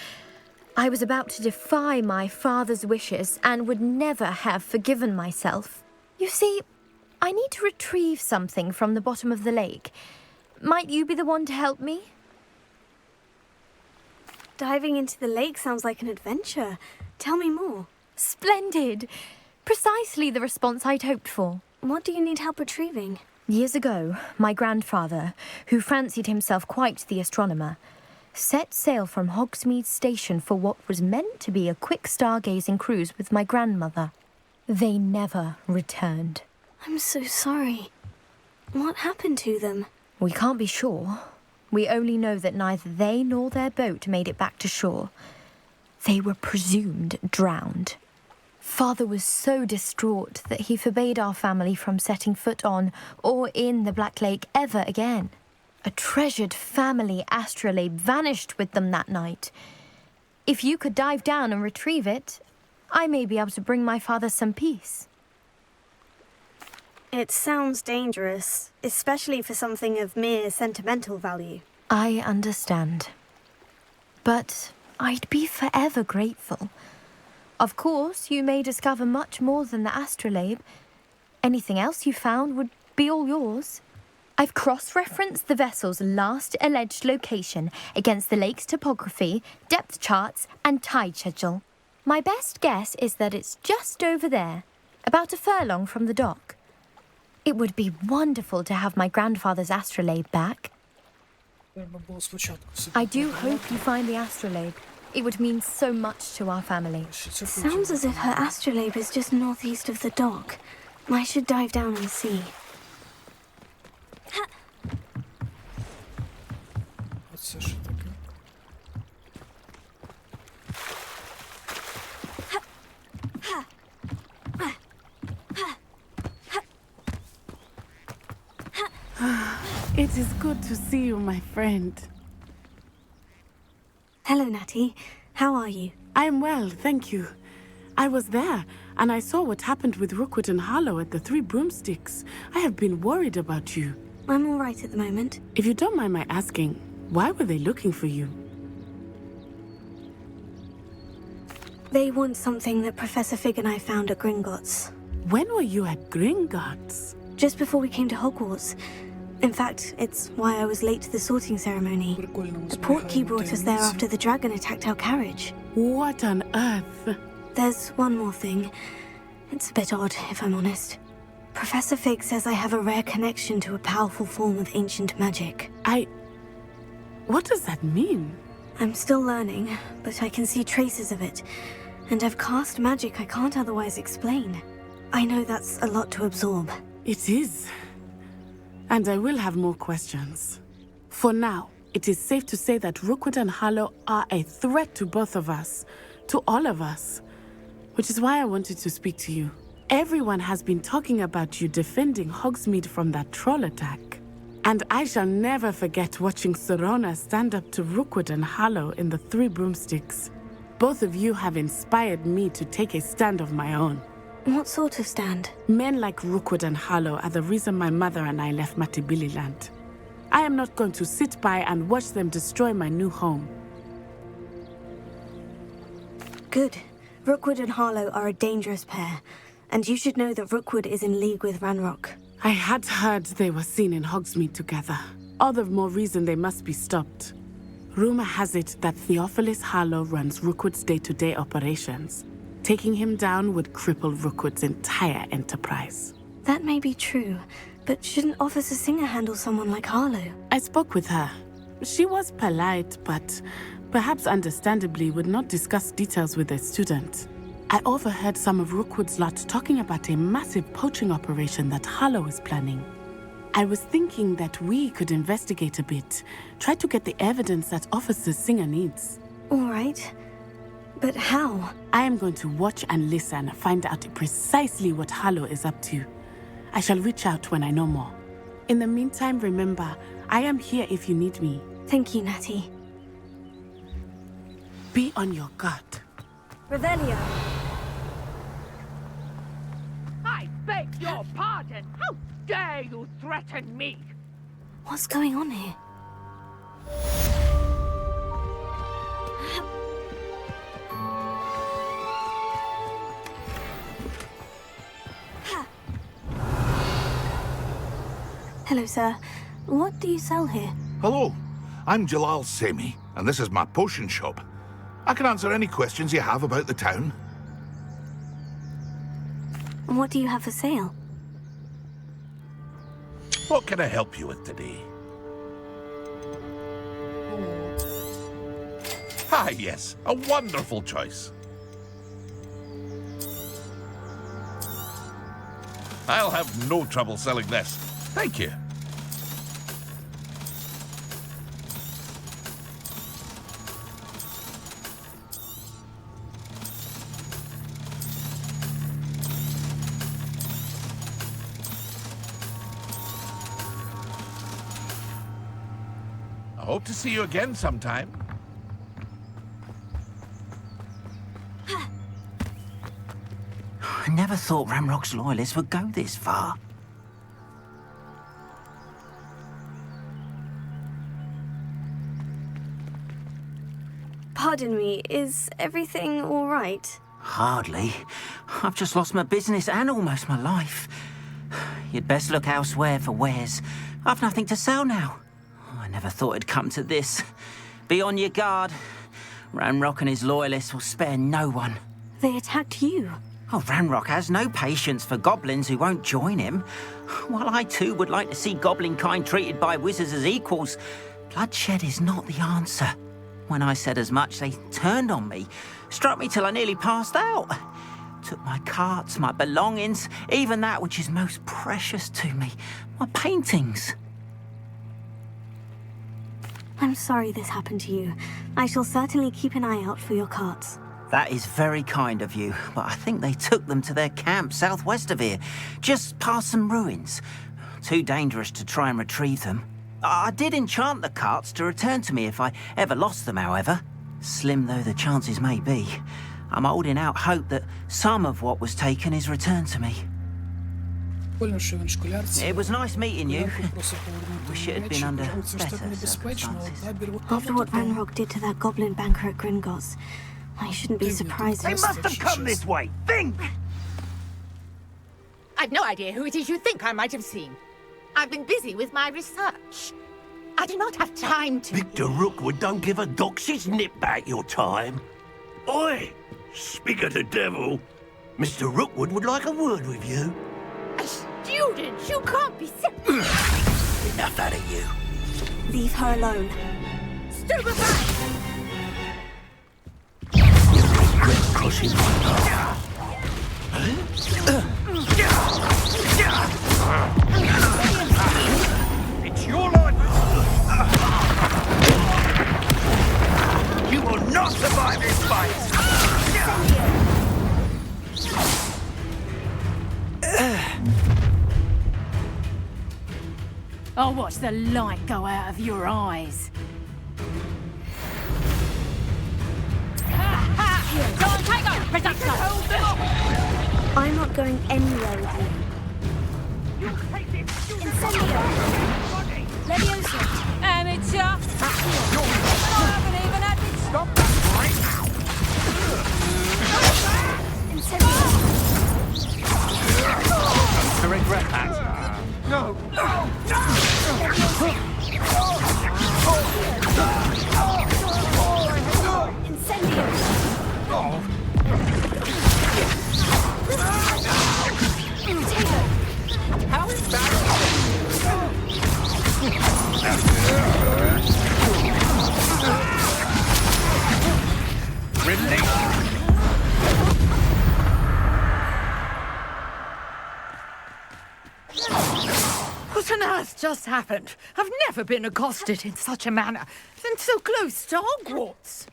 I was about to defy my father's wishes and would never have forgiven myself. You see, I need to retrieve something from the bottom of the lake. Might you be the one to help me? Diving into the lake sounds like an adventure. Tell me more. Splendid! Precisely the response I'd hoped for. What do you need help retrieving? Years ago, my grandfather, who fancied himself quite the astronomer, set sail from Hogsmeade Station for what was meant to be a quick stargazing cruise with my grandmother. They never returned. I'm so sorry. What happened to them? We can't be sure. We only know that neither they nor their boat made it back to shore. They were presumed drowned. Father was so distraught that he forbade our family from setting foot on or in the Black Lake ever again. A treasured family astrolabe vanished with them that night. If you could dive down and retrieve it, I may be able to bring my father some peace. It sounds dangerous, especially for something of mere sentimental value. I understand. But I'd be forever grateful. Of course, you may discover much more than the astrolabe. Anything else you found would be all yours. I've cross-referenced the vessel's last alleged location against the lake's topography, depth charts, and tide schedule. My best guess is that it's just over there, about a furlong from the dock. It would be wonderful to have my grandfather's astrolabe back. I do hope you find the astrolabe. It would mean so much to our family. Sounds as if her astrolabe is just northeast of the dock. I should dive down and see. Оце що таке? It is good to see you, my friend. Hello, Natty. How are you? I am well, thank you. I was there, and I saw what happened with Rookwood and Harlow at the Three Broomsticks. I have been worried about you. I'm all right at the moment. If you don't mind my asking, why were they looking for you? They want something that Professor Fig and I found at Gringotts. When were you at Gringotts? Just before we came to Hogwarts. In fact, it's why I was late to the sorting ceremony. The portkey brought us there after the dragon attacked our carriage. What on earth? There's one more thing. It's a bit odd, if I'm honest. Professor Fig says I have a rare connection to a powerful form of ancient magic. What does that mean? I'm still learning, but I can see traces of it. And I've cast magic I can't otherwise explain. I know that's a lot to absorb. It is. And I will have more questions. For now, it is safe to say that Rookwood and Harlow are a threat to both of us, to all of us. Which is why I wanted to speak to you. Everyone has been talking about you defending Hogsmeade from that troll attack. And I shall never forget watching Serona stand up to Rookwood and Harlow in the Three Broomsticks. Both of you have inspired me to take a stand of my own. What sort of stand? Men like Rookwood and Harlow are the reason my mother and I left Matabeleland. I am not going to sit by and watch them destroy my new home. Good. Rookwood and Harlow are a dangerous pair, and you should know that Rookwood is in league with Ranrock. I had heard they were seen in Hogsmeade together. All the more reason they must be stopped. Rumor has it that Theophilus Harlow runs Rookwood's day-to-day operations. Taking him down would cripple Rookwood's entire enterprise. That may be true, but shouldn't Officer Singer handle someone like Harlow? I spoke with her. She was polite, but perhaps understandably would not discuss details with a student. I overheard some of Rookwood's lot talking about a massive poaching operation that Harlow is planning. I was thinking that we could investigate a bit, try to get the evidence that Officer Singer needs. All right. But how? I am going to watch and listen, find out precisely what Harlow is up to. I shall reach out when I know more. In the meantime, remember, I am here if you need me. Thank you, Natty. Be on your guard. Revelio. I beg your pardon. How dare you threaten me? What's going on here? Hello, sir. What do you sell here? Hello, I'm Jalal Semi, and this is my potion shop. I can answer any questions you have about the town. What do you have for sale? What can I help you with today? Ah, yes, a wonderful choice. I'll have no trouble selling this. Thank you. I hope to see you again sometime. I never thought Ranrock's loyalists would go this far. Pardon me, is everything all right? Hardly. I've just lost my business and almost my life. You'd best look elsewhere for wares. I've nothing to sell now. I never thought it'd come to this. Be on your guard. Ranrock and his loyalists will spare no one. They attacked you. Oh, Ranrock has no patience for goblins who won't join him. While I too would like to see goblin kind treated by wizards as equals, bloodshed is not the answer. When I said as much, they turned on me, struck me till I nearly passed out. Took my carts, my belongings, even that which is most precious to me, my paintings. I'm sorry this happened to you. I shall certainly keep an eye out for your carts. That is very kind of you, but I think they took them to their camp southwest of here, just past some ruins. Too dangerous to try and retrieve them. I did enchant the carts to return to me if I ever lost them, however. Slim though the chances may be, I'm holding out hope that some of what was taken is returned to me. It was nice meeting you. Wish it had been under better circumstances. After what Ranrock did to that goblin banker at Gringotts, I shouldn't be surprised. They must have come this way. Think! I've no idea who it is you think I might have seen. I've been busy with my research. I do not have time to... Victor Rookwood don't give a doxy's nip back your time. Oi! Speak of the devil. Mr. Rookwood would like a word with you. A student? You can't be... Enough out of you. Leave her alone. Stupefy! Crossing my path. Huh? It's your life! You will not survive this fight! I'll watch the light go out of your eyes. Don't take off, Professor! I'm not going anywhere with you. Incendio! Leviosa! Amateur! I haven't even had it stop right now! Incendio! I regret that. No! Incendio! How What on earth just happened? I've never been accosted in such a manner, and so close to Hogwarts.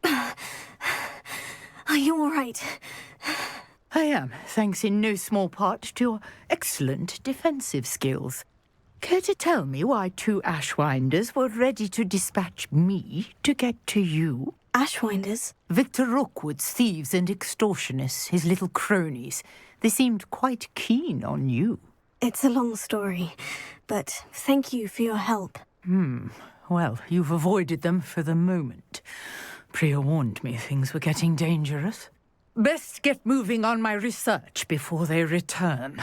Are you all right? I am, thanks in no small part to your excellent defensive skills. Care to tell me why 2 Ashwinders were ready to dispatch me to get to you? Ashwinders? Victor Rookwood's thieves and extortionists, his little cronies. They seemed quite keen on you. It's a long story, but thank you for your help. Well, you've avoided them for the moment. Priya warned me things were getting dangerous. Best get moving on my research before they return.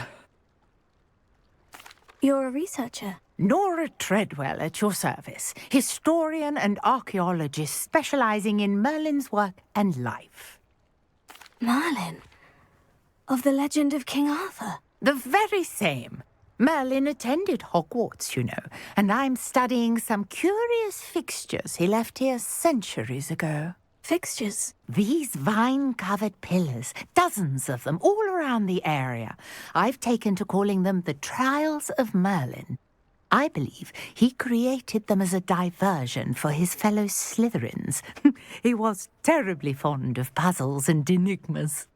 You're a researcher? Nora Treadwell at your service, historian and archaeologist specializing in Merlin's work and life. Merlin? Of the legend of King Arthur? The very same. Merlin attended Hogwarts, you know, and I'm studying some curious fixtures he left here centuries ago. Fixtures? These vine-covered pillars, dozens of them, all around the area. I've taken to calling them the Trials of Merlin. I believe he created them as a diversion for his fellow Slytherins. He was terribly fond of puzzles and enigmas.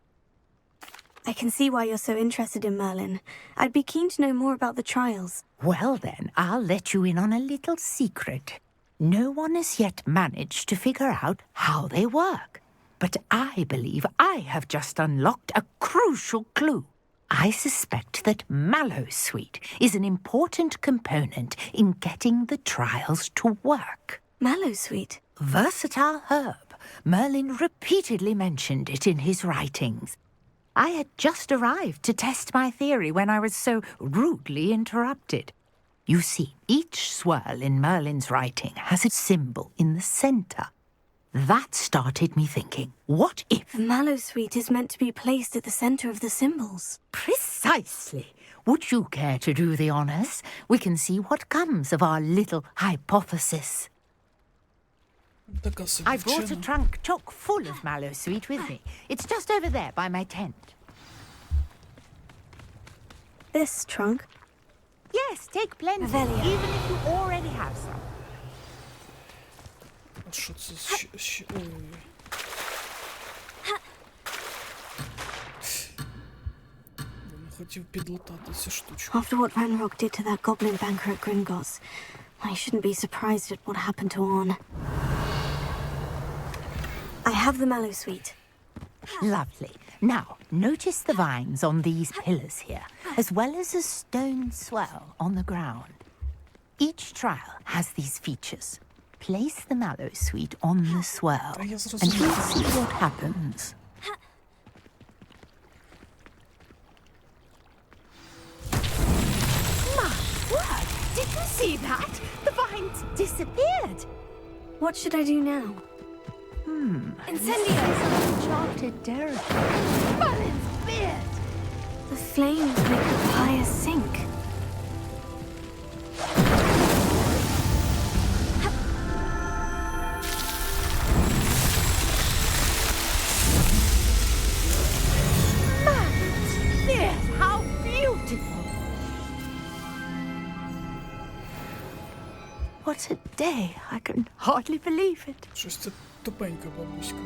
I can see why you're so interested in Merlin. I'd be keen to know more about the trials. Well then, I'll let you in on a little secret. No one has yet managed to figure out how they work. But I believe I have just unlocked a crucial clue. I suspect that Mallowsweet is an important component in getting the trials to work. Mallowsweet? Versatile herb. Merlin repeatedly mentioned it in his writings. I had just arrived to test my theory when I was so rudely interrupted. You see, each swirl in Merlin's writing has a symbol in the center. That started me thinking, what if... Mallowsweet is meant to be placed at the center of the symbols. Precisely. Would you care to do the honors? We can see what comes of our little hypothesis. I brought a trunk chock full of Mallowsweet with me. It's just over there by my tent. This trunk? Yes, take plenty, Revelia. even if you already have some. Що це ще... Ой. Я не хотів підлутати цю штучку. After what Ranrock did to that goblin banker at Gringotts, I shouldn't be surprised at what happened to Orn. I have the Mallowsweet. Lovely. Now, notice the vines on these pillars here, as well as a stone swell on the ground. Each trial has these features. Place the Mallowsweet on the swirl, and you'll see what happens. My word! Did you see that? The vines disappeared! What should I do now? Incendio! Uncharted territory. Merlin's beard! The flames make the fire sink. Merlin's beard! What a day. I can hardly believe it. Щось це тупенька бабуська.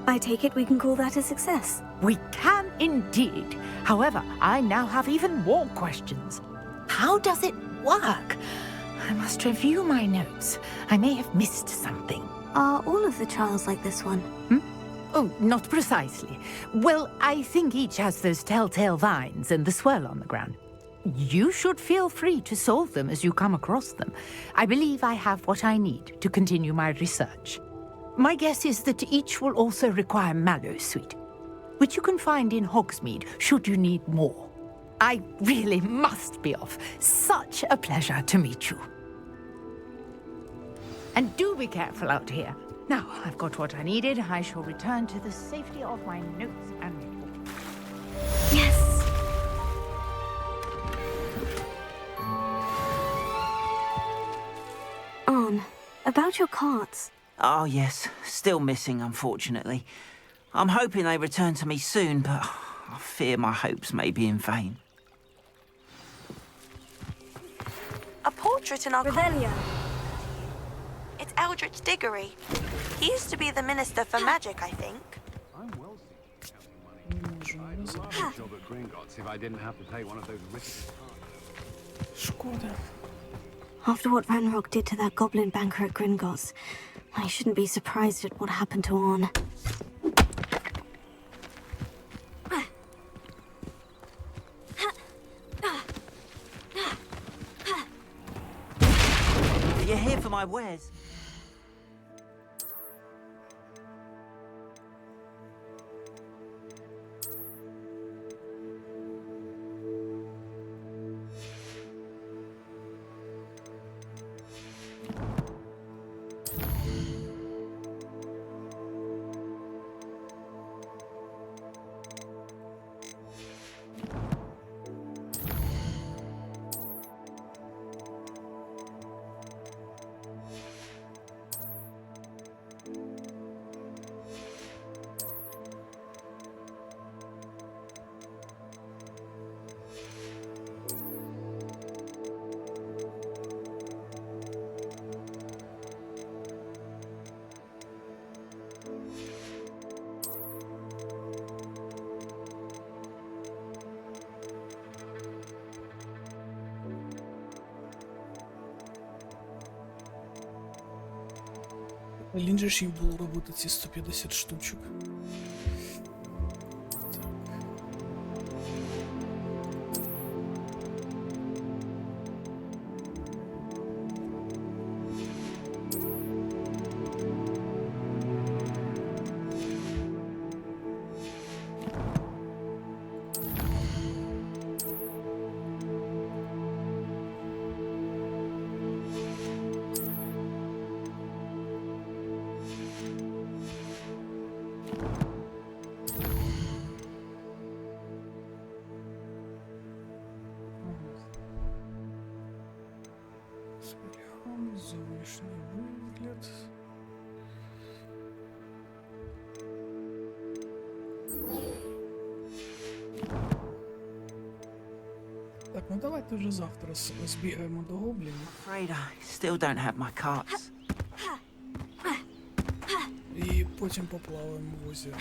I take it we can call that a success. We can indeed. However, I now have even more questions. How does it work? I must review my notes. I may have missed something. Are all of the trials like this one? Oh, not precisely. Well, I think each has those telltale vines and the swirl on the ground. You should feel free to solve them as you come across them. I believe I have what I need to continue my research. My guess is that each will also require mallow sweet, which you can find in Hogsmeade should you need more. I really must be off. Such a pleasure to meet you. And do be careful out here. Now I've got what I needed. I shall return to the safety of my notes and report. Yes! On, about your cards. Oh, yes. Still missing, unfortunately. I'm hoping they return to me soon, but I fear my hopes may be in vain. A portrait in our Revelio. It's Eldritch Diggory. He used to be the Minister for Magic, I think. I'm well job at Gringotts if I didn't have to pay one of those rickety Шкода. After what Ranrock did to that goblin banker at Gringotts, I shouldn't be surprised at what happened to Arn. You're here for my wares. Лін же ж їм було робити ці 150 штучок. Зовнішній вигляд. Так, ну давайте вже завтра збігаємо до гоблінів. Afraid I still don't have my carts. І потім поплаваємо в озері.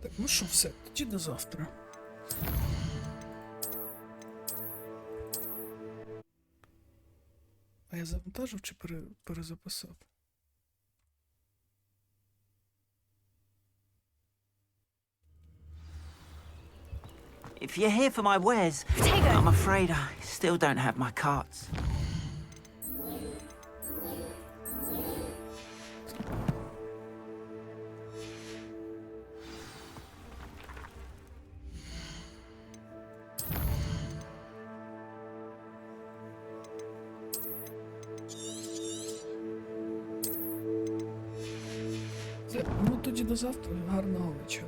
Так, ну що, все, тоді до завтра. А я завантажив чи перезаписав? If you're here for my wares, I'm afraid I still don't have my carts. Ну тоді до завтра. Гарного вечора.